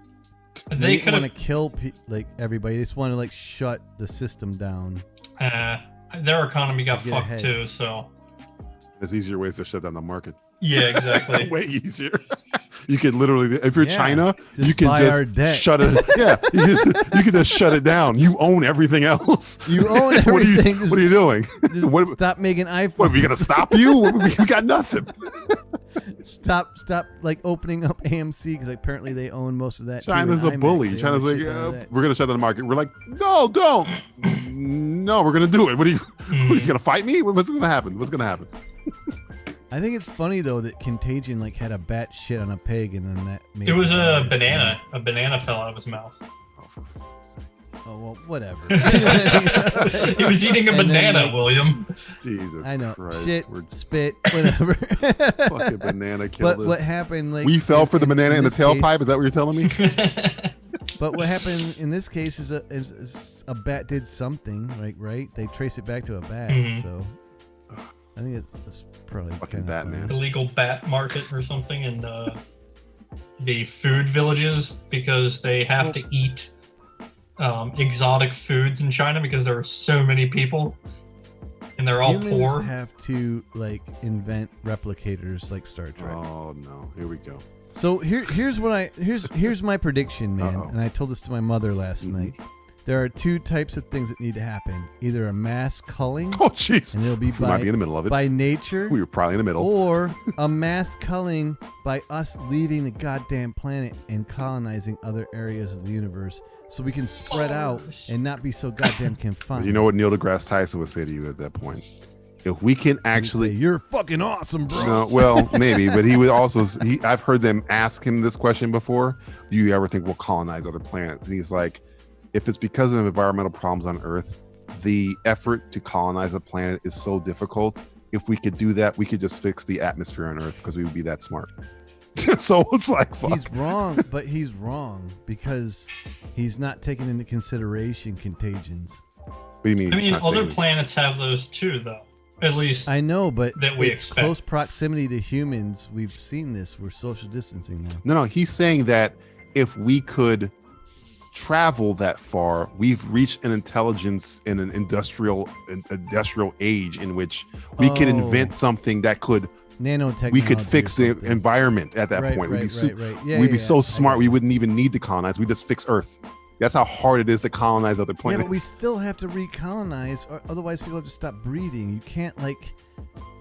They They didn't could want have. to kill everybody. They just want to shut the system down. Their economy got Get fucked ahead. too. So There's easier ways to shut down the market. yeah, exactly. Way easier. You could literally, if you're Yeah. China, Just you can buy our just debt. shut it. Yeah, you can just shut it down. You own everything else. You own What everything. what are you doing? Just What, stop making iPhones. what are we gonna stop you? We got nothing. Stop opening up AMC because apparently they own most of that. too, China's a and IMAX, bully. they China's own like, shit ton of that. we're gonna shut down the market. We're like, no, don't. No, we're gonna do it. What are you gonna fight me? What's gonna happen? What's gonna happen? I think it's funny though that Contagion had a bat shit on a pig and then that made It was the a virus. banana. A banana fell out of his mouth. Oh well, whatever. He was eating a And then, banana, William. Jesus I know. Christ. Shit, We're spit, whatever. fucking banana killed But us. what happened? We fell for the banana in the this tailpipe. case- Is that what you're telling me? But what happened in this case is a bat did something, right? They trace it back to a bat. Mhm. So I think it's probably Fucking kinda Batman. funny. Illegal bat market or something in the food villages because they have to eat exotic foods in China because there are so many people and they're all Humans poor. Have to like invent replicators like Star Trek. Oh no, here we go. So here's my prediction, man. And I told this to my mother last night. There are two types of things that need to happen: either a mass culling. Oh jeez, and it'll be we might be in the middle of it by nature. We were probably in the middle. Or a mass culling by us leaving the goddamn planet and colonizing other areas of the universe, so we can spread out and not be so goddamn confined. You know what Neil deGrasse Tyson would say to you at that point? If we can actually, you're fucking awesome, bro. No, well, maybe, but he would also. I've heard them ask him this question before. Do you ever think we'll colonize other planets? And he's like, if it's because of environmental problems on Earth, the effort to colonize a planet is so difficult. If we could do that, we could just fix the atmosphere on Earth because we would be that smart. So it's like, fuck. He's wrong, but he's wrong because he's not taking into consideration contagions. What do you mean? I mean, other planets have those too, though. At least I know, but that we it's expect. Close proximity to humans. We've seen this. We're social distancing now. No, he's saying that if we could travel that far, we've reached an intelligence in an industrial age in which we could invent something that could nanotechnology. We could fix the environment at that point. We'd be so smart we wouldn't even need to colonize. We just fix Earth. That's how hard it is to colonize other planets. Yeah, but we still have to recolonize, or otherwise people have to stop breeding. You can't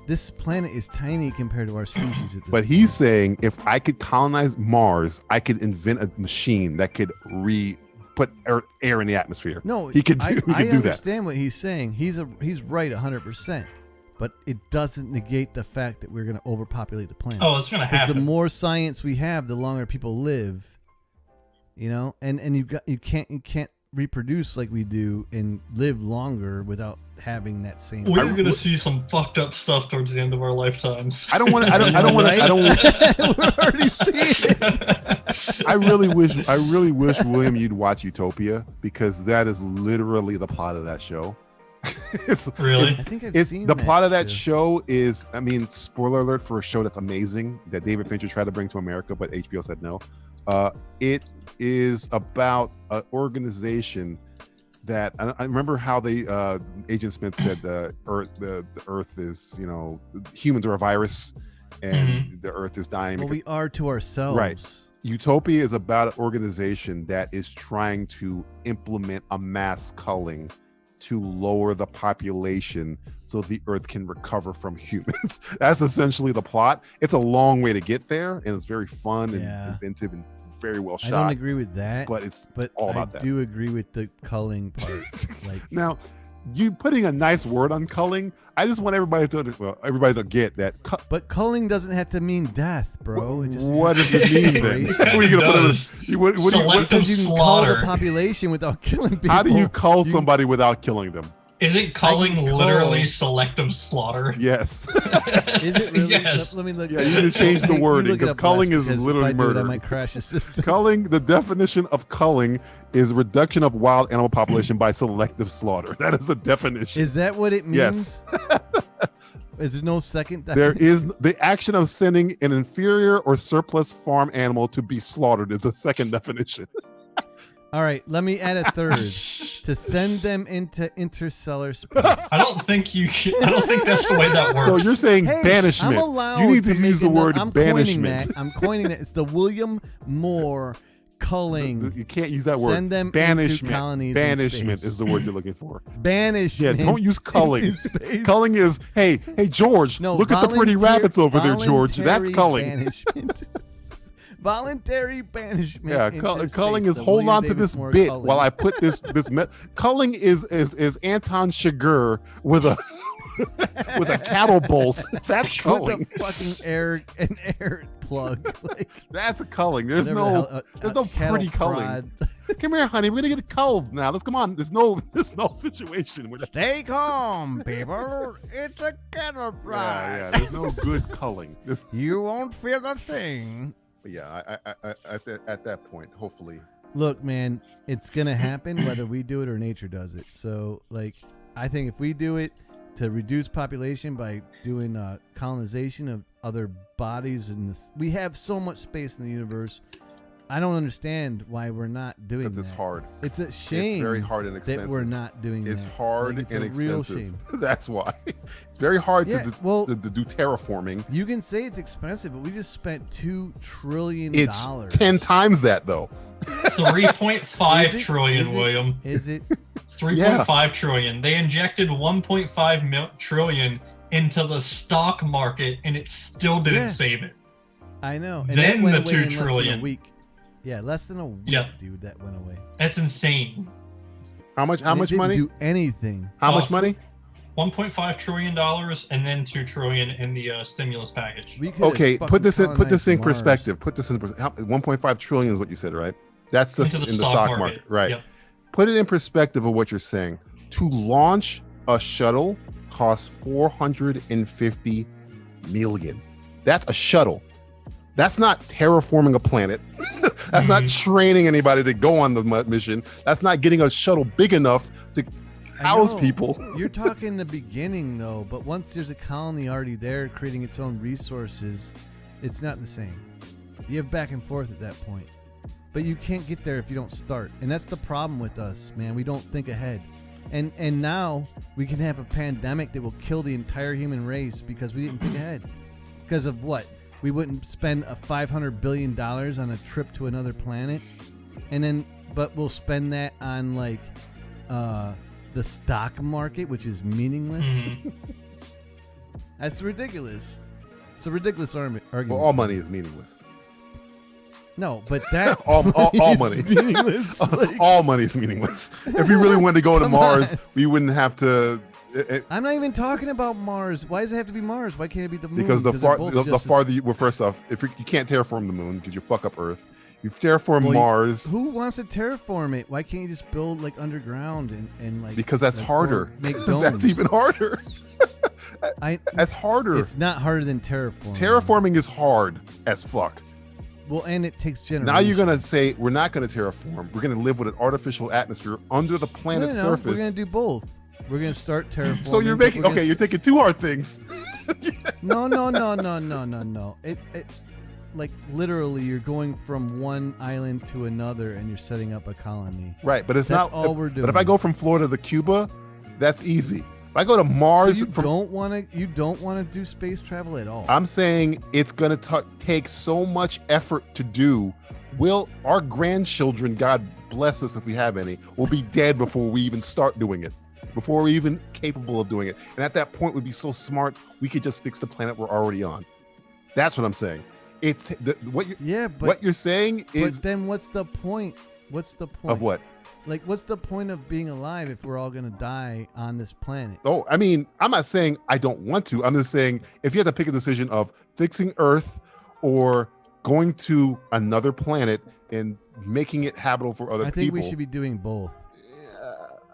this planet is tiny compared to our species at this But he's saying if I could colonize Mars, I could invent a machine that could put air in the atmosphere. No, he could do. I do understand what he's saying. He's right 100%, but it doesn't negate the fact that we're going to overpopulate the planet. Oh, it's going to happen. Because the more science we have, the longer people live. You know, and you can't reproduce like we do and live longer without having that same. We're gonna see some fucked up stuff towards the end of our lifetimes. I don't want to. I don't want to. We're already seeing it. I really wish William you'd watch Utopia because that is literally the plot of that show. Really? I think I've seen the plot of that too. show is. I mean, spoiler alert for a show that's amazing that David Fincher tried to bring to America, but HBO said no. It is about an organization that I remember how they Agent Smith said the Earth is, humans are a virus and the Earth is dying. Well, we are to ourselves. Right. Utopia is about an organization that is trying to implement a mass culling to lower the population so the Earth can recover from humans. That's essentially the plot. It's a long way to get there, and it's very fun and inventive and very well shot. I don't agree with that, but it's all about that. I do agree with the culling part. Now, you putting a nice word on culling, I just want everybody to get that. But culling doesn't have to mean death, bro. What does it mean then? What are you gonna put? Selective you can slaughter. cull the population without killing people. How do you cull somebody without killing them? Isn't culling literally selective slaughter? Yes. Is it really? Yes. Let me look. Yeah, you need to change the wording because culling is literally murder. I might crash a system. Culling, the definition of culling is reduction of wild animal population by selective slaughter. That is the definition. Is that what it means? Yes. Is there no second definition? There is the action of sending an inferior or surplus farm animal to be slaughtered is the second definition. All right, let me add a third. To send them into interstellar space. I don't think that's the way that works. So you're saying banishment. I'm allowed you need to make use the word I'm banishment. I'm coining that. It's the William Moore culling. You can't use that word. Send them banishment. into colonies. Banishment is the word you're looking for. Banishment. Yeah, don't use culling. Culling is, hey George, look at the pretty rabbits over there, George. That's culling. Banishment. Voluntary banishment. Yeah, culling is hold on to this bit while I put this. Culling is Anton Chigurh with a with a cattle bolt. That's culling. With a fucking air plug. That's a culling. There's no pretty culling. Come here, honey. We're gonna get culled now. Let's come on. There's no situation where stay calm, people. It's a cattle prod. Yeah. There's no good culling. You won't feel a thing. Yeah, at that point, hopefully. Look, man, it's gonna happen whether we do it or nature does it. So, I think if we do it to reduce population by doing colonization of other bodies, we have so much space in the universe. I don't understand why we're not doing that. Because it's hard. It's a shame. It's very hard and expensive. That we're not doing it's that. hard it's and a expensive. Real shame. That's why. It's very hard to do terraforming. You can say it's expensive, but we just spent $2 trillion. It's 10 times that, though. 3.5 trillion, William. Is it? 3.5 trillion. They injected 1.5 trillion into the stock market, and it still didn't save it. I know. And then that went the away 2 in trillion. Less than a week. Yeah, less than a week, dude. That went away. That's insane. How much money? Do anything? How much money? $1.5 trillion, and then $2 trillion in the stimulus package. Okay, put this in perspective. Put this in 1.5 trillion is what you said, right? That's in the stock market, right? Yep. Put it in perspective of what you're saying. To launch a shuttle costs $450 million. That's a shuttle. That's not terraforming a planet. That's not training anybody to go on the mission. That's not getting a shuttle big enough to house people. You're talking the beginning, though, but once there's a colony already there creating its own resources, it's not the same. You have back and forth at that point. But you can't get there if you don't start. And that's the problem with us, man. We don't think ahead. And now we can have a pandemic that will kill the entire human race because we didn't think ahead. Because of what? We wouldn't spend a $500 billion on a trip to another planet, but we'll spend that on like the stock market, which is meaningless. That's ridiculous. It's a ridiculous argument. Well, all money is meaningless. No, but that all money. Meaningless. All money is meaningless. If we really wanted to go to Mars, we wouldn't have to. I'm not even talking about Mars. Why does it have to be Mars? Why can't it be the moon? Because the farther you, well, first off, if you can't terraform the moon because you fuck up Earth, you terraform Mars. Who wants to terraform it? Why can't you just build like underground and like? Because that's harder. Make domes. That's even harder. That's harder. It's not harder than terraforming. Terraforming is hard as fuck. Well, and it takes generations. Now you're gonna say we're not gonna terraform. We're gonna live with an artificial atmosphere under the planet's surface. We're gonna do both. We're gonna start terraforming. So you're making you're taking two hard things. No. It like literally you're going from one island to another and you're setting up a colony. Right, but that's all we're doing. But if I go from Florida to Cuba, that's easy. If I go to Mars, so you don't want to do space travel at all. I'm saying it's gonna take so much effort to do. Will our grandchildren, God bless us if we have any, will be dead before we even start doing it, before we're even capable of doing it. And at that point, we'd be so smart we could just fix the planet we're already on. That's what I'm saying. What you're saying is. But then what's the point? What's the point of what? Like, what's the point of being alive if we're all going to die on this planet? Oh, I mean, I'm not saying I don't want to. I'm just saying if you had to pick a decision of fixing Earth or going to another planet and making it habitable for other people. I think we should be doing both.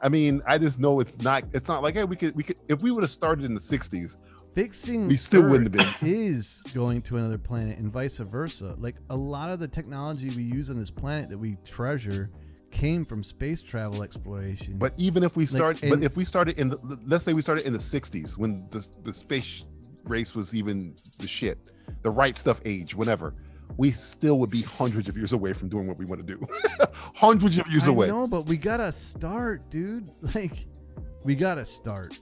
I mean, I just know it's not like, hey, we could if we would have started in the 60s, fixing we still Earth wouldn't have been. Is going to another planet and vice versa. Like a lot of the technology we use on this planet that we treasure came from space travel exploration. But even if we let's say we started in the 60s when the space race was even the shit, the right stuff age, whenever, we still would be hundreds of years away from doing what we want to do. Hundreds of years away. No, but we gotta start, dude. Like, we gotta start.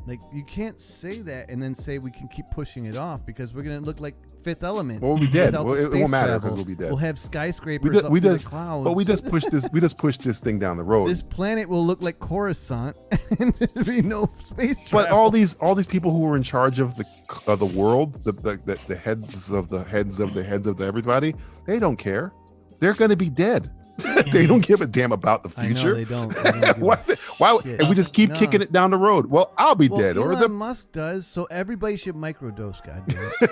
Like, you can't say that and then say we can keep pushing it off because we're gonna look like Fifth Element. Well, we'll be dead. Well, it won't matter because we'll be dead. We'll have skyscrapers up in the clouds. But we just push this thing down the road. This planet will look like Coruscant, and there'll be no space travel. But all these people who are in charge of the world, the heads of the everybody, they don't care. They're gonna be dead. They don't give a damn about the future. I know, they don't. Why? And we just keep kicking it down the road. Well, I'll be dead. Elon Musk does, so everybody should microdose. Goddamn it.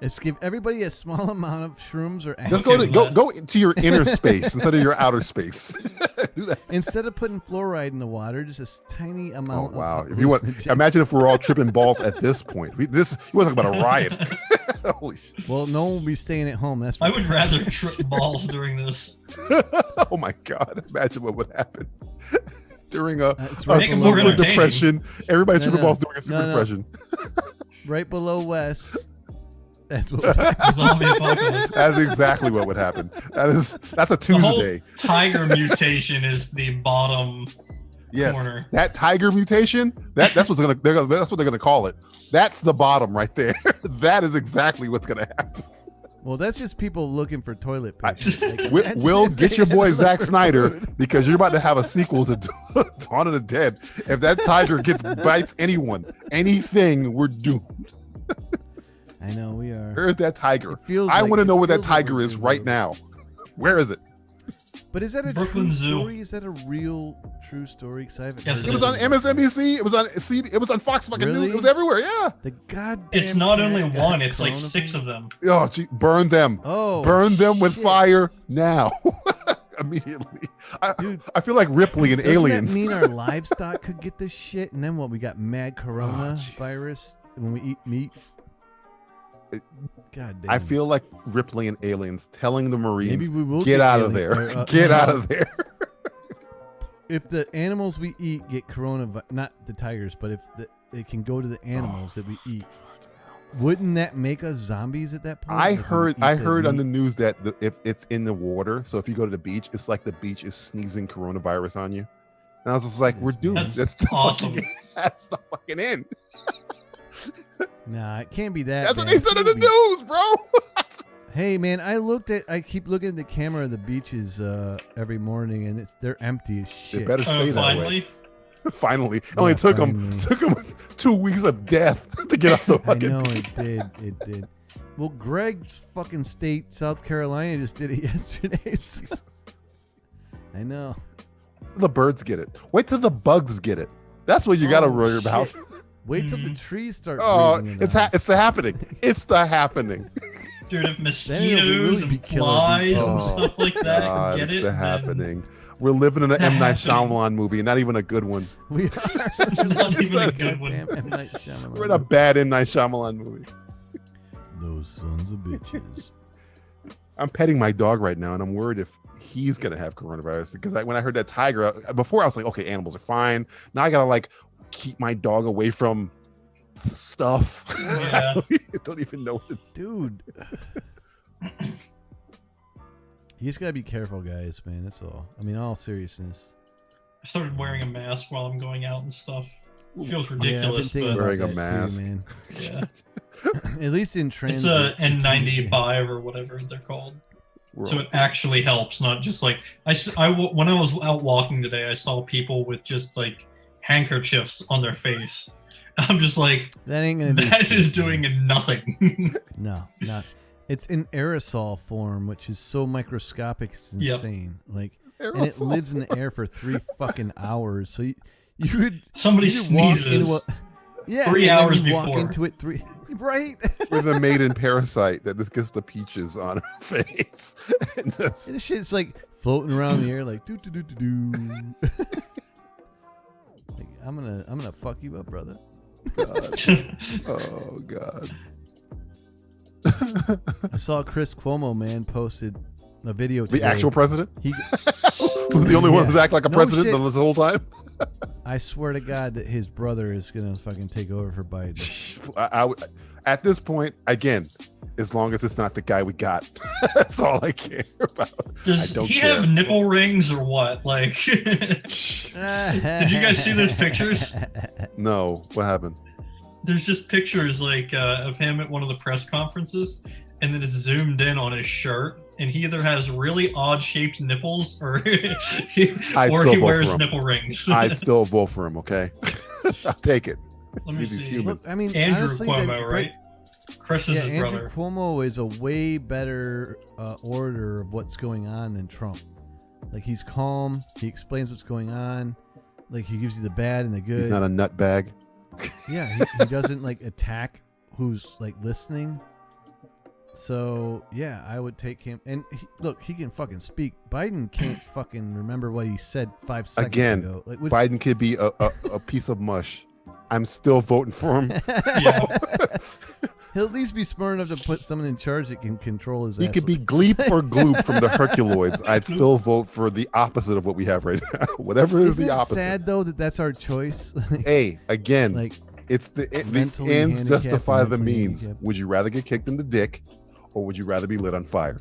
Let's give everybody a small amount of shrooms or. Let's go to your inner space instead of your outer space. Do that. Instead of putting fluoride in the water, just a tiny amount. Oh wow! If you want, imagine if we're all tripping balls at this point. You want to talk about a riot? Holy shit. Well, no one will be staying at home. That's. I would rather trip balls during this. Oh my God! Imagine what would happen during a super depression. Everybody's tripping balls during a super depression. right below Wes. That's what would happen. Zombie apocalypse. That's exactly what would happen. That's a The whole Tuesday. tiger mutation is the bottom Yes, corner. that tiger mutation. That's what that's what they're gonna call it. That's the bottom right there. That is exactly what's gonna happen. Well, that's just people looking for toilet paper. Like, Will imagine get if your they boy had to Zack look for Snyder food. because you're about to have a sequel to Dawn of the Dead. If that tiger bites anyone, anything, we're doomed. I know we are. Where is that tiger? It feels I like- want to it know where that feels like tiger we're is doomed right a now. Where is it? But is that a Brooklyn true Zoo. story? Is that a real true story? Because I haven't. Yes, heard It it was is. on MSNBC. It was on it was on Fox fucking Really? News. It was everywhere. Yeah. The goddamn. It's not only cat got one, it's like 6 coronavirus? of them. Oh, gee, burn them. Oh, Burn them with shit. fire now. Immediately. Dude, I feel like Ripley and Doesn't Aliens. that mean our livestock could get this shit? And then what? We got mad coronavirus when we eat meat. God damn. I feel like Ripley and Aliens telling the Marines, Maybe we will get out of alien- there. or, Get out of there. If the animals we eat get coronavirus, not the tigers, but if it can go to the animals that we eat, wouldn't that make us zombies at that point? I Like, when we eat heard on the meat? news that if it's in the water, so if you go to the beach, it's like the beach is sneezing coronavirus on you. And I was just like, we're doomed. That's the awesome. That's the fucking end. Nah, it can't be that. That's what bad. they said in the Can't be- news, bro. Hey man, I keep looking at the camera of the beaches every morning, and they're empty as They shit. better stay that way. Finally. Finally, it Yeah, only took finally. them 2 weeks of death to get off the I fucking. know it did. Well, Greg's fucking state, South Carolina, just did it yesterday. so- I know. The birds get it. Wait till the bugs get it. That's what you got to Oh, worry about. shit. Wait till the trees start. Oh, breathing in it's us. it's the happening. It's the happening. Dude, if Then it'll mosquitoes really be and killer flies people. and stuff like that God, get it's it, the then happening. We're living in an The M. Night happening. Shyamalan movie, and not even a good one. We are. not even a good Goddamn one. M. Night Shyamalan. We're in a bad M. Night Shyamalan movie. Those sons of bitches. I'm petting my dog right now, and I'm worried if he's gonna have coronavirus because when I heard that tiger before, I was like, okay, animals are fine. Now I gotta like keep my dog away from stuff. Yeah. I don't even know what to. Dude. You just gotta be careful, guys, man. That's all. I mean, all seriousness. I started wearing a mask while I'm going out and stuff. It feels Yeah, I've been ridiculous, thinking but Wearing a about that mask. too, man. yeah. At least in It's transit. a N95 or whatever they're called. So it actually helps, not just like when I was out walking today, I saw people with just like handkerchiefs on their face. I'm just like, That ain't gonna do that shit, is man. doing nothing. No, not. It's in aerosol form, which is so microscopic. It's Yep. insane. Like, and it Aerosol. lives in the air for 3 fucking hours. So you could Somebody you could walk sneezes. into a, yeah, 3 and then hours you walk before. into it 3 right. We're the maiden parasite that just gets the peaches on her face. And this- This shit's like floating around the air, like doo doo doo doo doo. Like, I'm gonna fuck you up, brother. oh God. I saw Chris Cuomo, man, posted a video today. The actual president He, was the only one who's act like a No president shit. this whole time. I swear to God that his brother is gonna fucking take over for Biden. At this point, again, as long as it's not the guy we got, that's all I care about. Does I don't he care. have nipple rings or what? Like, did you guys see those pictures? No, what happened? There's just pictures like of him at one of the press conferences, and then it's zoomed in on his shirt, and he either has really odd shaped nipples or he I'd still vote wears for him. nipple rings. I'd still vote for him. Okay, I'll take it. Let me He's see. human. Look, I mean, Andrew honestly, Cuomo, they've- right? Chris is Yeah, his Andrew brother. Cuomo is a way better orator of what's going on than Trump. Like, he's calm. He explains what's going on. Like, he gives you the bad and the good. He's not a nut bag. Yeah, he doesn't like attack who's like listening. So yeah, I would take him. And look, he can fucking speak. Biden can't fucking remember what he said 5 seconds Again, ago. Like, which, Biden could be a piece of mush. I'm still voting for him. Yeah. he'll at least be smart enough to put someone in charge that can control his. He ass. could be Gleep or Gloop from the Herculoids. I'd still vote for the opposite of what we have right now. Whatever is Isn't the it opposite. sad though that that's our choice? Hey, again, like It's the Mentally ends handicapped, justify the mentally means. handicapped. Would you rather get kicked in the dick, or would you rather be lit on fire?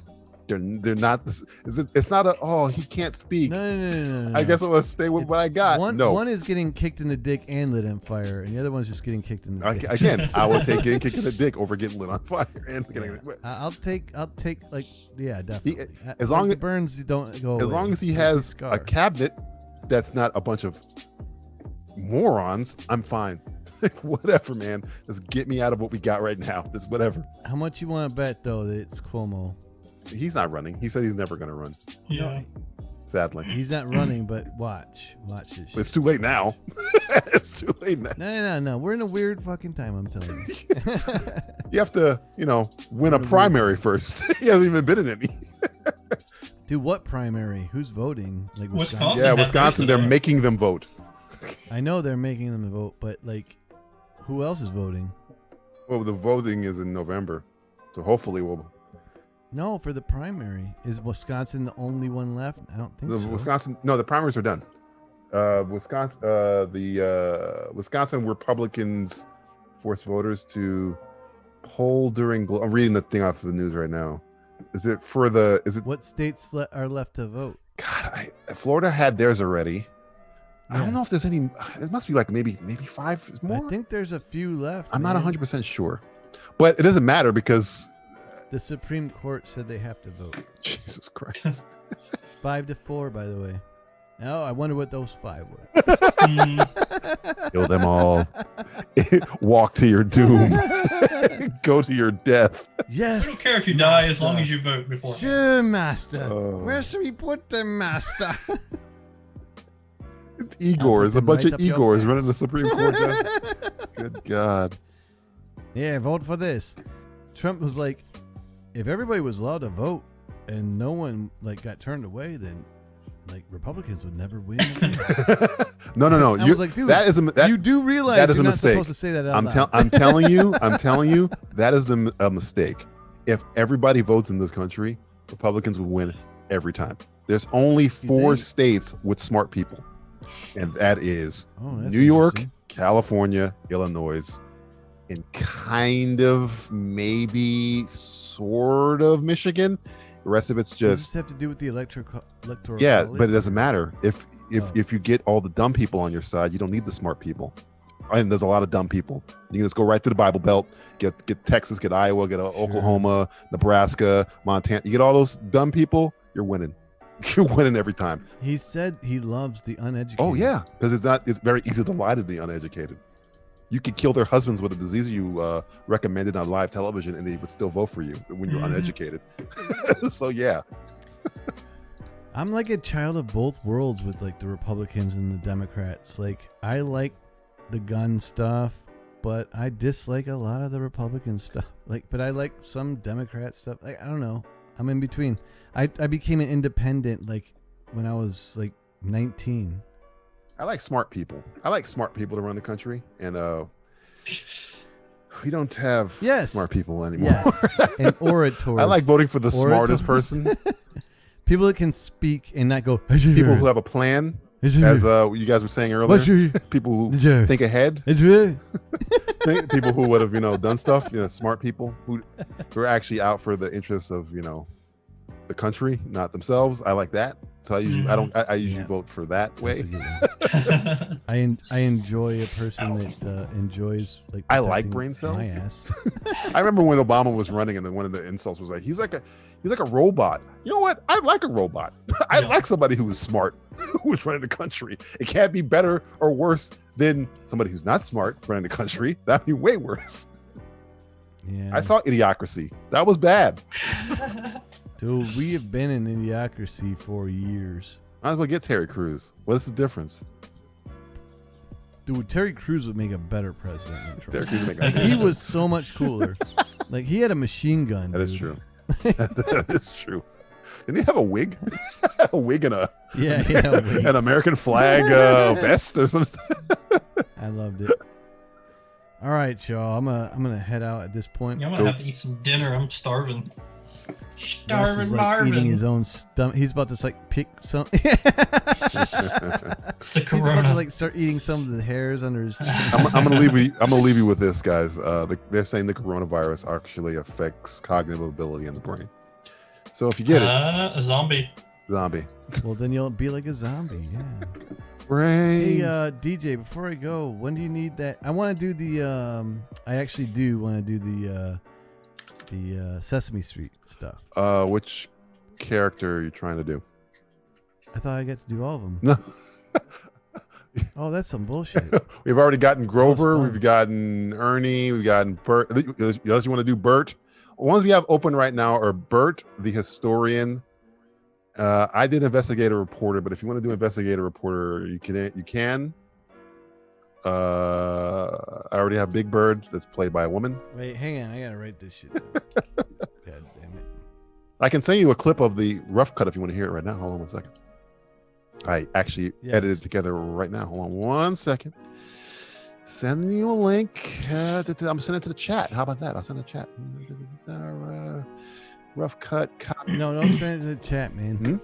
They're not. It's not a. Oh, he can't speak. No. I guess I'm gonna stay with what I got. One is getting kicked in the dick and lit on fire, and the other one's just getting kicked in the dick. Again, I would take getting kicked in the dick over getting lit on fire and getting. I'll take like definitely. As long the as burns don't go. As away. long as he Like has the a scar. cabinet that's not a bunch of morons, I'm fine. Whatever, man. Just get me out of what we got right now. Just whatever. How much you want to bet though that it's Cuomo? He's not running. He said he's never going to run. Yeah. Sadly. He's not running, but watch this. It's too late now. It's too late now. No. We're in a weird fucking time. I'm telling you. You have to, win a primary first. He hasn't even been in any. Dude, what primary? Who's voting? Like Wisconsin. Yeah, Wisconsin. They're making them vote. I know they're making them vote, but like, who else is voting? Well, the voting is in November, so hopefully we'll. No, for the primary. Is Wisconsin the only one left? I don't think so. Wisconsin. No, the primaries are done. Wisconsin. The Wisconsin Republicans force voters to poll during. I'm reading the thing off of the news right now. Is it for the? Is it What states are left to vote? God, Florida had theirs already. I don't know if there's any. It must be like maybe 5 more. I think there's a few left. I'm not man. 100% sure, but it doesn't matter because The Supreme Court said they have to vote. Jesus Christ. 5-4, by the way. Oh, I wonder what those 5 were. Kill them all. Walk to your doom. Go to your death. Yes. I don't care if you die as long as you vote before. Sure, master. Oh. Where should we put them, master? It's Igor. It's a them bunch right of up your Igors pants. running the Supreme Court. Good God. Yeah, vote for this. Trump was like, if everybody was allowed to vote and no one like got turned away, then like Republicans would never win. No. I was like, dude, that is you do realize that is you're a not mistake. supposed to say that out I'm loud. telling you, that is a mistake. If everybody votes in this country, Republicans will win every time. There's only 4 think? states with smart people, and that is that's New York, interesting. California, Illinois, and kind of maybe sort of Michigan. The rest of it's Does just this have to do with the electoral yeah, college? but it doesn't matter. If Oh. if you get all the dumb people on your side, you don't need the smart people. And there's a lot of dumb people. You can just go right through the Bible Belt, get Texas, get Iowa, get Oklahoma, Nebraska, Montana. You get all those dumb people, you're winning. You're winning every time. He said he loves the uneducated. Oh yeah, because it's very easy to lie to the uneducated. You could kill their husbands with a disease you recommended on live television, and they would still vote for you when you're uneducated. So yeah. I'm like a child of both worlds with like the Republicans and the Democrats. Like I like the gun stuff, but I dislike a lot of the Republican stuff. Like, but I like some Democrat stuff. Like I don't know. I'm in between. I became an independent like when I was like 19. I like smart people. I like smart people to run the country, and we don't have smart people anymore. Yes. And orators. I like voting for the smartest person. People that can speak and not go. People who have a plan, as you guys were saying earlier. People who think ahead. People who would have done stuff. Smart people who are actually out for the interests of the country, not themselves. I like that. So I usually vote for that way. I enjoy a person that enjoys like. I like protecting brain cells. My ass. I remember when Obama was running, and then one of the insults was like, "He's like a robot." You know what? I like a robot. I like somebody who is smart, who is running the country. It can't be better or worse than somebody who's not smart running the country. That'd be way worse. Yeah. I saw Idiocracy. That was bad. Dude, we have been in Idiocracy for years. Might as well get Terry Crews. What's the difference? Dude, Terry Crews would make a better president than Trump. Terry Crews would make a He was so much cooler. Like he had a machine gun. That is dude. true. That is true. Didn't he have a wig? A wig and a an American flag vest or something. I loved it. All right, y'all. I'm gonna head out at this point. Yeah, I'm gonna have to eat some dinner. I'm starving. Wes is like eating his own stomach. He's about to like pick some. It's the corona. He's about to like start eating some of the hairs under his. I'm gonna leave you with this, guys. They're saying the coronavirus actually affects cognitive ability in the brain. So if you get it, a zombie. Well, then you'll be like a zombie. Yeah. Brains. Hey, DJ, before I go, when do you need that? I want to do the. I actually do want to do the Sesame Street stuff. Which character are you trying to do? I thought I got to do all of them. No. Oh, that's some bullshit. We've already gotten Grover. We've gotten Ernie. We've gotten Bert. Unless you want to do Bert. Ones we have open right now are Bert, the historian. I did investigator reporter, but if you want to do investigator reporter, you can. I already have Big Bird that's played by a woman. Wait, hang on. I gotta write this shit down. God damn it. I can send you a clip of the rough cut if you want to hear it right now. Hold on 1 second. I actually edited it together right now. Hold on 1 second. Sending you a link. I'm sending it to the chat. How about that? I'll send a chat. Rough cut. Copy. No, don't send it to the chat, man.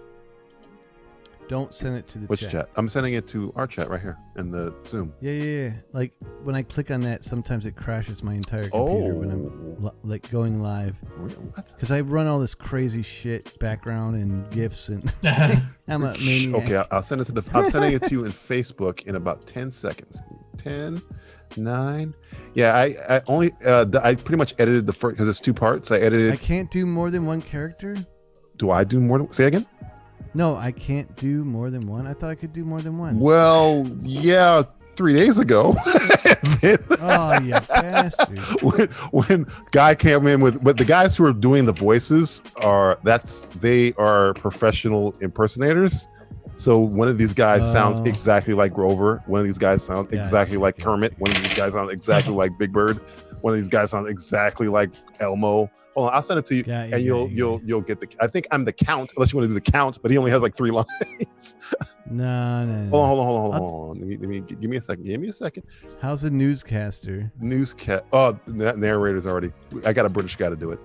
Don't send it to the Which chat? I'm sending it to our chat right here in the Zoom. Yeah. Like when I click on that, sometimes it crashes my entire computer when I'm like going live. Because I run all this crazy shit, background and GIFs, and I'm a maniac. Okay, I'll send it to I'm sending it to you in Facebook in about 10 seconds. 10, 9. Yeah, I only I pretty much edited the first because it's 2 parts. I can't do more than one character. Do I do more than? Say again. No, I can't do more than one. I thought I could do more than one. Well, yeah, 3 days ago. Oh, you bastard. When Guy came in but the guys who are doing the voices they are professional impersonators. So one of these guys sounds exactly like Grover. One of these guys sounds exactly like Kermit. One of these guys sounds exactly like Big Bird. One of these guys sounds exactly like Elmo. Hold on, I'll send it to you, and you'll get the. I think I'm the Count, unless you want to do the Count, but he only has like 3 lines. No. Hold on. Let me give me a second. Give me a second. How's the newscaster? Oh, the narrator's already. I got a British guy to do it.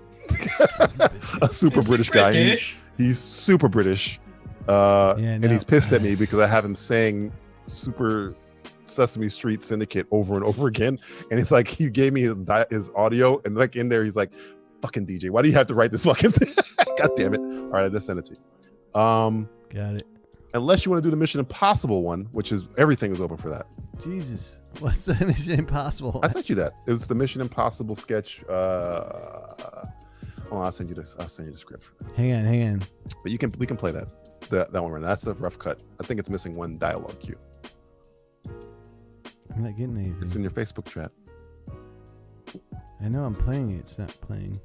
A super British guy. He's super British. And he's pissed at me because I have him saying "Super Sesame Street Syndicate" over and over again, and it's like he gave me his audio, and like in there he's like, "Fucking DJ, why do you have to write this fucking thing?" God damn it! All right, I just sent it to you. Got it. Unless you want to do the Mission Impossible one, which is everything is open for that. Jesus, what's the Mission Impossible? I sent you that. It was the Mission Impossible sketch. I'll send you this. I'll send you the script. Hang on. But we can play that one right now. That's the rough cut. I think it's missing one dialogue cue. I'm not getting anything. It's in your Facebook chat. I know I'm playing it. It's not playing.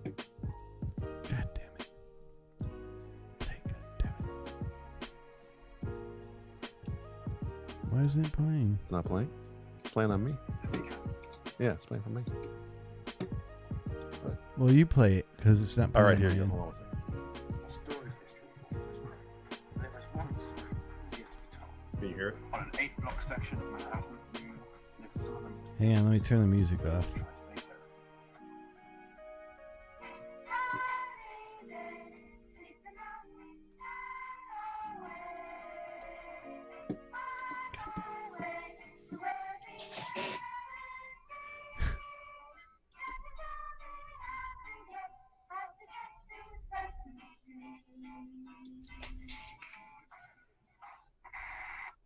God damn it. Why isn't it playing? Not playing? It's playing on me. Yeah, it's playing for me. Well, you play it because it's not playing. All right, here you go. Hold on a second. Can you hear it? On an 8-block section of Manhattan, lives some of them. Hang on, let me turn the music off.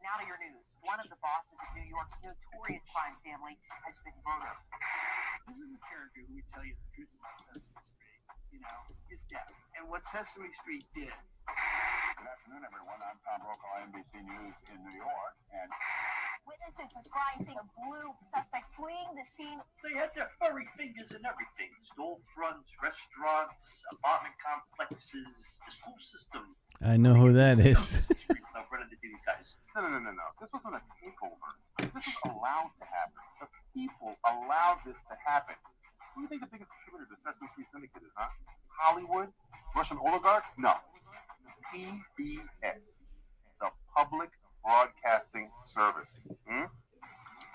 Now to your news. One of the bosses of New York's notorious crime family has been murdered. This is a character who would tell you the truth about Sesame Street. You know, his death. And what Sesame Street did. Good afternoon, everyone. I'm Tom Brokaw, NBC News in New York. And witnesses describe seeing a blue suspect fleeing the scene. They had their furry fingers and everything. Storefronts, restaurants, apartment complexes, the school system. I know who that is. No. This wasn't a takeover. This was allowed to happen. The people allowed this to happen. Who do you think the biggest contributor to Sesame Street Syndicate is, huh? Hollywood? Russian oligarchs? No. PBS. The Public Broadcasting Service.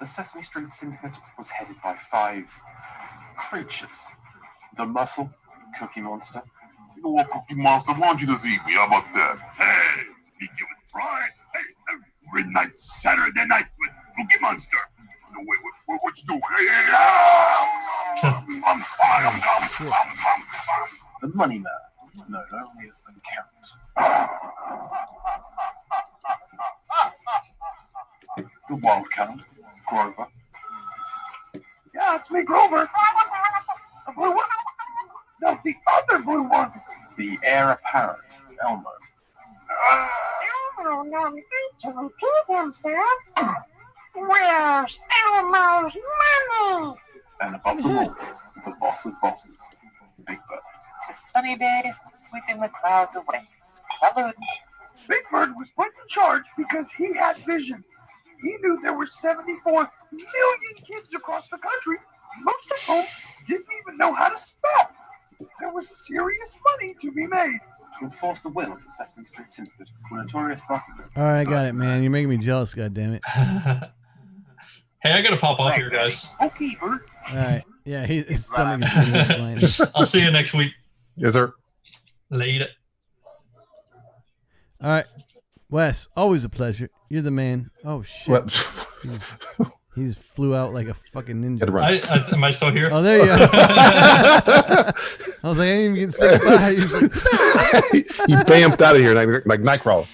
The Sesame Street Syndicate was headed by 5 creatures. The Muscle, Cookie Monster. You know what, Cookie Monster? Why don't you just eat me? How about that? Hey, me give it fried. Hey, every night, Saturday night with Cookie Monster. No, wait, what you doing? Hey, I'm fine. The Money Man. No, only as them count. The Wild Card, Grover. Yeah, it's me, Grover. The blue one? No, the other blue one. The Heir Apparent, Elmo. Elmo doesn't need to repeat himself. Where's Elmo's money? And above them all, the boss of bosses, Big Bird. The sunny days sweeping the clouds away. Salute. Big Bird was put in charge because he had vision. He knew there were 74 million kids across the country, most of whom didn't even know how to spell. There was serious money to be made. To enforce the will of the Sesame Street Syndicate, were notorious buccaneers. All right, I got it, man. You're making me jealous, goddammit. Hey, I gotta pop off here, guys. Okay, Bert. All right. Yeah, his stomach is pretty much lining. I'll see you next week. Yes, sir. Later. All right. Wes, always a pleasure. You're the man. Oh, shit. What? He just flew out like a fucking ninja. Am I still here? Oh, there you go. I was like, I didn't even get to say goodbye. He was like, He bamfed out of here like Nightcrawler.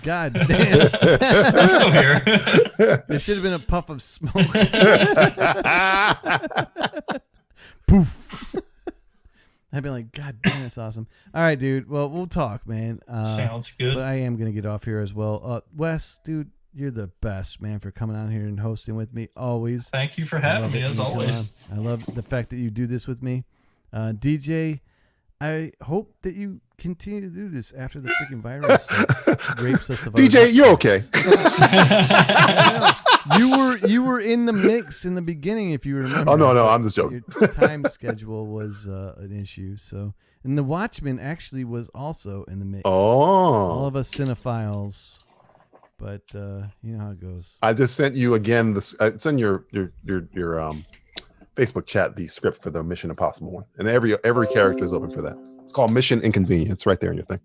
God damn. I'm still here. There should have been a puff of smoke. Poof. I'd be like, God damn, that's awesome. All right, dude. Well, we'll talk, man. Sounds good. But I am going to get off here as well. Wes, dude, you're the best, man, for coming on here and hosting with me always. Thank you for having me, as always. I love the fact that you do this with me. DJ, I hope that you continue to do this after the freaking virus rapes us of our DJ, you're okay. You were in the mix in the beginning, if you remember. Oh no, I'm just joking. Your time schedule was an issue. So, and the Watchmen actually was also in the mix. Oh, all of us cinephiles, but you know how it goes. I just sent you again. It's in your Facebook chat the script for the Mission Impossible one, and every character is open for that. It's called Mission Inconvenience, right there in your thing.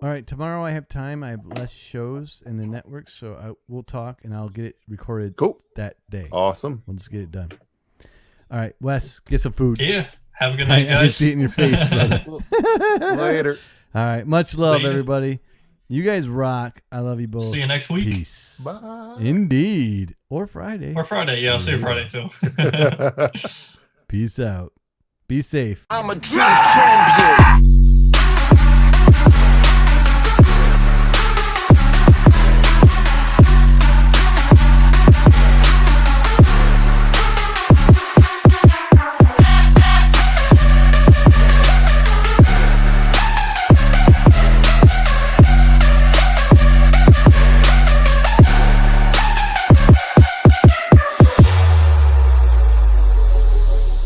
All right, tomorrow I have time. I have less shows in the network, so we'll talk, and I'll get it recorded that day. Awesome. We'll just get it done. All right, Wes, get some food. Yeah, have a good night, guys. I can see it in your face, brother. Later. All right, much love, Later. everybody. You guys rock. I love you both. See you next week. Peace. Bye. Indeed. Or Friday. Or Friday. Yeah, I'll see you Friday, too. Peace out. Be safe. I'm a dream champion.